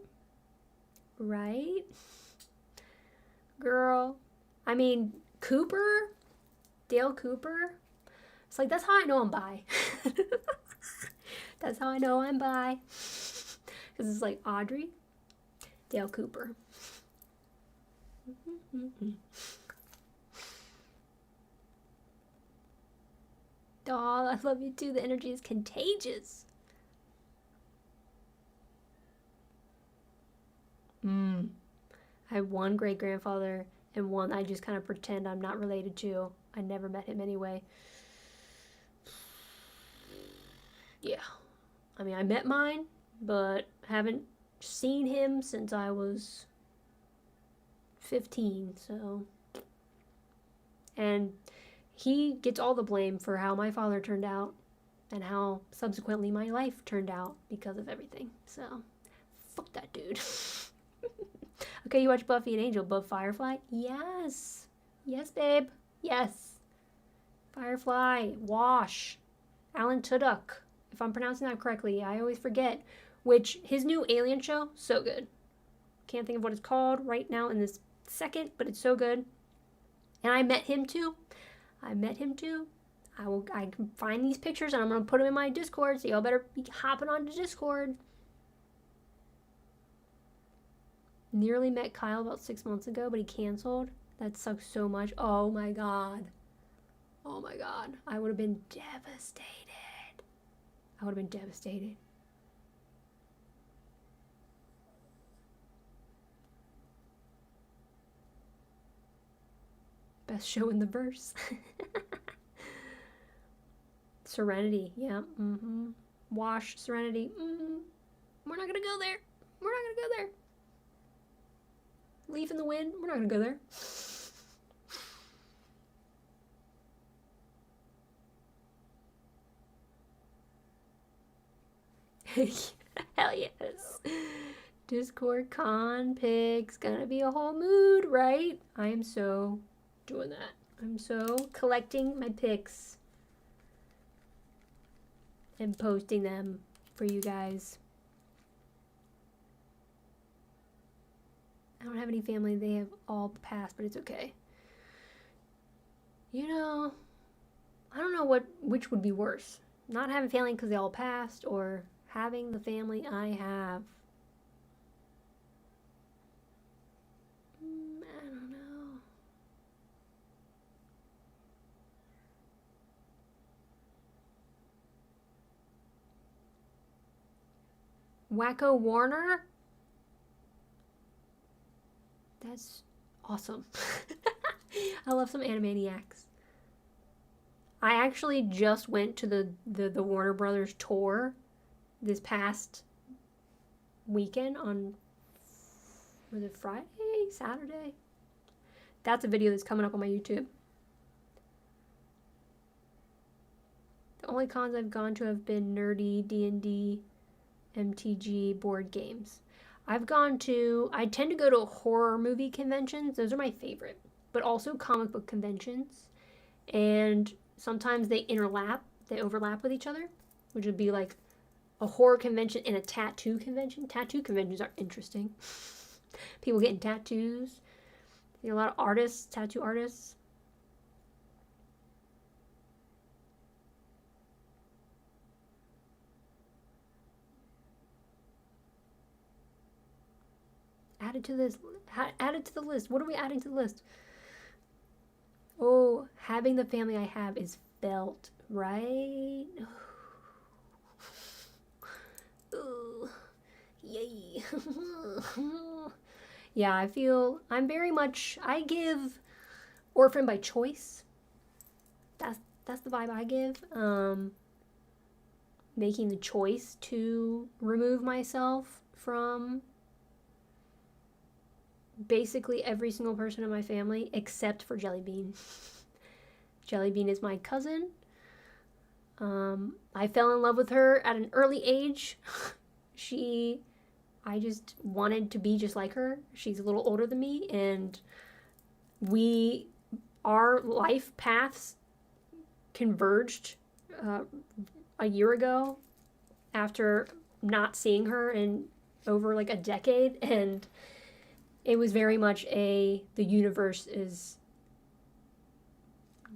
Right? Girl. I mean, Cooper? Dale Cooper? It's like, that's how I know I'm bi. That's how I know I'm bi. Because it's like Audrey, Dale Cooper. Oh, I love you too. The energy is contagious. I have one great grandfather and one I just kind of pretend I'm not related to. I never met him anyway. Yeah. I mean, I met mine, but haven't seen him since I was 15, so. And he gets all the blame for how my father turned out and how subsequently my life turned out because of everything. So, fuck that dude. Okay, you watch Buffy and Angel, but Firefly? Yes. Yes, babe. Yes. Firefly. Wash. Alan Tudyk. If I'm pronouncing that correctly, I always forget. Which, his new Alien show, so good. Can't think of what it's called right now in this second, but it's so good. And I met him too. I can find these pictures and I'm going to put them in my Discord, so y'all better be hopping onto Discord. Nearly met Kyle about 6 months ago, but he canceled. That sucks so much. Oh my god. Oh my god. I would have been devastated. Best show in the verse. Serenity. Yeah. Wash. Serenity. We're not gonna go there. Leaf in the Wind. We're not gonna go there. Hell yes. Discord con pics. Gonna be a whole mood, right? I am so doing that. I'm so collecting my pics and posting them for you guys. I don't have any family. They have all passed, but it's okay. You know, I don't know which would be worse. Not having family because they all passed, or having the family I have. I don't know. Wacko Warner? That's awesome. I love some Animaniacs. I actually just went to the Warner Brothers tour this past weekend on, was it Friday? Saturday? That's a video that's coming up on my YouTube. The only cons I've gone to have been nerdy, D&D, MTG, board games. I tend to go to horror movie conventions. Those are my favorite. But also comic book conventions. And sometimes they overlap with each other, which would be like a horror convention and a tattoo convention. Tattoo conventions are interesting. People getting tattoos. See a lot of artists, tattoo artists. Added to this. Added to the list. What are we adding to the list? Oh, having the family I have is felt, right? Ooh, yay. Yeah, I give orphan by choice. That's the vibe I give. Making the choice to remove myself from basically every single person in my family except for Jellybean. Jellybean is my cousin. I fell in love with her at an early age. I just wanted to be just like her. She's a little older than me, and our life paths converged a year ago after not seeing her in over like a decade, and it was very much the universe is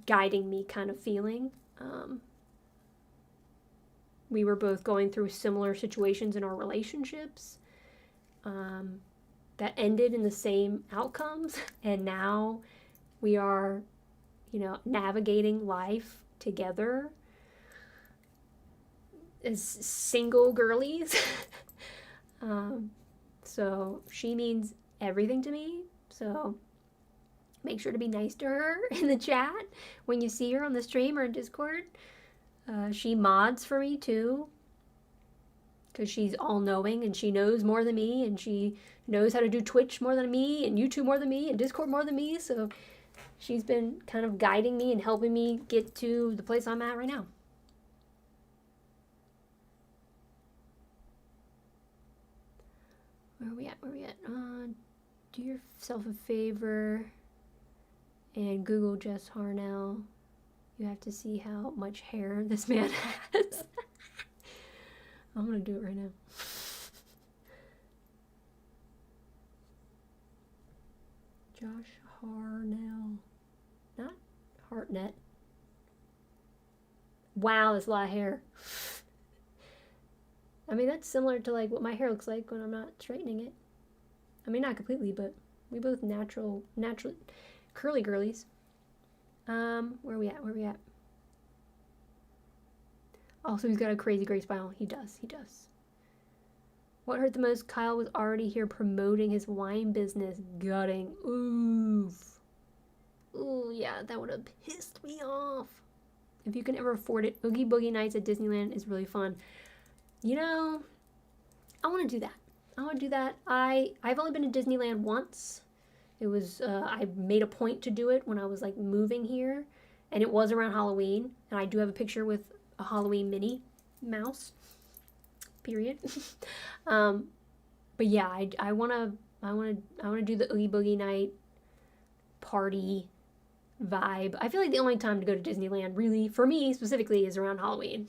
guiding me kind of feeling. We were both going through similar situations in our relationships that ended in the same outcomes, and now we are, navigating life together as single girlies. So she means everything to me. So make sure to be nice to her in the chat when you see her on the stream or in Discord. She mods for me too, because she's all-knowing and she knows more than me, and she knows how to do Twitch more than me and YouTube more than me and Discord more than me. So she's been kind of guiding me and helping me get to the place I'm at right now. Where are we at? Do yourself a favor and Google Jess Harnell. You have to see how much hair this man has. I'm gonna do it right now. Josh Harnell. Not Hartnett. Wow, that's a lot of hair. I mean, that's similar to like what my hair looks like when I'm not straightening it. I mean, not completely, but we both natural curly girlies. Where are we at? Also, he's got a crazy great smile. He does. What hurt the most? Kyle was already here promoting his wine business. Gutting. Oof. Ooh, yeah, that would have pissed me off. If you can ever afford it, Oogie Boogie Nights at Disneyland is really fun. I want to do that. I've only been to Disneyland once. It was, I made a point to do it when I was like moving here, and it was around Halloween, and I do have a picture with a Halloween Minnie Mouse, period. But yeah, I want to do the Oogie Boogie Night party vibe. I feel like the only time to go to Disneyland, really, for me specifically, is around Halloween.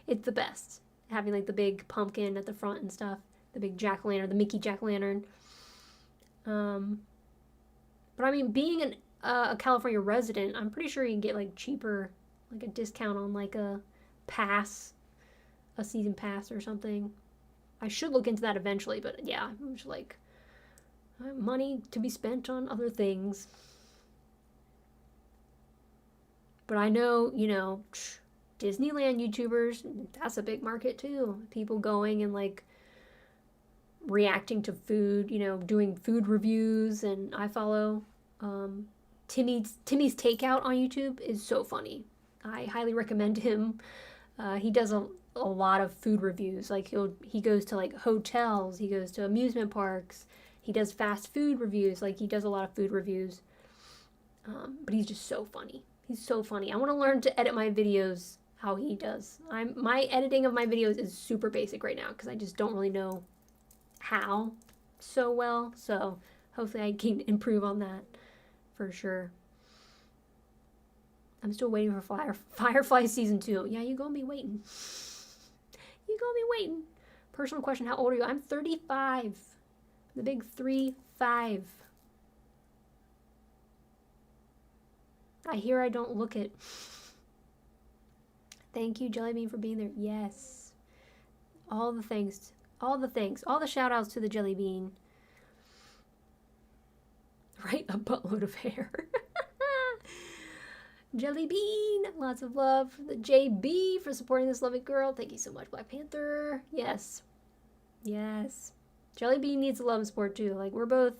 It's the best. Having like the big pumpkin at the front and stuff, the big jack-o'-lantern, the Mickey jack-o'-lantern. But I mean, being a California resident, I'm pretty sure you can get like cheaper, like a discount on like a season pass or something. I should look into that eventually, but yeah, I'm just like, money to be spent on other things. But I know, Disneyland YouTubers, that's a big market too. People going and like reacting to food, doing food reviews, and I follow Timmy's Takeout on YouTube is so funny. I highly recommend him. He does a lot of food reviews. Like he goes to like hotels, he goes to amusement parks, he does fast food reviews. Like he does a lot of food reviews. But he's just so funny. He's so funny. I want to learn to edit my videos how he does. My editing of my videos is super basic right now because I just don't really know how so well. So hopefully I can improve on that for sure. I'm still waiting for Firefly season 2. Yeah, you gonna be waiting. You gonna be waiting. Personal question, how old are you? I'm 35. The big 3-5. I hear I don't look it. Thank you, Jellybean, for being there. Yes. All the thanks. All the thanks. All the shout outs to the Jellybean. Right? A buttload of hair. Jellybean. Lots of love for the JB for supporting this lovely girl. Thank you so much, Black Panther. Yes. Yes. Jellybean needs a love and support too. Like we're both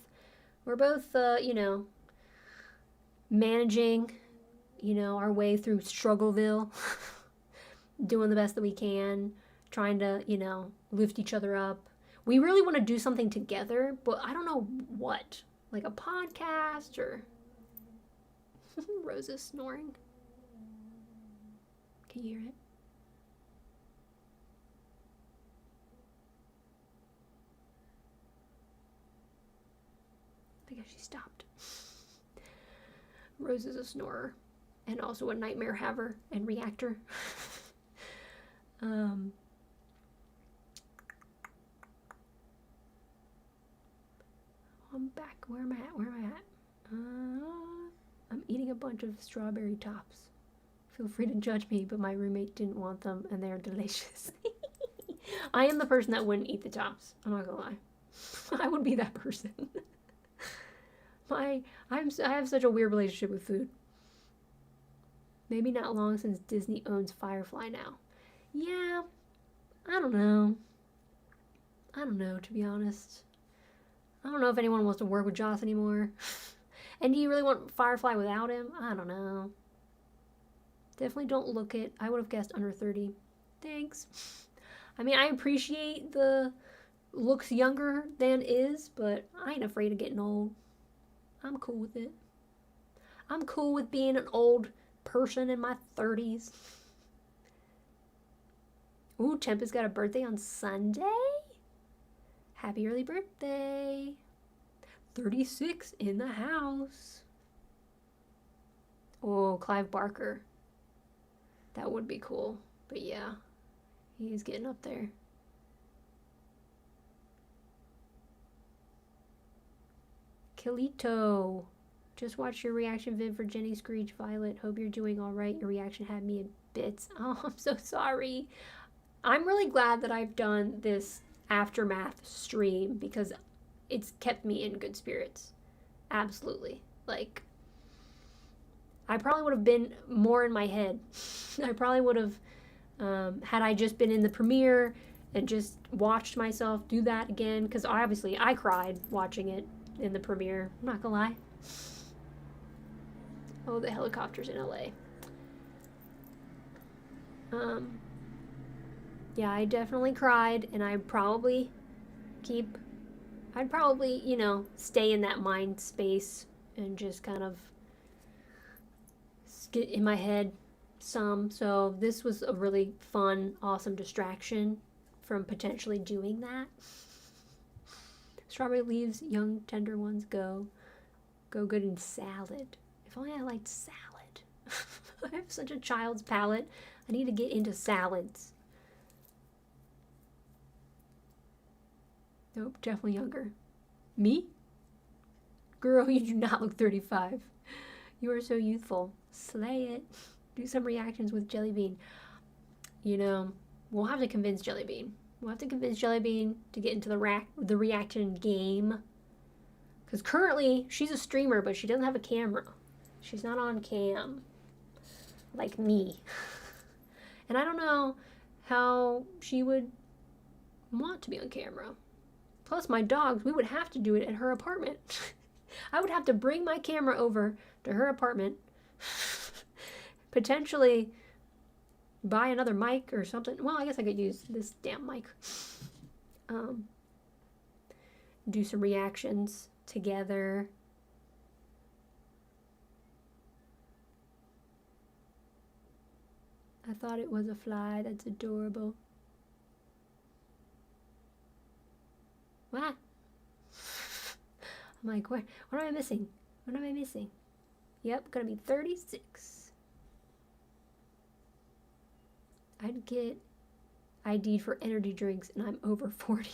you know, managing, you know, our way through Struggleville. Doing the best that we can, trying to, you know, lift each other up. We really want to do something together, but I don't know what. Like a podcast or... Rose is snoring. Can you hear it? I guess she stopped. Rose is a snorer and also a nightmare haver and reactor. I'm back. Where am I at? I'm eating a bunch of strawberry tops. Feel free to judge me, but my roommate didn't want them, and they're delicious. I am the person that wouldn't eat the tops. I'm not gonna lie. I would be that person. I have such a weird relationship with food. Maybe not long since Disney owns Firefly now. Yeah, I don't know, to be honest. I don't know if anyone wants to work with Joss anymore. And do you really want Firefly without him? I don't know. Definitely don't look it. I would have guessed under 30. Thanks. I mean, I appreciate the looks younger than is, but I ain't afraid of getting old. I'm cool with it. I'm cool with being an old person in my 30s. Ooh, Chempa's got a birthday on Sunday? Happy early birthday. 36 in the house. Oh, Clive Barker. That would be cool. But yeah, he's getting up there. Kilito. Just watched your reaction vid for Jenny Screech Violet. Hope you're doing all right. Your reaction had me in bits. Oh, I'm so sorry. I'm really glad that I've done this aftermath stream because it's kept me in good spirits. Absolutely. Like, I probably would have been more in my head. I probably would have, had I just been in the premiere and just watched myself do that again, because obviously I cried watching it in the premiere. I'm not gonna lie. Oh, the helicopters in LA. Yeah, I definitely cried, and I'd probably, you know, stay in that mind space and just kind of get in my head some. So this was a really fun, awesome distraction from potentially doing that. Strawberry leaves, young, tender ones go good in salad. If only I liked salad. I have such a child's palate. I need to get into salads. Nope, definitely younger. Me? Girl, you do not look 35. You are so youthful. Slay it. Do some reactions with Jellybean. You know, we'll have to convince Jellybean. We'll have to convince Jellybean to get into the reaction game. Because currently, she's a streamer, but she doesn't have a camera. She's not on cam. Like me. And I don't know how she would want to be on camera. Plus, my dogs, we would have to do it at her apartment. I would have to bring my camera over to her apartment. Potentially buy another mic or something. Well, I guess I could use this damn mic. Do some reactions together. I thought it was a fly. That's adorable. What? I'm like, what am I missing? What am I missing? Yep, gonna be 36. I'd get ID'd for energy drinks and I'm over 40.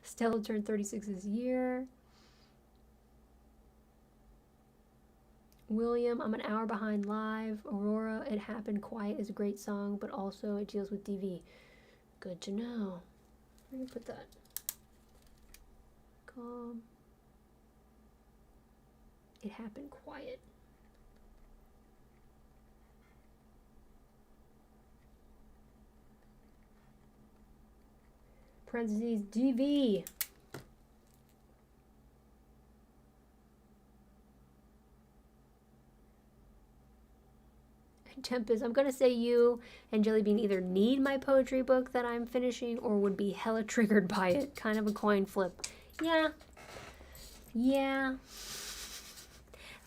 Stella turned 36 this year. William, I'm an hour behind live. Aurora, It Happened Quiet is a great song, but also it deals with DV. Good to know. Where do you put that? Calm. It Happened Quiet. Parentheses, DV. Tempest, I'm gonna say you and Jellybean either need my poetry book that I'm finishing or would be hella triggered by it. Kind of a coin flip. Yeah. Yeah.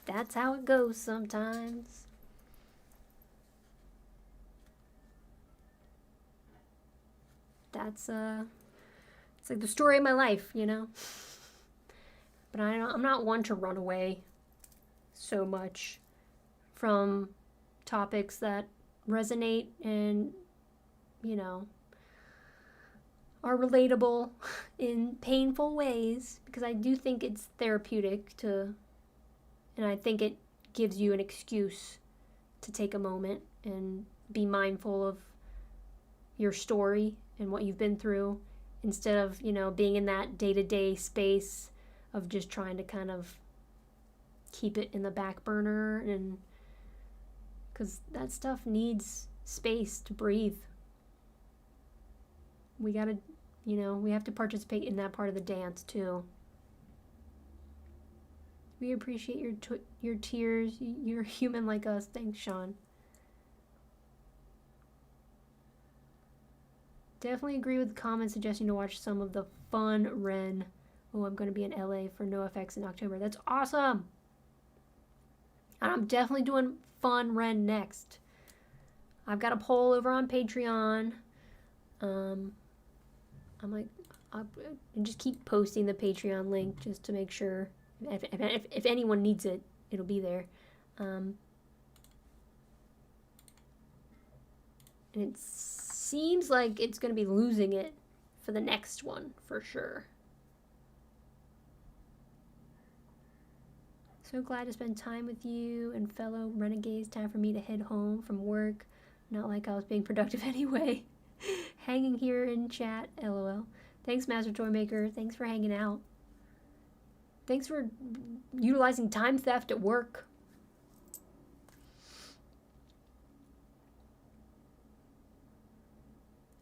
That's how it goes sometimes. That's it's like the story of my life, you know. But I'm not one to run away so much from topics that resonate and, you know, are relatable in painful ways, because I do think it's therapeutic to, and I think it gives you an excuse to take a moment and be mindful of your story and what you've been through, instead of, you know, being in that day-to-day space of just trying to kind of keep it in the back burner, and because that stuff needs space to breathe. We gotta, you know, we have to participate in that part of the dance too. We appreciate your tears. You're human like us. Thanks, Sean. Definitely agree with the comment suggesting to watch some of the fun Ren. Oh, I'm going to be in LA for NoFX in October. That's awesome. And I'm definitely doing fun Ren next. I've got a poll over on Patreon. I'm like, I'll just keep posting the Patreon link just to make sure if anyone needs it, it'll be there. And it seems like it's going to be losing it for the next one for sure. So glad to spend time with you and fellow renegades. Time for me to head home from work. Not like I was being productive anyway. Hanging here in chat, lol. Thanks, Master Toymaker. Thanks for hanging out. Thanks for utilizing time theft at work.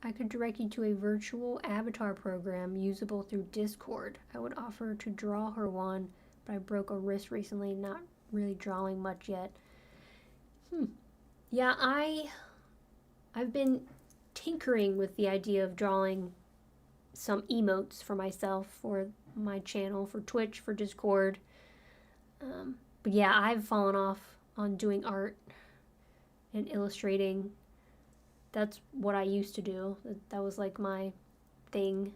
I could direct you to a virtual avatar program usable through Discord. I would offer to draw her one, but I broke a wrist recently, not really drawing much yet. Yeah, I've been tinkering with the idea of drawing some emotes for myself, for my channel, for Twitch, for Discord. But yeah, I've fallen off on doing art and illustrating. That's what I used to do. That was like my thing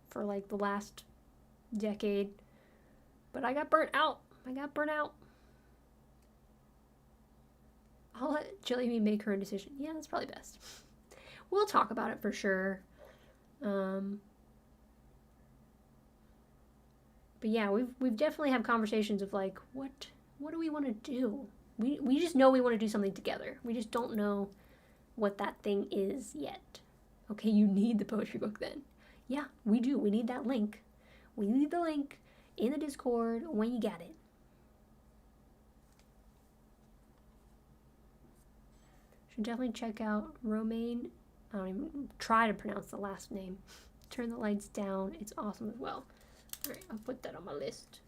for like the last decade. But I got burnt out. I'll let Jellybean make her own decision. Yeah, that's probably best. We'll talk about it for sure. But yeah, we've definitely had conversations of like, what do we want to do? We just know we want to do something together. We just don't know what that thing is yet. Okay, you need the poetry book then. Yeah, we do. We need that link. We need the link in the Discord when you get it. Should definitely check out Romaine. I don't even try to pronounce the last name. Turn the Lights Down. It's awesome as well. Alright, I'll put that on my list.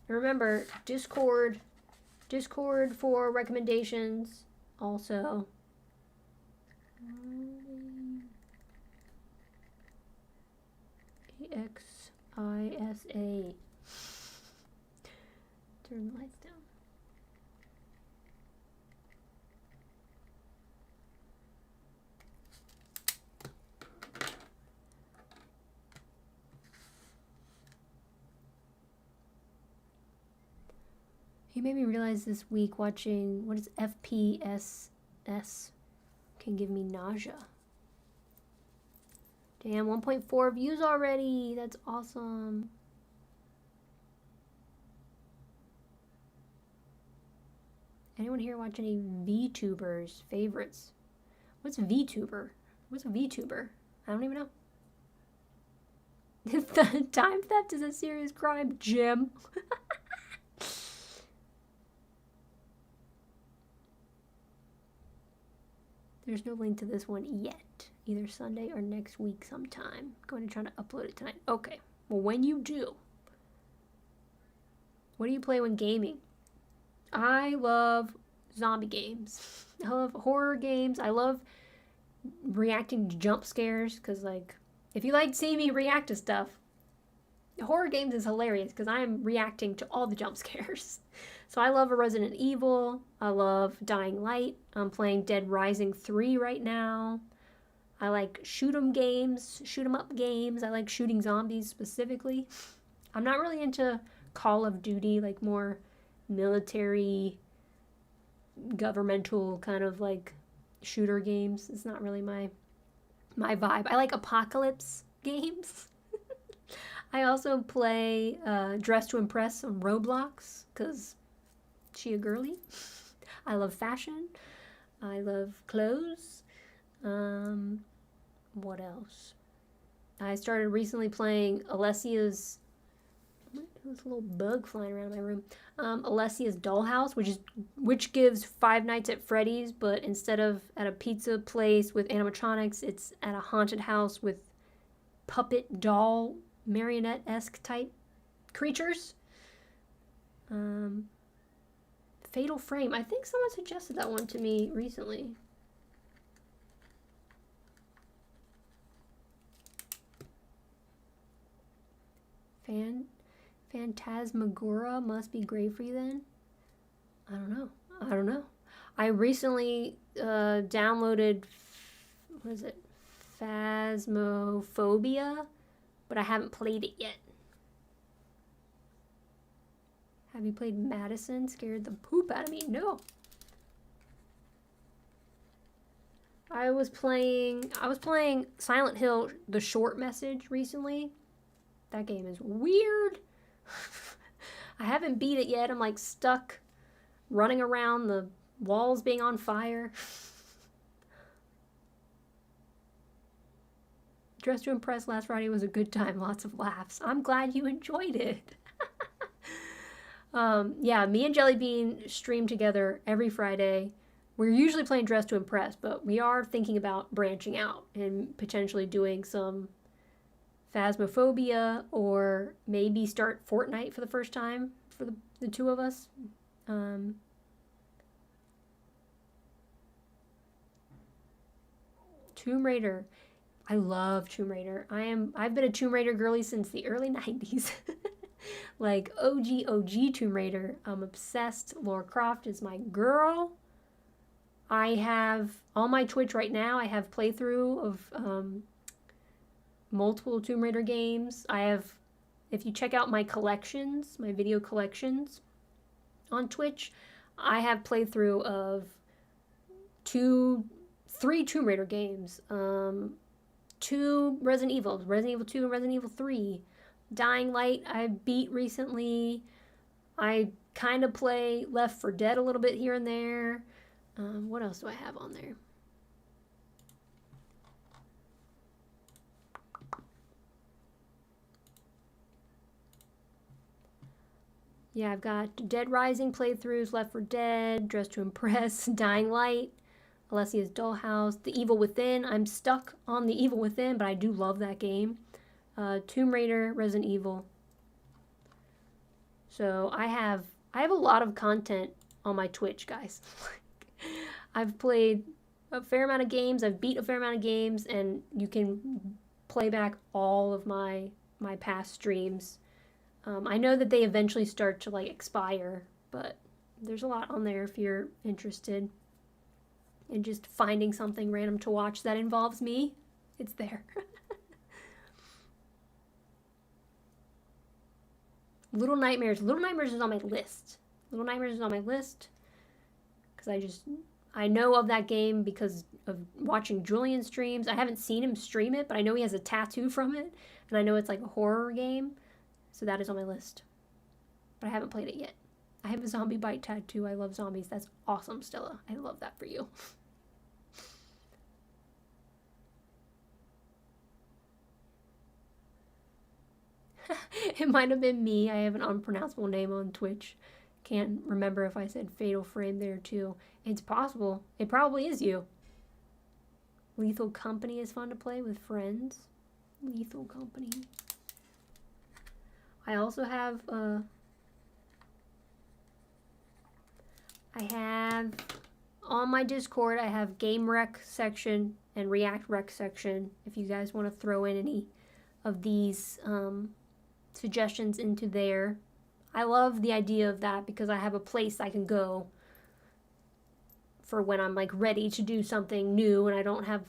And remember, Discord for recommendations. Also, AXISA. Turn the lights down. He made me realize this week watching, what is FPS S can give me nausea. Damn, 1.4 views already. That's awesome. Anyone here watch any VTubers favorites? What's VTuber? What's a VTuber? I don't even know. Time theft is a serious crime, Jim. There's no link to this one yet. Either Sunday or next week sometime. Going to try to upload it tonight. Okay. Well, when you do, what do you play when gaming? I love zombie games. I love horror games. I love reacting to jump scares because, like, if you like seeing me react to stuff, horror games is hilarious because I'm reacting to all the jump scares. So I love a Resident Evil. I love Dying Light. I'm playing Dead Rising 3 right now. I like shoot 'em games, shoot 'em up games. I like shooting zombies specifically. I'm not really into Call of Duty, like more military, governmental kind of like shooter games. It's not really my vibe. I like apocalypse games. I also play Dress to Impress on Roblox because she a girly. I love fashion. I love clothes. What else? I started recently playing Alessia's. There's a little bug flying around my room. Alessia's Dollhouse, which gives Five Nights at Freddy's, but instead of at a pizza place with animatronics, it's at a haunted house with puppet doll marionette-esque type creatures. Fatal Frame. I think someone suggested that one to me recently. Phantasmagoria must be great for you then? I don't know. I recently downloaded, what is it? Phasmophobia, but I haven't played it yet. Have you played Madison? Scared the poop out of me. No. I was playing Silent Hill The Short Message recently. That game is weird. I haven't beat it yet. I'm like stuck running around, the walls being on fire. Dress to Impress last Friday was a good time. Lots of laughs. I'm glad you enjoyed it. Yeah, me and Jellybean stream together every Friday. We're usually playing Dress to Impress, but we are thinking about branching out and potentially doing some Phasmophobia or maybe start Fortnite for the first time for the two of us. Tomb Raider. I love Tomb Raider. I've been a Tomb Raider girly since the early 90s. Like OG Tomb Raider. I'm obsessed. Lara Croft is my girl. I have on my Twitch right now, I have playthrough of multiple Tomb Raider games. If you check out my collections, my video collections on Twitch, I have playthrough of 3 Tomb Raider games, 2 Resident Evil 2 and Resident Evil 3, Dying Light I beat recently. I kind of play Left 4 Dead a little bit here and there. What else do I have on there? Yeah, I've got Dead Rising playthroughs, Left 4 Dead, Dress to Impress, Dying Light, Alessia's Dollhouse, The Evil Within. I'm stuck on The Evil Within, but I do love that game. Tomb Raider, Resident Evil. So I have a lot of content on my Twitch, guys. I've played a fair amount of games, I've beat a fair amount of games, and you can play back all of my past streams. I know that they eventually start to like expire, but there's a lot on there if you're interested in just finding something random to watch that involves me. It's there. Little Nightmares. Little Nightmares is on my list. Little Nightmares is on my list because I know of that game because of watching Julian streams. I haven't seen him stream it, but I know he has a tattoo from it, and I know it's like a horror game, so that is on my list. But I haven't played it yet. I have a zombie bite tattoo. I love zombies. That's awesome, Stella. I love that for you. It might have been me. I have an unpronounceable name on Twitch. Can't remember if I said Fatal Frame there too. It's possible. It probably is you. Lethal Company is fun to play with friends. Lethal Company. I also have on my Discord, I have Game Rec section and React Rec section. If you guys want to throw in any of these suggestions into there. I love the idea of that because I have a place I can go for when I'm like ready to do something new and I don't have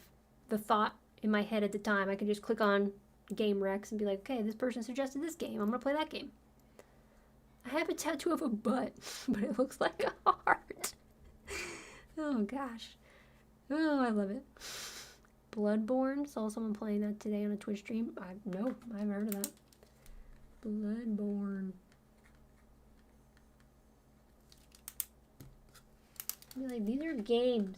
the thought in my head at the time. I can just click on Game Recs and be like, okay, this person suggested this game. I'm going to play that game. I have a tattoo of a butt, but it looks like a heart. Oh, gosh. Oh, I love it. Bloodborne. Saw someone playing that today on a Twitch stream. No, I haven't heard of that. Bloodborne. I'd be like, these are games.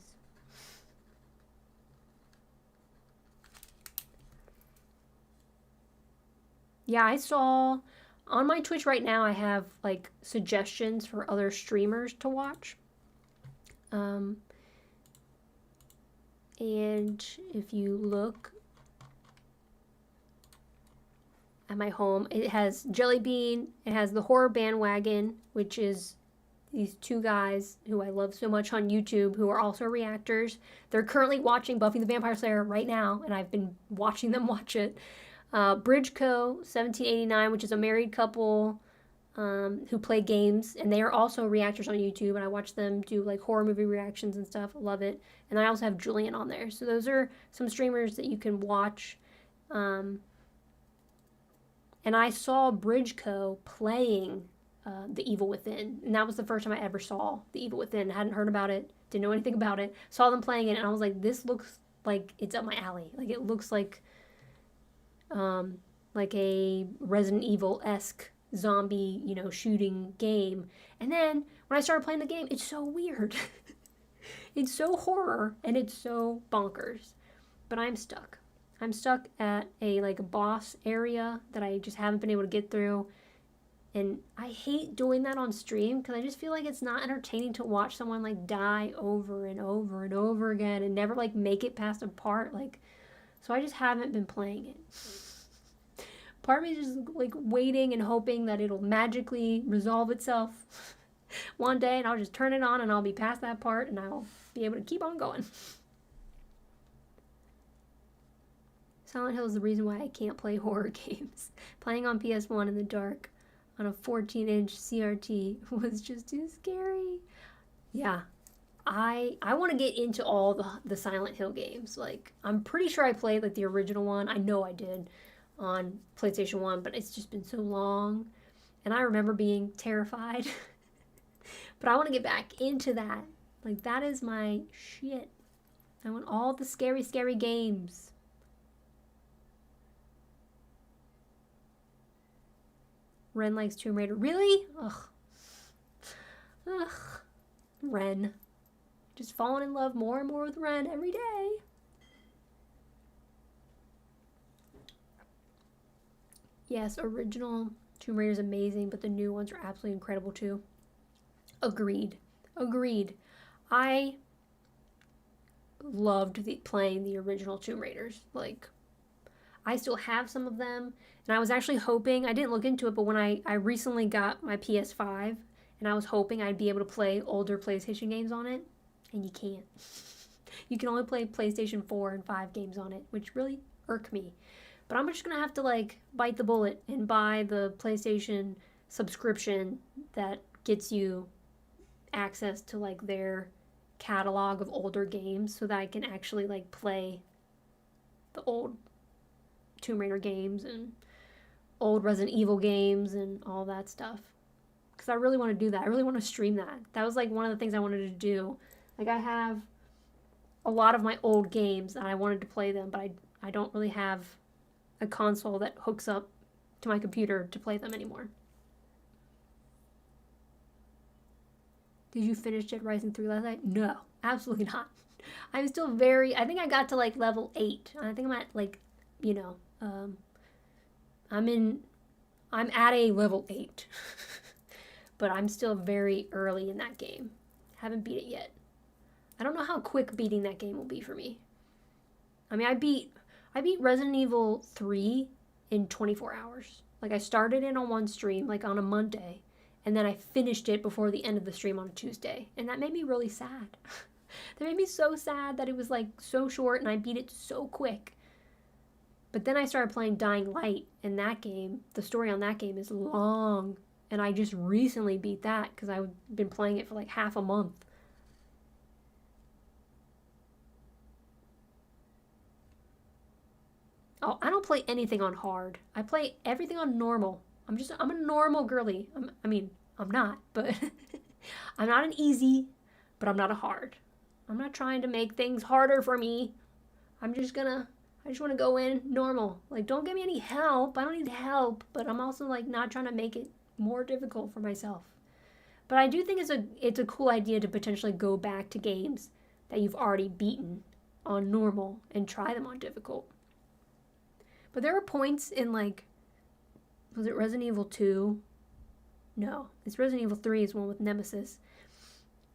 Yeah, I saw on my Twitch right now, I have like suggestions for other streamers to watch. And if you look at my home, it has Jellybean, it has the Horror Bandwagon, which is these two guys who I love so much on YouTube who are also reactors. They're currently watching Buffy the Vampire Slayer right now, and I've been watching them watch it. Bridgeco 1789, which is a married couple who play games, and they are also reactors on YouTube, and I watch them do like horror movie reactions and stuff. I love it. And I also have Julian on there. So those are some streamers that you can watch. And I saw Bridgeco playing The Evil Within, and that was the first time I ever saw The Evil Within. I hadn't heard about it, didn't know anything about it, saw them playing it, and I was like, this looks like it's up my alley. Like, it looks like a Resident Evil-esque zombie, shooting game. And then when I started playing the game, it's so weird. It's so horror, and it's so bonkers. But I'm stuck. I'm stuck at a boss area that I just haven't been able to get through. And I hate doing that on stream because I just feel like it's not entertaining to watch someone die over and over and over again and never make it past a part. So I just haven't been playing it. Part of me is just waiting and hoping that it'll magically resolve itself one day, and I'll just turn it on and I'll be past that part and I'll be able to keep on going. Silent Hill is the reason why I can't play horror games. Playing on PS1 in the dark on a 14-inch CRT was just too scary. Yeah, I want to get into all the Silent Hill games. I'm pretty sure I played the original one. I know I did on PlayStation 1, but it's just been so long. And I remember being terrified. But I want to get back into that. That is my shit. I want all the scary, scary games. Ren likes Tomb Raider. Really? Ugh. Ren. Just falling in love more and more with Ren every day. Yes, original Tomb Raider is amazing, but the new ones are absolutely incredible too. Agreed. I loved playing the original Tomb Raiders. I still have some of them, and I was actually hoping, I didn't look into it, but when I recently got my PS5, and I was hoping I'd be able to play older PlayStation games on it, and you can't. You can only play PlayStation 4 and 5 games on it, which really irk me. But I'm just going to have to, bite the bullet and buy the PlayStation subscription that gets you access to, their catalog of older games so that I can actually, play the old Tomb Raider games and old Resident Evil games and all that stuff. Because I really want to do that. I really want to stream that. That was, one of the things I wanted to do Like, I have a lot of my old games and I wanted to play them, but I don't really have a console that hooks up to my computer to play them anymore. Did you finish Dead Rising 3 last night? No, absolutely not. I'm still I think I got to like level 8. I think I'm at like, you know, I'm at a level 8. But I'm still very early in that game. Haven't beat it yet. I don't know how quick beating that game will be for me. I mean, I beat Resident Evil 3 in 24 hours. Like, I started it on one stream, like on a Monday, and then I finished it before the end of the stream on a Tuesday. And that made me really sad. That made me so sad that it was like so short and I beat it so quick. But then I started playing Dying Light, and that game, the story on that game is long. And I just recently beat that because I've been playing it for like half a month. Oh, I don't play anything on hard. I play everything on normal. I'm a normal girly. I'm not, but I'm not an easy, but I'm not a hard. I'm not trying to make things harder for me. I just want to go in normal. Like, don't give me any help. I don't need help, but I'm also like not trying to make it more difficult for myself. But I do think it's a cool idea to potentially go back to games that you've already beaten on normal and try them on difficult. But there are points in, like, was it Resident Evil 2? No, it's Resident Evil 3 is one with Nemesis.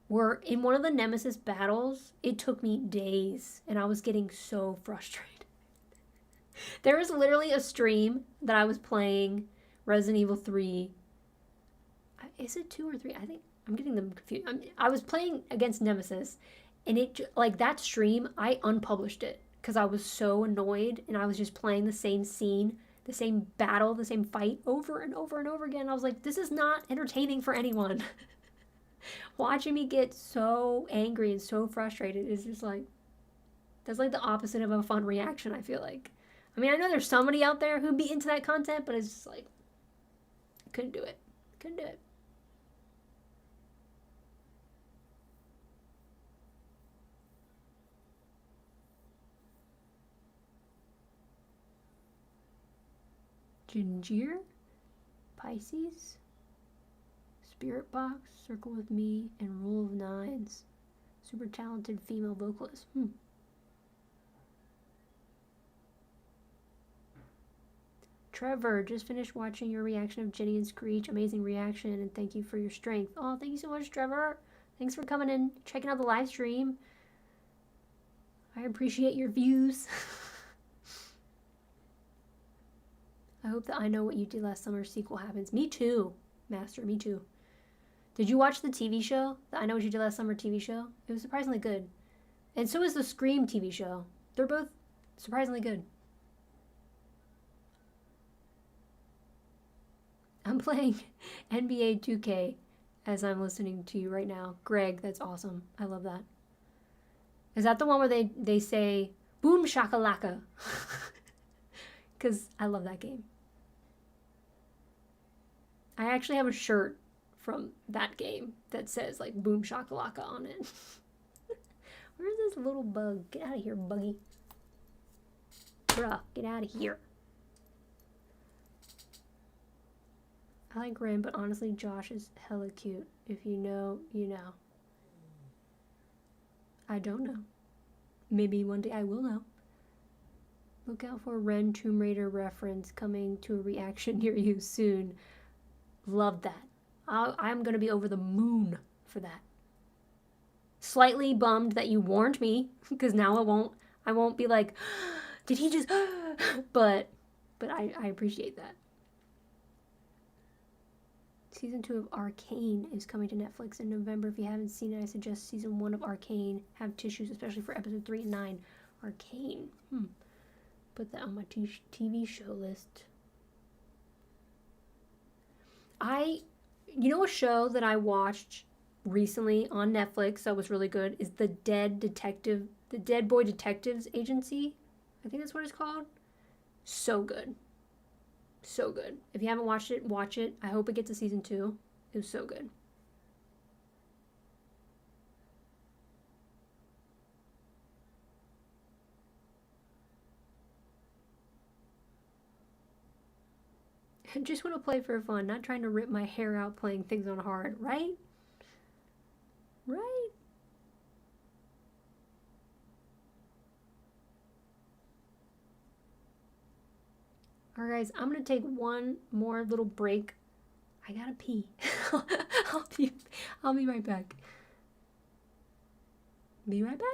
Where in one of the Nemesis battles, it took me days and I was getting so frustrated. There was literally a stream that I was playing Resident Evil 3. Is it 2 or 3? I think I'm getting them confused. I was playing against Nemesis, and it, like, that stream, I unpublished it because I was so annoyed and I was just playing the same scene, the same battle, the same fight over and over and over again. I was like, this is not entertaining for anyone. Watching me get so angry and so frustrated is just like, that's like the opposite of a fun reaction, I feel like. I mean, I know there's somebody out there who'd be into that content, but it's just like, couldn't do it. Couldn't do it. Ginger, Pisces, Spirit Box, Circle with Me, and Rule of Nines. Super talented female vocalist. Trevor, just finished watching your reaction of Jenny and Screech. Amazing reaction, and thank you for your strength. Oh, thank you so much, Trevor. Thanks for coming in, checking out the live stream. I appreciate your views. I hope that I Know What You Did Last Summer sequel happens. Me too, Master, me too. Did you watch the TV show? The I Know What You Did Last Summer TV show? It was surprisingly good. And so is the Scream TV show. They're both surprisingly good. I'm playing NBA 2K as I'm listening to you right now. Greg, that's awesome. I love that. Is that the one where they say, boom shakalaka? Because I love that game. I actually have a shirt from that game that says, like, boom shakalaka on it. Where's this little bug? Get out of here, buggy. Bruh, get out of here. I like Ren, but honestly, Josh is hella cute. If you know, you know. I don't know. Maybe one day I will know. Look out for a Ren Tomb Raider reference coming to a reaction near you soon. Love that. I'm going to be over the moon for that. Slightly bummed that you warned me, because now I won't be like, did he just, but I appreciate that. Season 2 of Arcane is coming to Netflix in November. If you haven't seen it, I suggest season 1 of Arcane. Have tissues, especially for episode 3 and 9. Arcane. Put that on my TV show list. You know a show that I watched recently on Netflix that was really good is the Dead Boy Detectives Agency. I think that's what it's called. So good. So good. If you haven't watched it, watch it. I hope it gets a season 2. It was so good. I just want to play for fun, not trying to rip my hair out playing things on hard, right? Right? Alright guys, I'm gonna take one more little break. I gotta pee. I'll be right back. Be right back.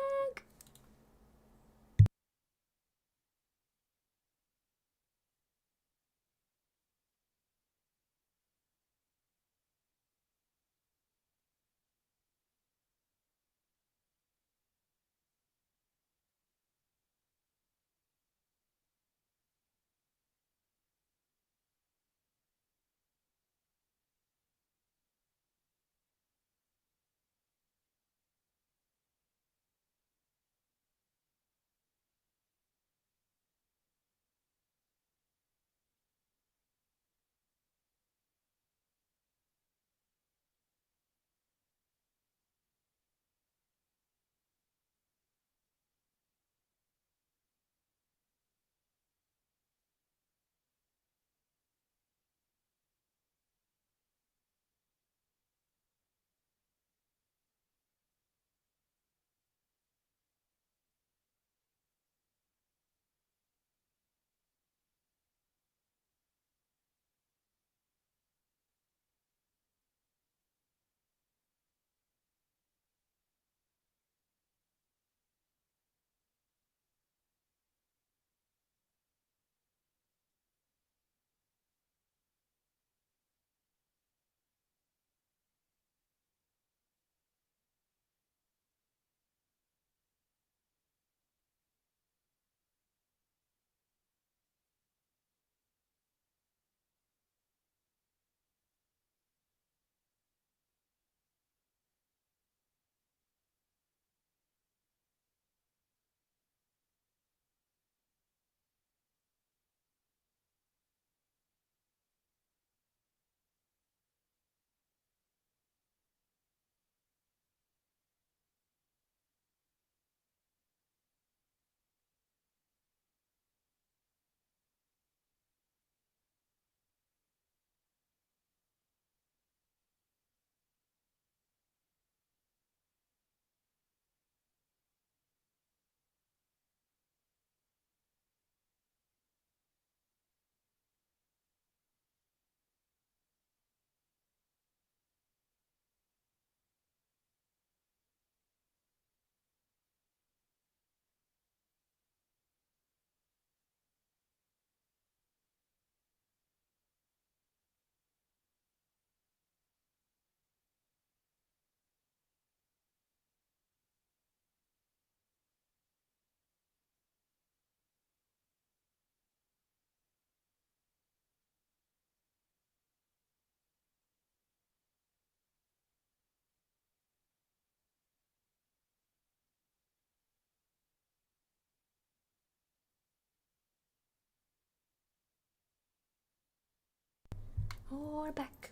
Oh, we're back.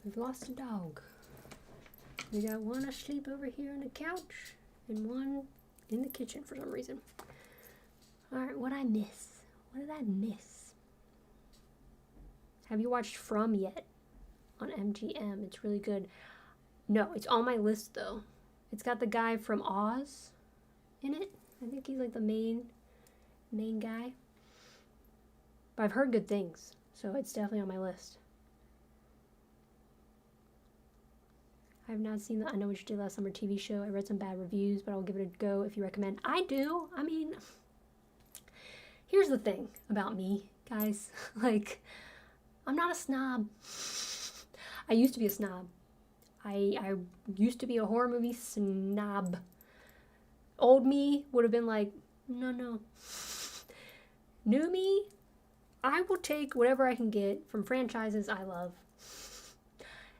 We've lost a dog. We got one asleep over here on the couch and one in the kitchen for some reason. Alright, what'd I miss? What did I miss? Have you watched From yet? On MGM. It's really good. No, it's on my list though. It's got the guy from Oz in it. I think he's like the main guy. But I've heard good things, so it's definitely on my list. I have not seen the I Know What You Did Last Summer TV show. I read some bad reviews, but I'll give it a go if you recommend. I do. I mean, here's the thing about me, guys. Like, I'm not a snob. I used to be a snob. I used to be a horror movie snob. Old me would have been like, no. New me, I will take whatever I can get from franchises I love.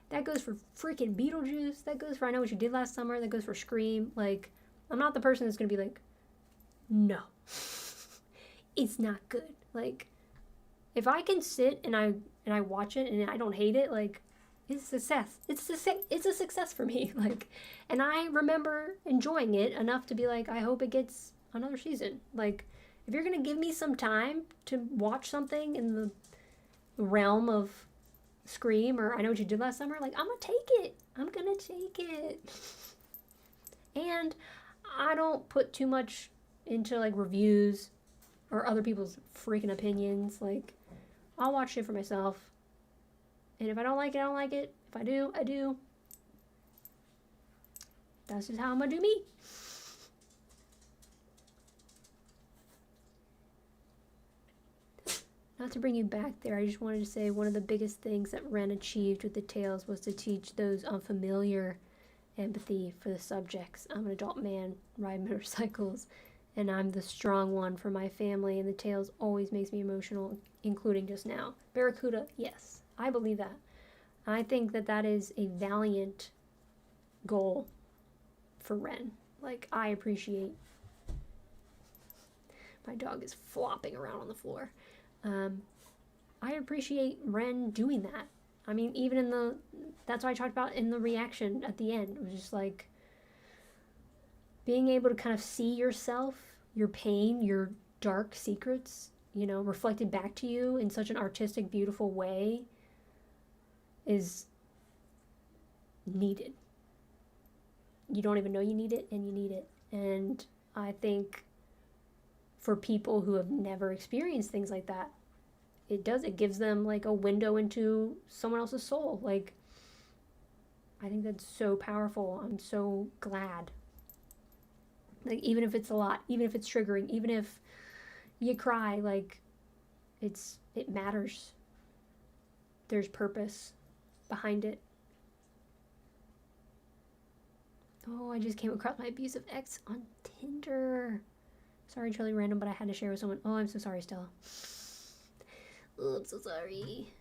That goes for freaking Beetlejuice. That goes for I Know What You Did Last Summer. That goes for Scream. Like, I'm not the person that's going to be like, no, it's not good. Like, if I can sit and I watch it and I don't hate it, like, it's a success. It's a success for me. Like, and I remember enjoying it enough to be like, I hope it gets another season. Like, if you're going to give me some time to watch something realm of Scream or I Know What You Did Last Summer, like, I'm gonna take it. I'm gonna take it. And I don't put too much into, like, reviews or other people's freaking opinions. Like, I'll watch it for myself. And if I don't like it, I don't like it. If I do, I do. That's just how I'm gonna do me. Not to bring you back there, I just wanted to say one of the biggest things that Ren achieved with the tales was to teach those unfamiliar empathy for the subjects. I'm an adult man, ride motorcycles, and I'm the strong one for my family, and the tales always makes me emotional, including just now. Barracuda, yes, I believe that. I think that that is a valiant goal for Ren. Like, I appreciate... My dog is flopping around on the floor. I appreciate Ren doing that. I mean, even in the... That's what I talked about in the reaction at the end. It was just like... being able to kind of see yourself, your pain, your dark secrets, you know, reflected back to you in such an artistic, beautiful way is needed. You don't even know you need it, and you need it. And I think for people who have never experienced things like that, it gives them like a window into someone else's soul. Like, I think that's so powerful. I'm so glad. Like, even if it's a lot, even if it's triggering, even if you cry, like, it matters. There's purpose behind it. Oh, I just came across my abusive ex on Tinder. Sorry, totally random, but I had to share with someone. Oh, I'm so sorry, Stella. Oh, I'm so sorry.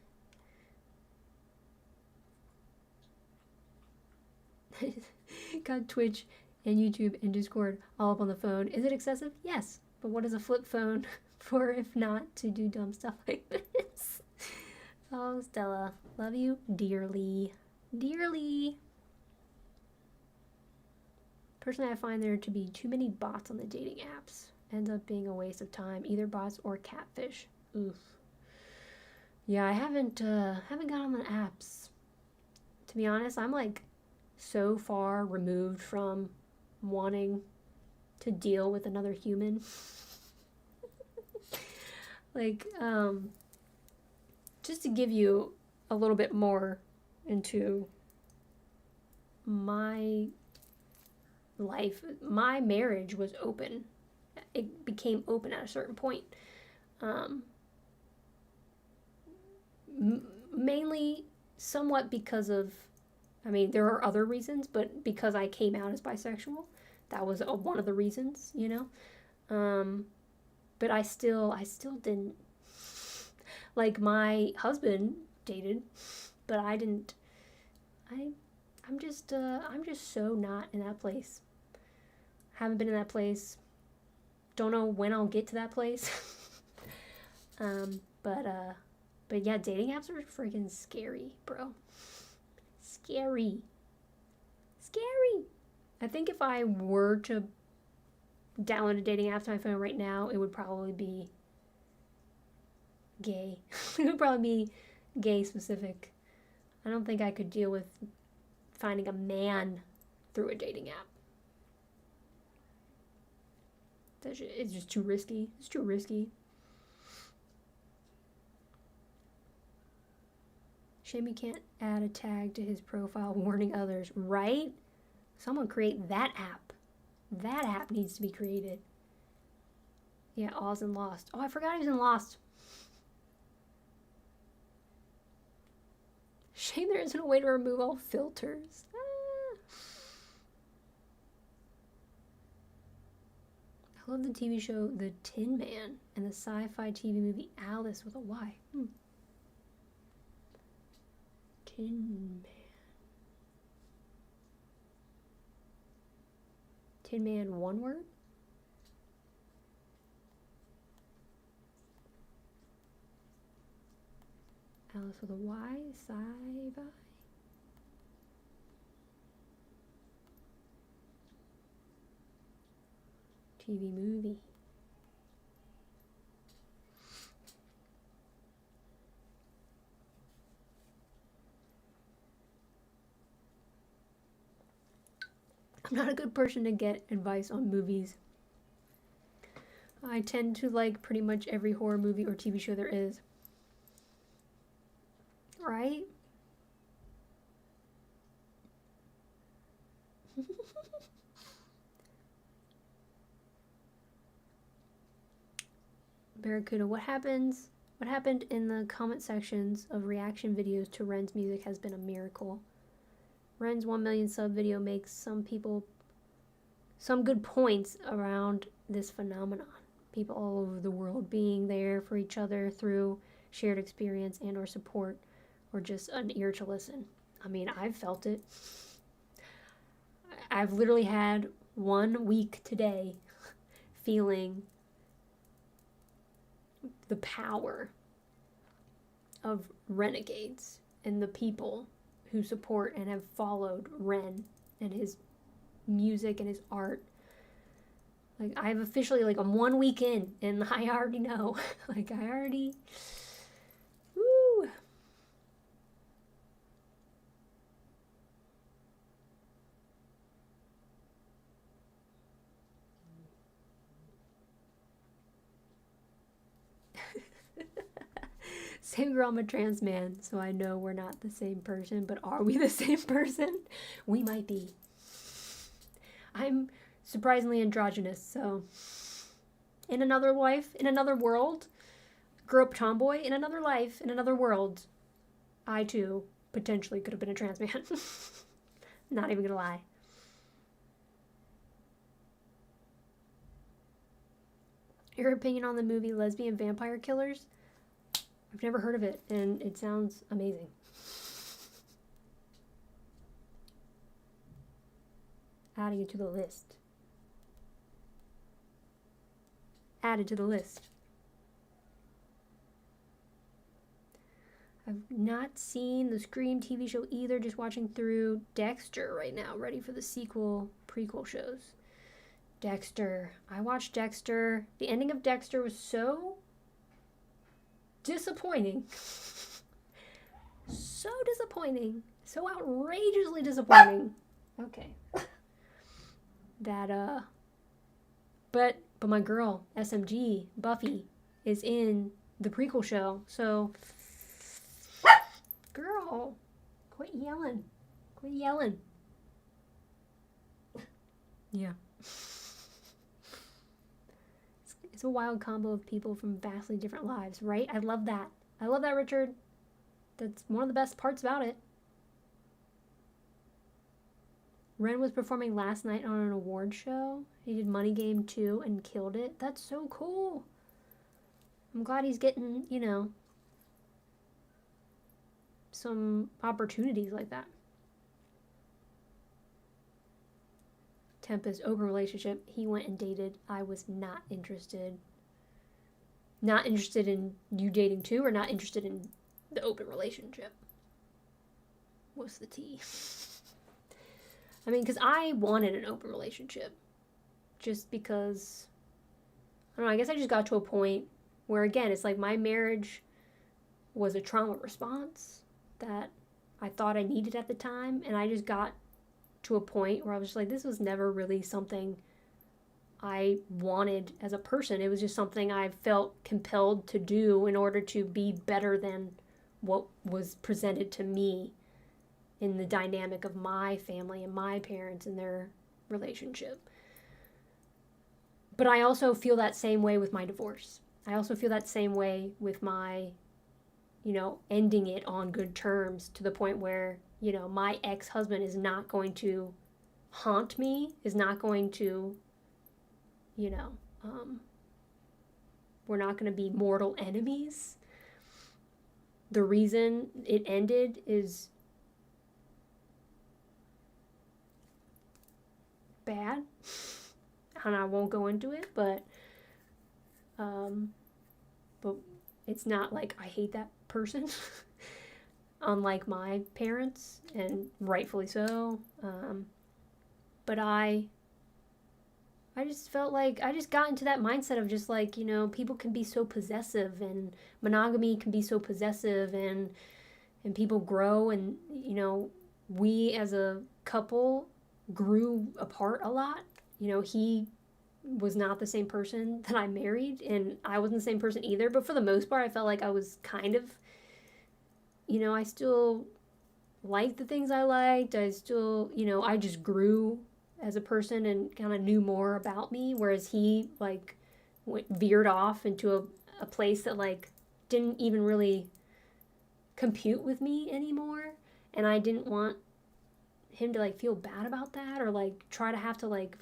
Got Twitch and YouTube and Discord all up on the phone. Is it excessive? Yes. But what is a flip phone for if not to do dumb stuff like this? Oh, Stella. Love you dearly. Dearly. Personally, I find there to be too many bots on the dating apps. Ends up being a waste of time, either bots or catfish. Oof. Yeah, I haven't got on the apps. To be honest, I'm like so far removed from wanting to deal with another human. Like, just to give you a little bit more into my life, my marriage was open. It became open at a certain point. Mainly somewhat because of, I mean, there are other reasons, but because I came out as bisexual, that was one of the reasons, you know. But I still didn't, like, my husband dated, but I didn't. I'm just so not in that place. Haven't been in that place. Don't know when I'll get to that place. But yeah, dating apps are freaking scary, bro. Scary. I think if I were to download a dating app to my phone right now, it would probably be gay. It would probably be gay specific. I don't think I could deal with finding a man through a dating app. It's just too risky. It's too risky. Shame you can't add a tag to his profile warning others, right? Someone create that app. That app needs to be created. Yeah, Oz and Lost. Oh, I forgot he was in Lost. Shame there isn't a way to remove all filters. I love the TV show The Tin Man and the sci-fi TV movie Alice with a Y. Tin Man. Tin Man, one word? Alice with a Y, sci-fi. TV movie. I'm not a good person to get advice on movies. I tend to like pretty much every horror movie or TV show there is. Right? Barracuda, what happened in the comment sections of reaction videos to Ren's music has been a miracle. Ren's 1 million sub video makes some good points around this phenomenon. People all over the world being there for each other through shared experience and or support, or just an ear to listen. I mean, I've felt it. I've literally had 1 week today feeling the power of renegades and the people who support and have followed Ren and his music and his art. Like, I've officially, like, I'm 1 week in, and I already know. Like, I already... Woo! Same girl, I'm a trans man, so I know we're not the same person, but are we the same person? We might be. I'm surprisingly androgynous, so in another life, in another world, grew up tomboy, in another life, in another world, I too potentially could have been a trans man. Not even gonna lie. Your opinion on the movie Lesbian Vampire Killers? I've never heard of it, and it sounds amazing. Adding it to the list. Added to the list. I've not seen the Scream TV show either, just watching through Dexter right now, ready for the prequel shows. Dexter. I watched Dexter. The ending of Dexter was so disappointing. So disappointing. So outrageously disappointing. Okay. That, but my girl, SMG, Buffy, is in the prequel show, so, girl, quit yelling. Quit yelling. Yeah. It's a wild combo of people from vastly different lives, right? I love that. I love that, Richard. That's one of the best parts about it. Ren was performing last night on an award show. He did Money Game 2 and killed it. That's so cool. I'm glad he's getting, some opportunities like that. Tempest, open relationship. He went and dated. I was not interested. Not interested in you dating too, or not interested in the open relationship? What's the tea? I mean, because I wanted an open relationship. Just because, I don't know, I guess I just got to a point where, again, it's like my marriage was a trauma response that I thought I needed at the time, and I just got to a point where I was just like, this was never really something I wanted as a person. It was just something I felt compelled to do in order to be better than what was presented to me in the dynamic of my family and my parents and their relationship. But I also feel that same way with my divorce. I also feel that same way with my, ending it on good terms, to the point where, my ex-husband is not going to haunt me, is not going to, we're not going to be mortal enemies. The reason it ended is bad, and I won't go into it, but it's not like I hate that person. Unlike my parents, and rightfully so. But I just felt like I just got into that mindset of just like, people can be so possessive, and monogamy can be so possessive, and people grow, and, we as a couple, grew apart a lot. You know, he was not the same person that I married, and I wasn't the same person either. But for the most part, I felt like I was kind of, you know, I still liked the things I liked. I still, you know, I just grew as a person and kind of knew more about me, whereas he, like, veered off into a place that, like, didn't even really compute with me anymore. And I didn't want him to, like, feel bad about that, or, like, try to have to, like,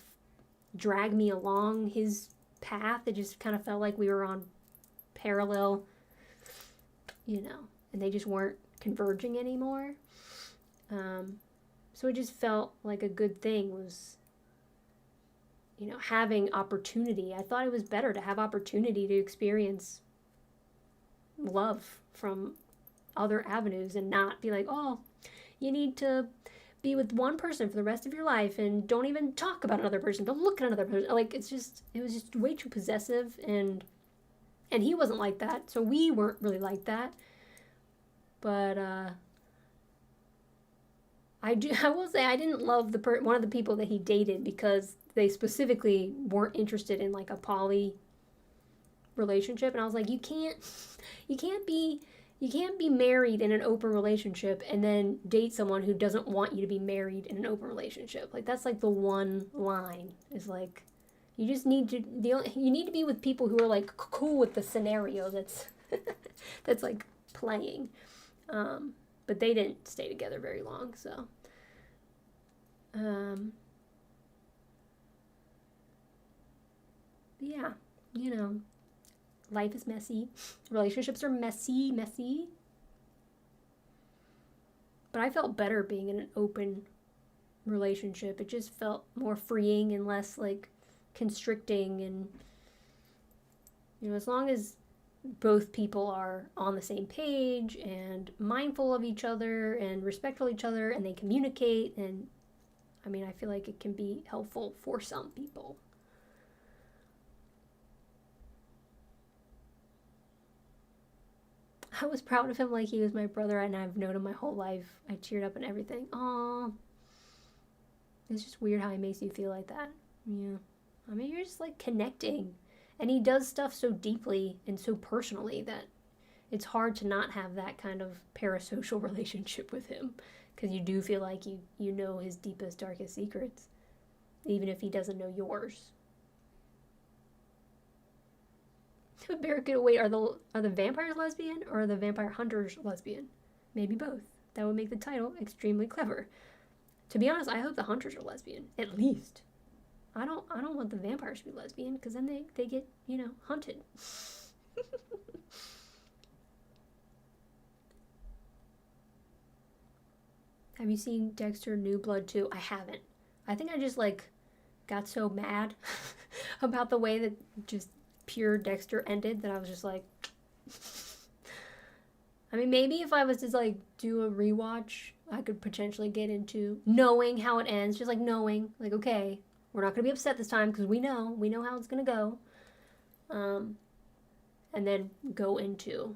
drag me along his path. It just kind of felt like we were on parallel, you know, and they just weren't converging anymore. So it just felt like a good thing was, you know, having opportunity. I thought it was better to have opportunity to experience love from other avenues and not be like, oh, you need to be with one person for the rest of your life and don't even talk about another person. Don't look at another person. Like, it was just way too possessive, and he wasn't like that. So we weren't really like that. But I will say I didn't love one of the people that he dated because they specifically weren't interested in, like, a poly relationship, and I was like, you can't be married in an open relationship and then date someone who doesn't want you to be married in an open relationship. Like, that's like the one line is like, you just need to you need to be with people who are, like, cool with the scenario that's that's, like, playing. But they didn't stay together very long, so yeah, you know, life is messy. Relationships are messy. But I felt better being in an open relationship. It just felt more freeing and less, like, constricting. And, you know, as long as both people are on the same page and mindful of each other and respectful of each other and they communicate, and I mean, I feel like it can be helpful for some people. I was proud of him like he was my brother, and I've known him my whole life. I cheered up and everything. Aw. It's just weird how he makes you feel like that. Yeah. I mean, you're just, like, connecting. And he does stuff so deeply and so personally that it's hard to not have that kind of parasocial relationship with him, because you do feel like you know his deepest, darkest secrets, even if he doesn't know yours. Barracuda, wait, are the vampires lesbian or are the vampire hunters lesbian? Maybe both. That would make the title extremely clever. To be honest, I hope the hunters are lesbian, at least. I don't want the vampires to be lesbian, because then they get, you know, hunted. Have you seen Dexter New Blood 2? I haven't. I think I just, like, got so mad about the way that just pure Dexter ended that I was just like, I mean, maybe if I was to, like, do a rewatch, I could potentially get into knowing how it ends, just, like, knowing, like, okay, we're not going to be upset this time because we know how it's going to go, and then go into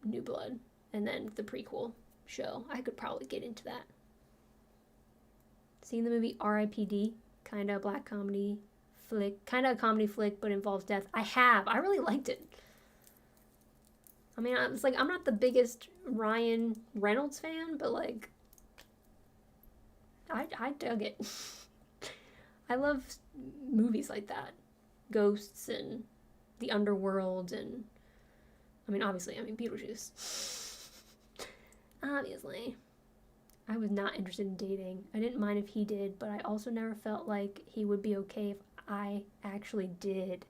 New Blood and then the prequel show. I could probably get into that. Seen the movie R.I.P.D., kind of a black comedy flick, kind of a comedy flick, but involves death. I have. I really liked it. I mean, it's like, I'm not the biggest Ryan Reynolds fan, but, like, I dug it. I love movies like that. Ghosts and the underworld, and I mean, obviously, Beetlejuice. Obviously. I was not interested in dating. I didn't mind if he did, but I also never felt like he would be okay if I actually did.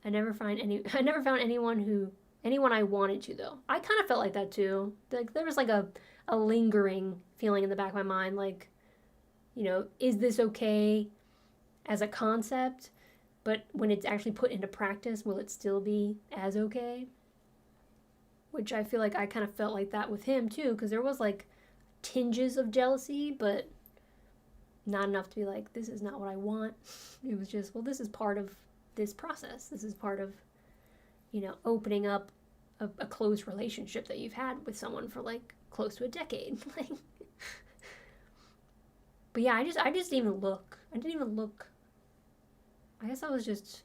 I never found anyone I wanted to, though. I kind of felt like that too. Like, there was, like, a lingering feeling in the back of my mind, like, you know, is this okay as a concept? But when it's actually put into practice, will it still be as okay? Which I feel like I kind of felt like that with him too, because there was, like, tinges of jealousy, but not enough to be like, this is not what I want. It was just, well, this is part of this process. This is part of, you know, opening up a close relationship that you've had with someone for, like, close to a decade. Like, But yeah, I just didn't even look. I didn't even look. I guess I was just...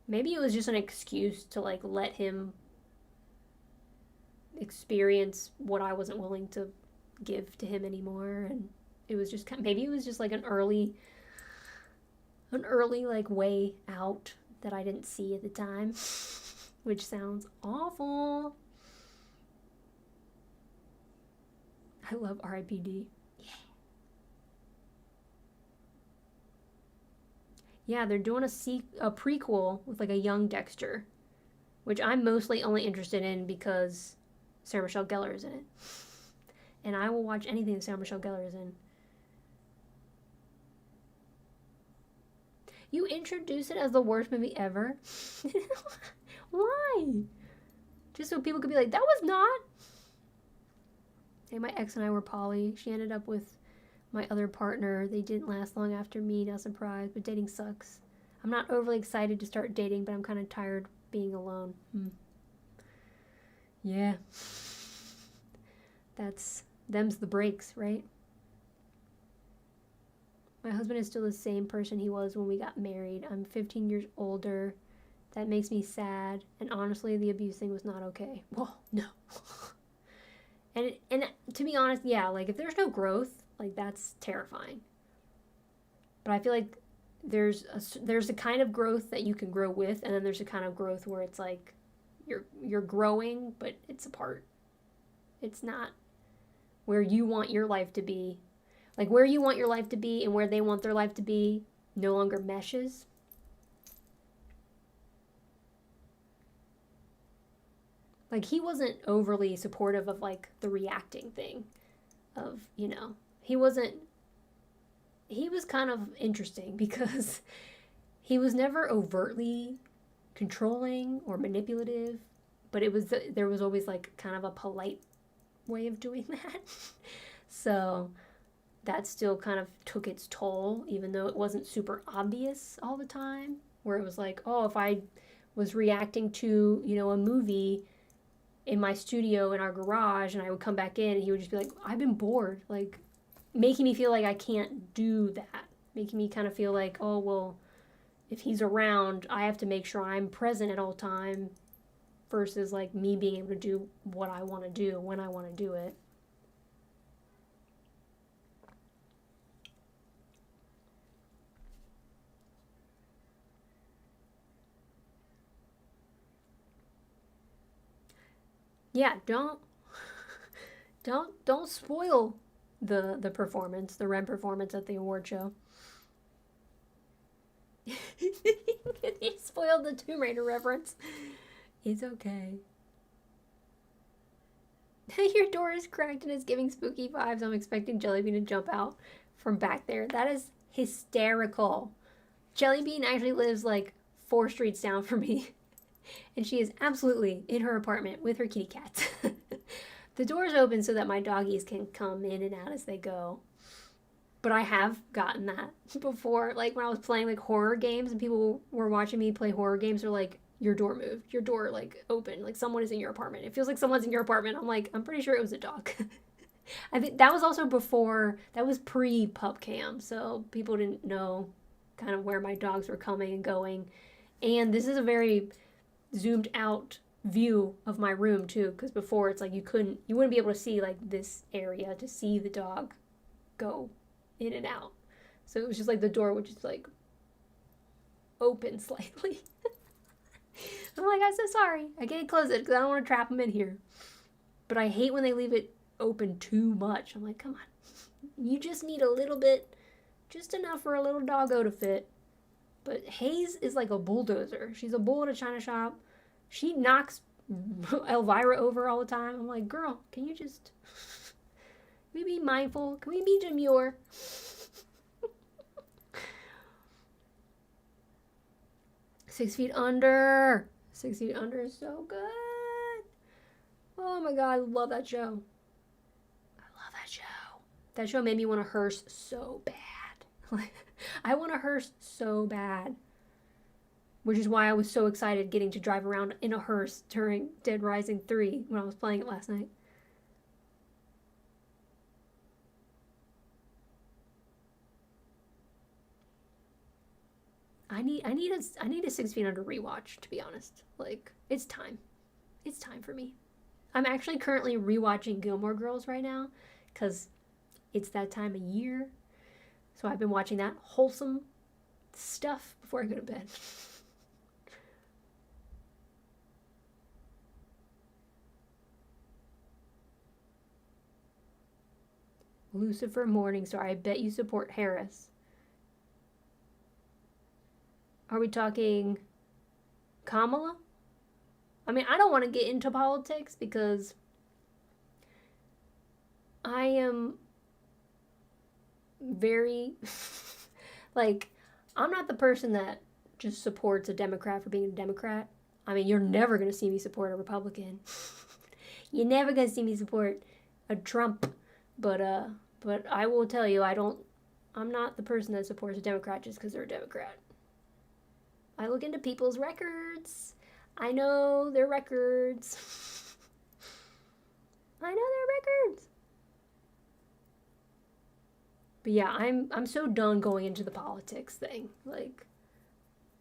Maybe it was just an excuse to, like, let him experience what I wasn't willing to give to him anymore. And it was just maybe it was just like an early like way out that I didn't see at the time, which sounds awful. I love R.I.P.D. Yeah, they're doing a prequel with like a young Dexter, which I'm mostly only interested in because Sarah Michelle Gellar is in it. And I will watch anything Sarah Michelle Gellar is in. You introduce it as the worst movie ever? Why? Just so people could be like, that was not. Hey, my ex and I were poly. She ended up with my other partner. They didn't last long after me, not surprised, but dating sucks. I'm not overly excited to start dating, but I'm kind of tired being alone. Yeah. Them's the breaks, right? My husband is still the same person he was when we got married. I'm 15 years older. That makes me sad. And honestly, the abuse thing was not okay. Well, no. And to be honest, yeah, like if there's no growth, like that's terrifying. But I feel like there's a kind of growth that you can grow with, and then there's a kind of growth where it's like you're growing, but it's apart. It's not where you want your life to be. Like where you want your life to be and where they want their life to be no longer meshes. Like he wasn't overly supportive of like the reacting thing of, you know, he was kind of interesting because he was never overtly controlling or manipulative, but there was always like kind of a polite way of doing that. So that still kind of took its toll, even though it wasn't super obvious all the time, where it was like, oh, if I was reacting to, you know, a movie in my studio in our garage and I would come back in and he would just be like, I've been bored, like making me feel like I can't do that, making me kind of feel like, oh, well, if he's around, I have to make sure I'm present at all time versus like me being able to do what I want to do when I want to do it. Yeah, don't spoil the performance, the Ren performance at the award show. He spoiled the Tomb Raider reference. It's okay. Your door is cracked and it's giving spooky vibes. I'm expecting Jellybean to jump out from back there. That is hysterical. Jellybean actually lives like 4 streets down from me. And she is absolutely in her apartment with her kitty cats. The door is open so that my doggies can come in and out as they go. But I have gotten that before. Like when I was playing like horror games and people were watching me play horror games, they're like, your door moved. Your door like opened. Like someone is in your apartment. It feels like someone's in your apartment. I'm like, I'm pretty sure it was a dog. I think that was also before, that was pre-pup cam. So people didn't know kind of where my dogs were coming and going. And this is a very zoomed out view of my room too, because before it's like you wouldn't be able to see like this area to see the dog go in and out. So it was just like the door would just like open slightly. I'm like, I'm so sorry. I can't close it because I don't want to trap him in here. But I hate when they leave it open too much. I'm like, come on. You just need a little bit, just enough for a little doggo to fit. But Hayes is like a bulldozer. She's a bull at a china shop. She knocks Elvira over all the time. I'm like, girl, can you just... Can we be mindful? Can we be demure? 6 Feet Under. 6 Feet Under is so good. Oh my god, I love that show. I love that show. That show made me want to hearse so bad. I want to hearse so bad. Which is why I was so excited getting to drive around in a hearse during Dead Rising 3 when I was playing it last night. I need a 6 Feet Under rewatch, to be honest. Like, it's time. It's time for me. I'm actually currently rewatching Gilmore Girls right now because it's that time of year. So I've been watching that wholesome stuff before I go to bed. Lucifer Morningstar. I bet you support Harris. Are we talking Kamala? I mean, I don't want to get into politics because I am very, like, I'm not the person that just supports a Democrat for being a Democrat. I mean, you're never going to see me support a Republican. You're never going to see me support a Trump. But I will tell you, I'm not the person that supports a Democrat just because they're a Democrat. I look into people's records. I know their records. I know their records. But yeah, I'm so done going into the politics thing. Like,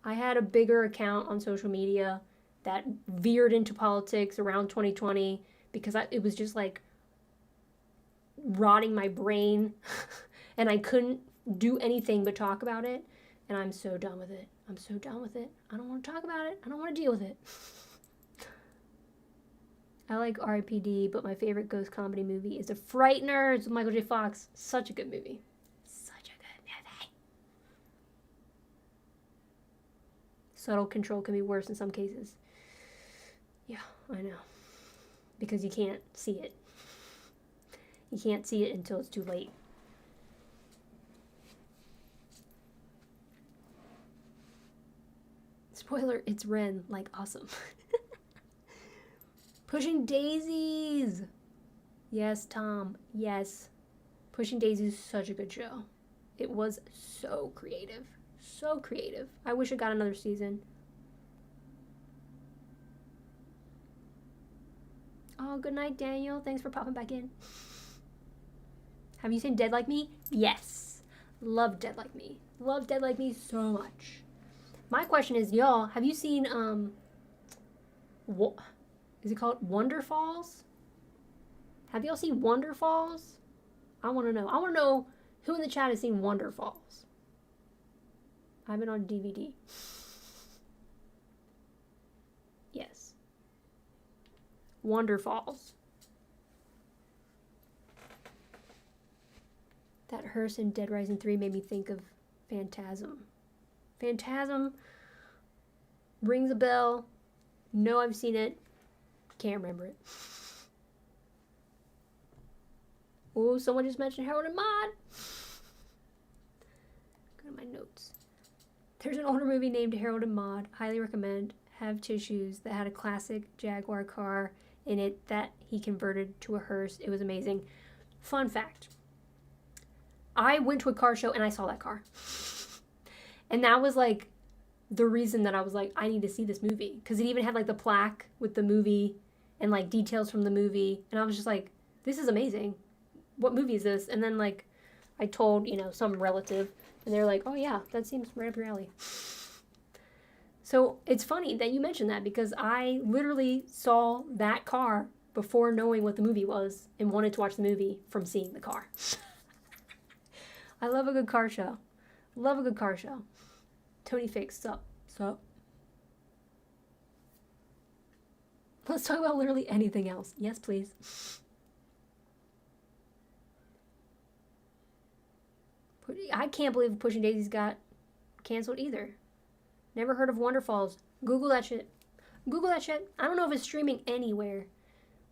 I had a bigger account on social media that veered into politics around 2020 because it was just like rotting my brain and I couldn't do anything but talk about it, and I'm so done with it. I'm so done with it. I don't want to talk about it. I don't want to deal with it. I like R.I.P.D., but my favorite ghost comedy movie is The Frighteners with Michael J. Fox. Such a good movie. Such a good movie. Subtle control can be worse in some cases. Yeah, I know. Because you can't see it. You can't see it until it's too late. Spoiler, it's Ren. Like, awesome. Pushing Daisies. Yes, Tom. Yes. Pushing Daisies is such a good show. It was so creative. So creative. I wish it got another season. Oh, good night, Daniel. Thanks for popping back in. Have you seen Dead Like Me? Yes. Love Dead Like Me. Love Dead Like Me so much. My question is, y'all, have you seen, what is it called? Wonder Falls? Have y'all seen Wonder Falls? I want to know. I want to know who in the chat has seen Wonder Falls. I've been on DVD. Yes. Wonder Falls. That hearse in Dead Rising 3 made me think of Phantasm. Phantasm rings a bell. No, I've seen it. Can't remember it. Oh, someone just mentioned Harold and Maude. Go to my notes. There's an older movie named Harold and Maude. Highly recommend. Have tissues that had a classic Jaguar car in it that he converted to a hearse. It was amazing. Fun fact. I went to a car show and I saw that car. And that was like the reason that I was like, I need to see this movie. Because it even had like the plaque with the movie and like details from the movie. And I was just like, this is amazing. What movie is this? And then like I told, some relative. And they're like, oh yeah, that seems right up your alley. So it's funny that you mentioned that because I literally saw that car before knowing what the movie was and wanted to watch the movie from seeing the car. I love a good car show. Love a good car show. Tony Fix, sup? Let's talk about literally anything else. Yes, please. I can't believe Pushing Daisies got canceled either. Never heard of Wonderfalls. Google that shit. Google that shit. I don't know if it's streaming anywhere,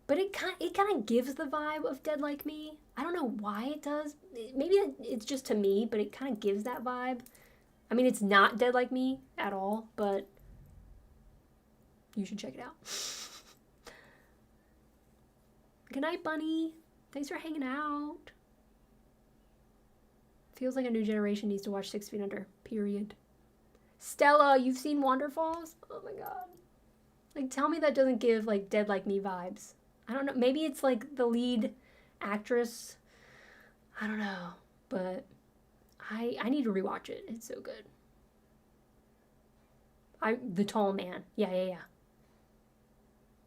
but it kind of gives the vibe of Dead Like Me. I don't know why it does. Maybe it's just to me, but it kind of gives that vibe. I mean, it's not Dead Like Me at all, but you should check it out. Good night, Bunny. Thanks for hanging out. Feels like a new generation needs to watch 6 Feet Under. Period. Stella, you've seen Wonderfalls? Oh my god. Like, tell me that doesn't give, like, Dead Like Me vibes. I don't know. Maybe it's, like, the lead actress. I don't know. But I need to rewatch it. It's so good. The Tall Man. Yeah.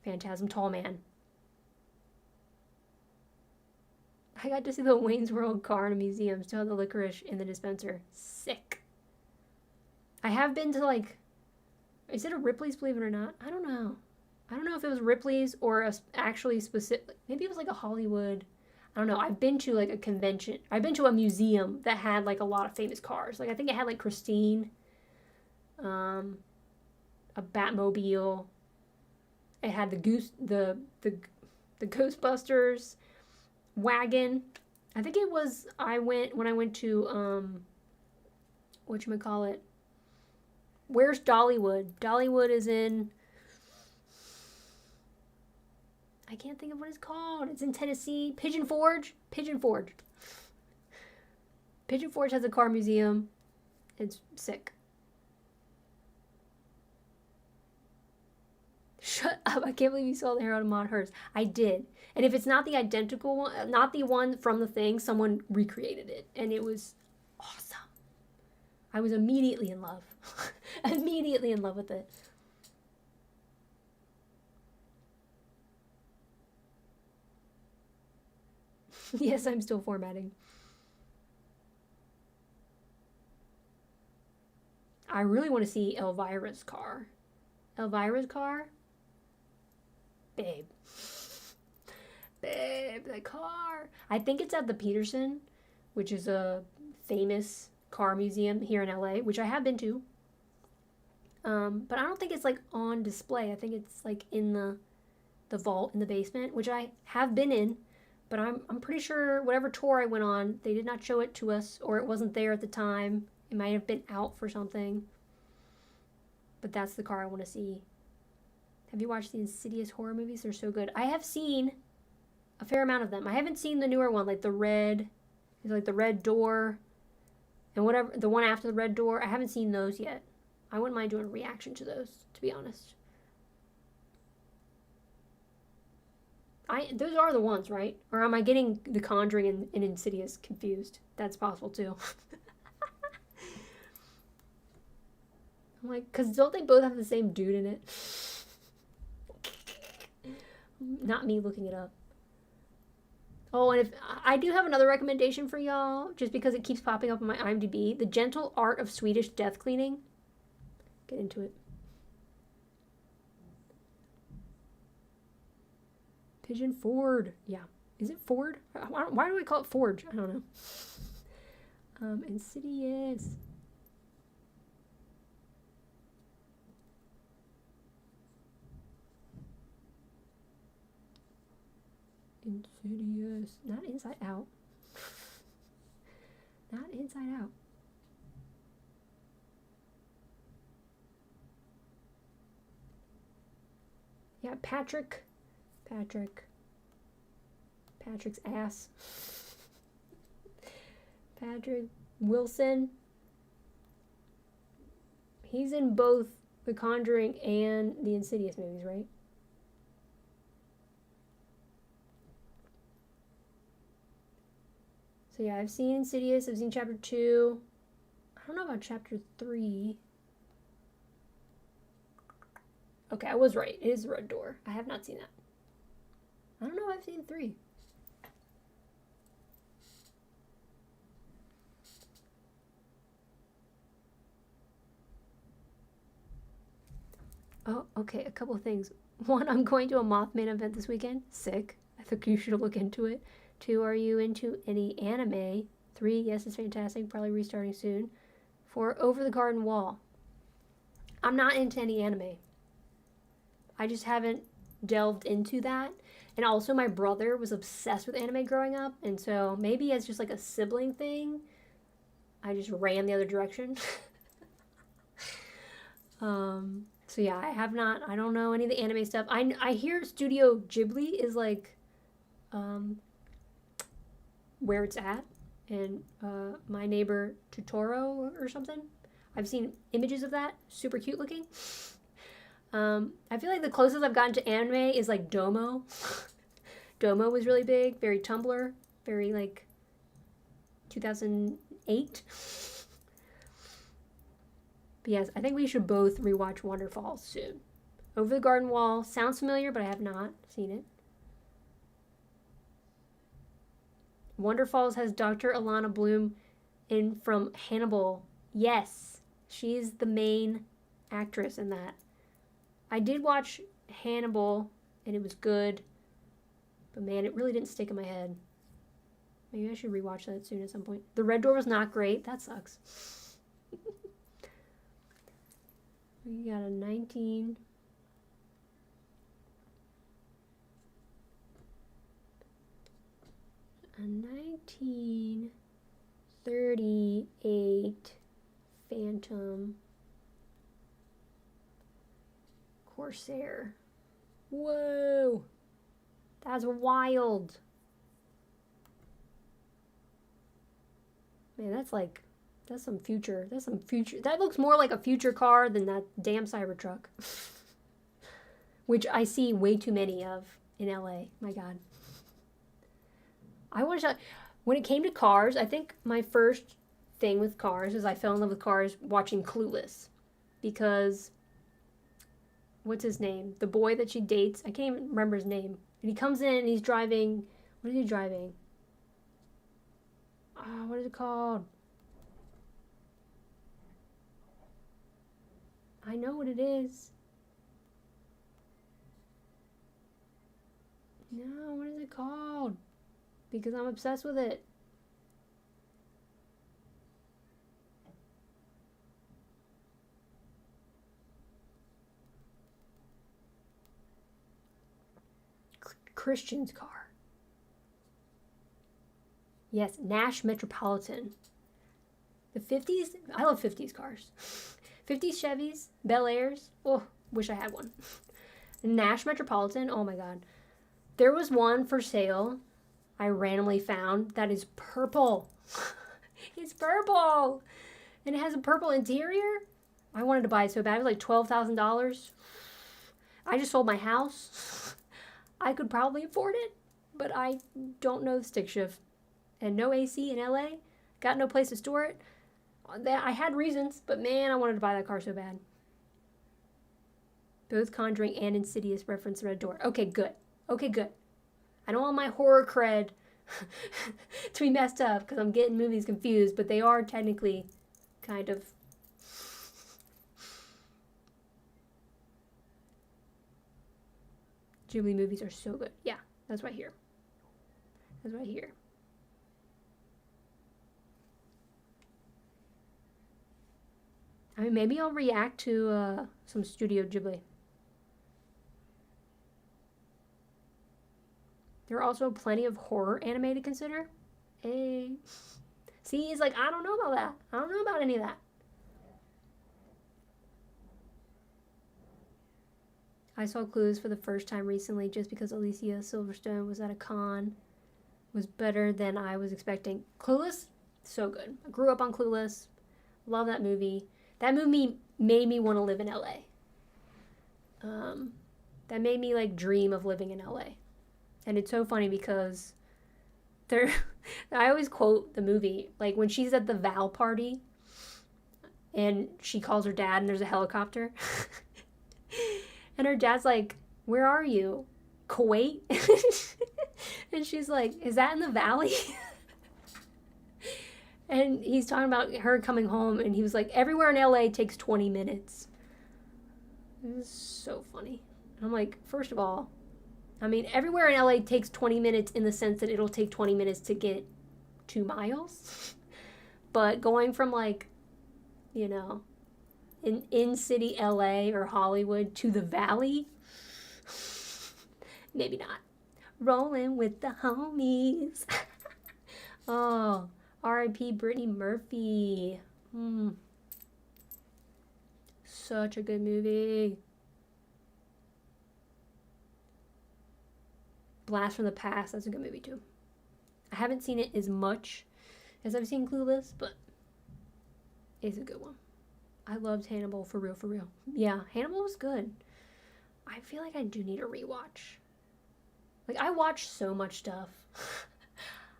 Phantasm Tall Man. I got to see the Wayne's World car in a museum. Still have the licorice in the dispenser. Sick. I have been to, like, is it a Ripley's, believe it or not? I don't know. I don't know if it was Ripley's or actually specific. Maybe it was like a Hollywood. I don't know. I've been to like a convention. I've been to a museum that had like a lot of famous cars. Like I think it had like Christine, a Batmobile. It had the Ghostbusters wagon. I think it was. When I went to whatchamacallit. Where's Dollywood? Dollywood is in. I can't think of what it's called. It's in Tennessee. Pigeon Forge. Pigeon Forge has a car museum. It's sick. Shut up. I can't believe you saw the hair out of Mod Hers. I did. And if it's not the identical one, not the one from the thing, someone recreated it. And it was awesome. I was immediately in love. Immediately in love with it. Yes, I'm still formatting. I really want to see Elvira's car. Elvira's car? Babe. Babe, that car. I think it's at the Peterson, which is a famous car museum here in LA, which I have been to. But I don't think it's like on display. I think it's like in the vault in the basement, which I have been in. But I'm pretty sure whatever tour I went on, they did not show it to us, or it wasn't there at the time. It might have been out for something. But that's the car I want to see. Have you watched the Insidious horror movies? They're so good. I have seen a fair amount of them. I haven't seen the newer one, like the red door, and whatever, the one after the red door. I haven't seen those yet. I wouldn't mind doing a reaction to those, to be honest. Those are the ones, right? Or am I getting The Conjuring and Insidious confused? That's possible too. I'm like, because don't they both have the same dude in it? Not me looking it up. Oh, and if I do have another recommendation for y'all, just because it keeps popping up on my IMDb, The Gentle Art of Swedish Death Cleaning. Get into it. Pigeon Ford. Yeah. Is it Ford? Why do I call it Forge? I don't know. Insidious. Insidious. Not Inside Out. Not Inside Out. Yeah, Patrick's ass. Patrick Wilson. He's in both The Conjuring and the Insidious movies, right? So yeah, I've seen Insidious. I've seen Chapter 2. I don't know about Chapter 3. Okay, I was right. It is the red door. I have not seen that. I don't know if I've seen 3. Oh, okay, a couple of things. 1, I'm going to a Mothman event this weekend. Sick. I think you should look into it. 2, are you into any anime? 3, yes, it's fantastic. Probably restarting soon. 4, Over the Garden Wall. I'm not into any anime. I just haven't delved into that. And also my brother was obsessed with anime growing up. And so maybe as just like a sibling thing, I just ran the other direction. So yeah, I don't know any of the anime stuff. I hear Studio Ghibli is like, where it's at. And My Neighbor Totoro or something. I've seen images of that. Super cute looking. I feel like the closest I've gotten to anime is like Domo. Domo was really big, very Tumblr, very like 2008. But yes, I think we should both rewatch Wonderfalls soon. Over the Garden Wall sounds familiar, but I have not seen it. Wonderfalls has Dr. Alana Bloom in from Hannibal. Yes, she's the main actress in that. I did watch Hannibal, and it was good. But man, it really didn't stick in my head. Maybe I should rewatch that soon at some point. The Red Door was not great. That sucks. We got a 19. A 1938 Phantom Corsair. Whoa! That's wild. Man, that's some future. That looks more like a future car than that damn Cybertruck. Which I see way too many of in LA. My God. I want to when it came to cars, I think my first thing with cars is I fell in love with cars watching Clueless. Because, what's his name? The boy that she dates, I can't even remember his name. And he comes in and he's driving, what is he driving? What is it called? I know what it is. No, what is it called? Because I'm obsessed with it. Christian's car. Yes, Nash Metropolitan. The 50s, I love 50s cars. 50s Chevys, Bel Airs. Oh, wish I had one. Nash Metropolitan, oh my God. There was one for sale I randomly found that is purple. It's purple. And it has a purple interior. I wanted to buy it so bad. It was like $12,000. I just sold my house. I could probably afford it, but I don't know the stick shift. And no AC in LA. Got no place to store it. I had reasons, but man, I wanted to buy that car so bad. Both Conjuring and Insidious reference Red Door. Okay, good. Okay, good. I don't want my horror cred to be messed up because I'm getting movies confused, but they are technically kind of. Ghibli movies are so good. Yeah, that's right here. That's right here. I mean, maybe I'll react to some Studio Ghibli. There are also plenty of horror anime to consider. Hey. See, he's like, I don't know about that. I don't know about any of that. I saw Clues for the first time recently just because Alicia Silverstone was at a con. Was better than I was expecting. Clueless? So good. I grew up on Clueless. Love that movie. That movie made me want to live in LA. That made me like dream of living in LA. And it's so funny because I always quote the movie, like when she's at the Val party and she calls her dad and there's a helicopter. And her dad's like, where are you? Kuwait? And she's like, is that in the valley? And he's talking about her coming home and he was like, everywhere in LA takes 20 minutes. It was so funny. And I'm like, first of all, I mean, everywhere in LA takes 20 minutes in the sense that it'll take 20 minutes to get 2 miles. But going from like, you know, in city LA or Hollywood to the valley, maybe not. Rolling with the homies. Oh, R.I.P. Brittany Murphy. Such a good movie. Blast from the Past, that's a good movie too. I haven't seen it as much as I've seen Clueless, but it's a good one. I loved Hannibal, for real, for real. Yeah, Hannibal was good. I feel like I do need a rewatch. Like, I watch so much stuff.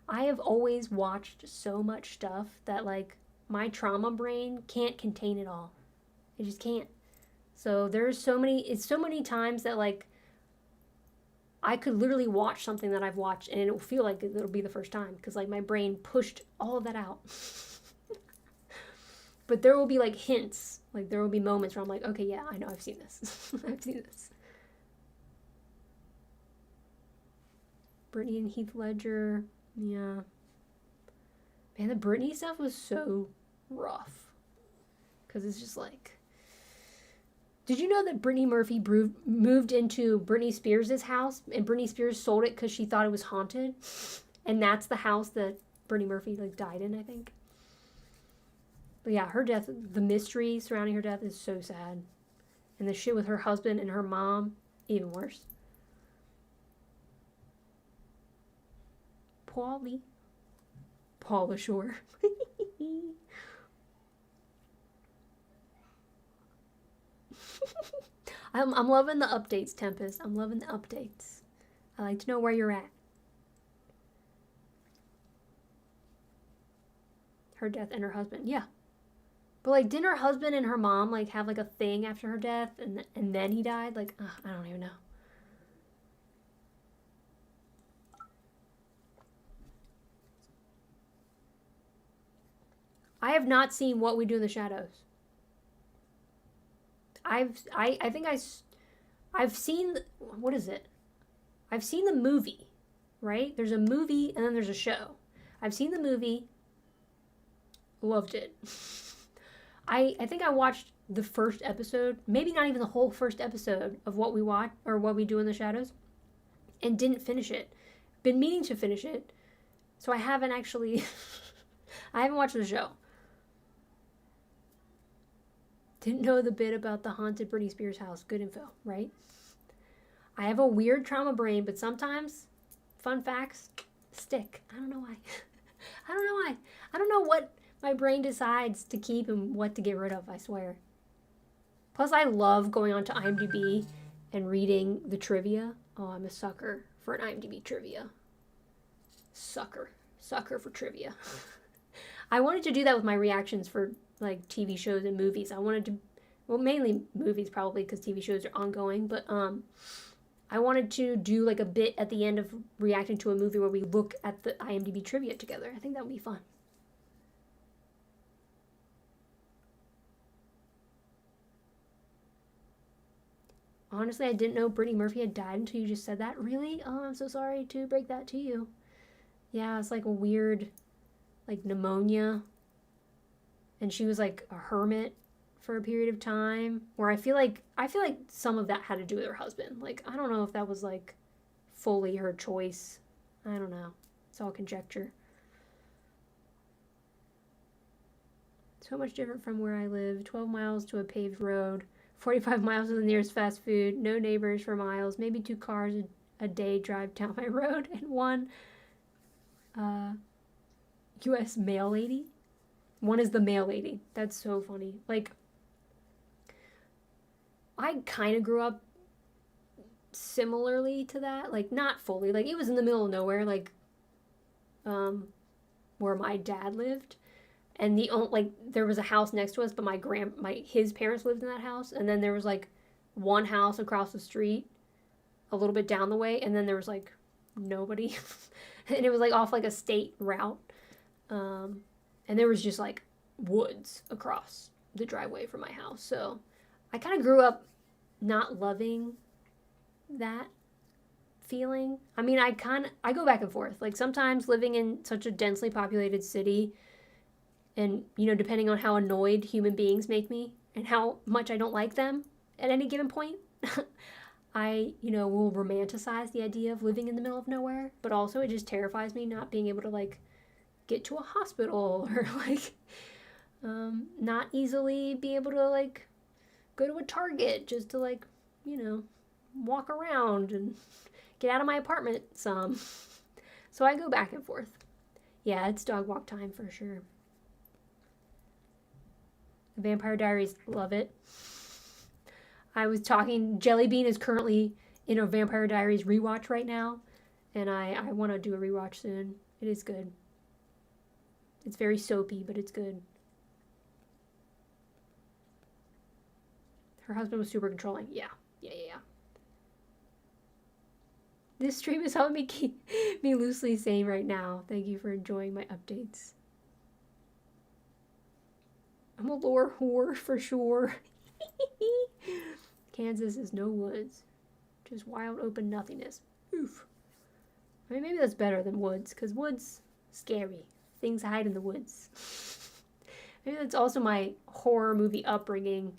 I have always watched so much stuff that, like, my trauma brain can't contain it all. I just can't. So there's so many times that like I could literally watch something that I've watched and it'll feel like it'll be the first time because like my brain pushed all of that out. But there will be like hints, like there will be moments where I'm like, okay, yeah, I know, I've seen this. I've seen this. Britney and Heath Ledger, yeah. Man, the Britney stuff was so rough. Because it's just like... Did you know that Brittany Murphy moved into Britney Spears' house and Britney Spears sold it because she thought it was haunted? And that's the house that Brittany Murphy like died in, I think. But yeah, her death, the mystery surrounding her death is so sad. And the shit with her husband and her mom, even worse. Paula Shore. I'm loving the updates, Tempest. I'm loving the updates. I like to know where you're at. Her death and her husband, yeah. But like, didn't her husband and her mom like have like a thing after her death, and then he died? Like, I don't even know. I have not seen What We Do in the Shadows. I think I've seen, what is it? I've seen the movie, right? There's a movie and then there's a show. I've seen the movie, loved it. I think I watched the first episode, maybe not even the whole first episode of What We Watch or What We Do in the Shadows, and didn't finish it. Been meaning to finish it, so I haven't actually, I haven't watched the show. Didn't know the bit about the haunted Britney Spears house. Good info, right? I have a weird trauma brain, but sometimes fun facts stick. I don't know why. I don't know why. I don't know what my brain decides to keep and what to get rid of, I swear. Plus, I love going onto IMDb and reading the trivia. Oh, I'm a sucker for an IMDb trivia. Sucker for trivia. I wanted to do that with my reactions for like TV shows and movies. I wanted to, well, mainly movies probably because TV shows are ongoing, but I wanted to do like a bit at the end of reacting to a movie where we look at the IMDb trivia together. I think that would be fun. Honestly, I didn't know Brittany Murphy had died until you just said that. Really? Oh, I'm so sorry to break that to you. Yeah, it's like a weird, like pneumonia. And she was like a hermit for a period of time where I feel like some of that had to do with her husband. Like, I don't know if that was like fully her choice. I don't know. It's all conjecture. So much different from where I live. 12 miles to a paved road. 45 miles to the nearest fast food. No neighbors for miles. Maybe 2 cars a day drive down my road. And one U.S. mail lady. One is the mail lady. That's so funny. Like, I kind of grew up similarly to that. Like, not fully. Like, it was in the middle of nowhere, like, where my dad lived. And there was a house next to us, but his parents lived in that house. And then there was, like, one house across the street, a little bit down the way. And then there was, like, nobody. And it was, like, off, like, a state route. And there was just, like, woods across the driveway from my house. So I kind of grew up not loving that feeling. I mean, I go back and forth. Like, sometimes living in such a densely populated city and, you know, depending on how annoyed human beings make me and how much I don't like them at any given point, I, you know, will romanticize the idea of living in the middle of nowhere. But also it just terrifies me not being able to, like, get to a hospital or like not easily be able to like go to a Target just to like, you know, walk around and get out of my apartment some. So I go back and forth. Yeah, it's dog walk time for sure. The Vampire Diaries, love it. I was talking, Jellybean is currently in a Vampire Diaries rewatch right now, and I want to do a rewatch soon. It is good. It's very soapy, but it's good. Her husband was super controlling. Yeah. This stream is helping me keep me loosely sane right now. Thank you for enjoying my updates. I'm a lore whore for sure. Kansas is no woods. Just wild open nothingness. Oof. I mean, maybe that's better than woods, because woods, scary. Things hide in the woods. Maybe that's also my horror movie upbringing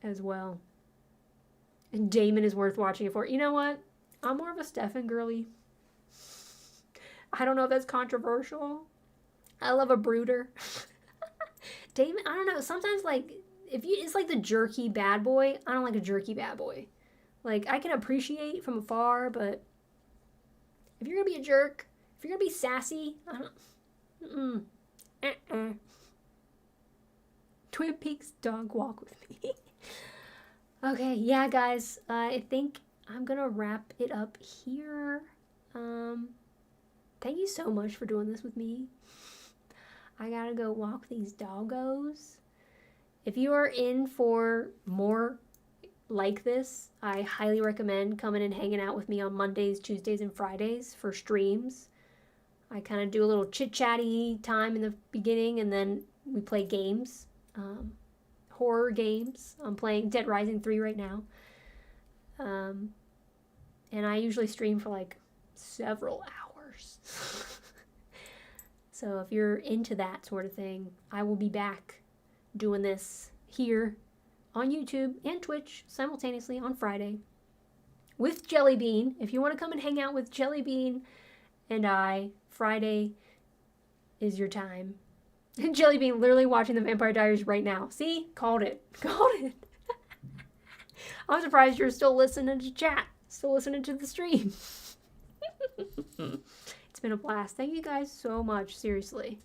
as well. And Damon is worth watching it for. You know what? I'm more of a Stefan girly. I don't know if that's controversial. I love a brooder. Damon, I don't know. Sometimes, like, it's like the jerky bad boy. I don't like a jerky bad boy. Like, I can appreciate from afar, but if you're gonna be a jerk, if you're gonna be sassy, I don't. Twin Peaks dog walk with me. Okay, yeah, guys. I think I'm gonna wrap it up here. Thank you so much for doing this with me. I gotta go walk these doggos. If you are in for more like this, I highly recommend coming and hanging out with me on Mondays, Tuesdays, and Fridays for streams. I kind of do a little chit-chatty time in the beginning, and then we play games, horror games. I'm playing Dead Rising 3 right now. And I usually stream for like several hours. So if you're into that sort of thing, I will be back doing this here on YouTube and Twitch simultaneously on Friday with Jellybean. If you want to come and hang out with Jellybean and I, Friday is your time. And Jellybean literally watching the Vampire Diaries right now. See? Called it. Called it. I'm surprised you're still listening to chat. Still listening to the stream. It's been a blast. Thank you guys so much. Seriously.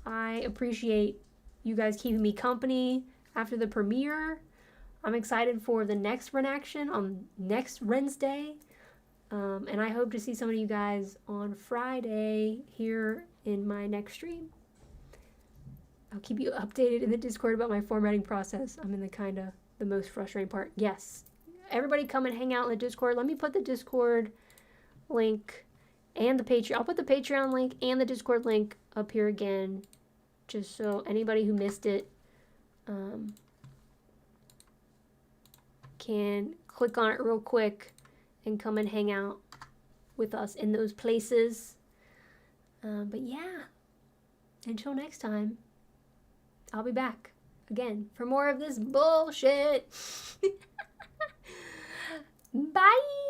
I appreciate you guys keeping me company after the premiere. I'm excited for the next RENaction on next Wednesday. And I hope to see some of you guys on Friday here in my next stream. I'll keep you updated in the Discord about my formatting process. I'm in the most frustrating part. Yes. Everybody come and hang out in the Discord. Let me put the Discord link and the Patreon. I'll put the Patreon link and the Discord link up here again, just so anybody who missed it can click on it real quick and come and hang out with us in those places. But yeah, until next time, I'll be back again for more of this bullshit. Bye!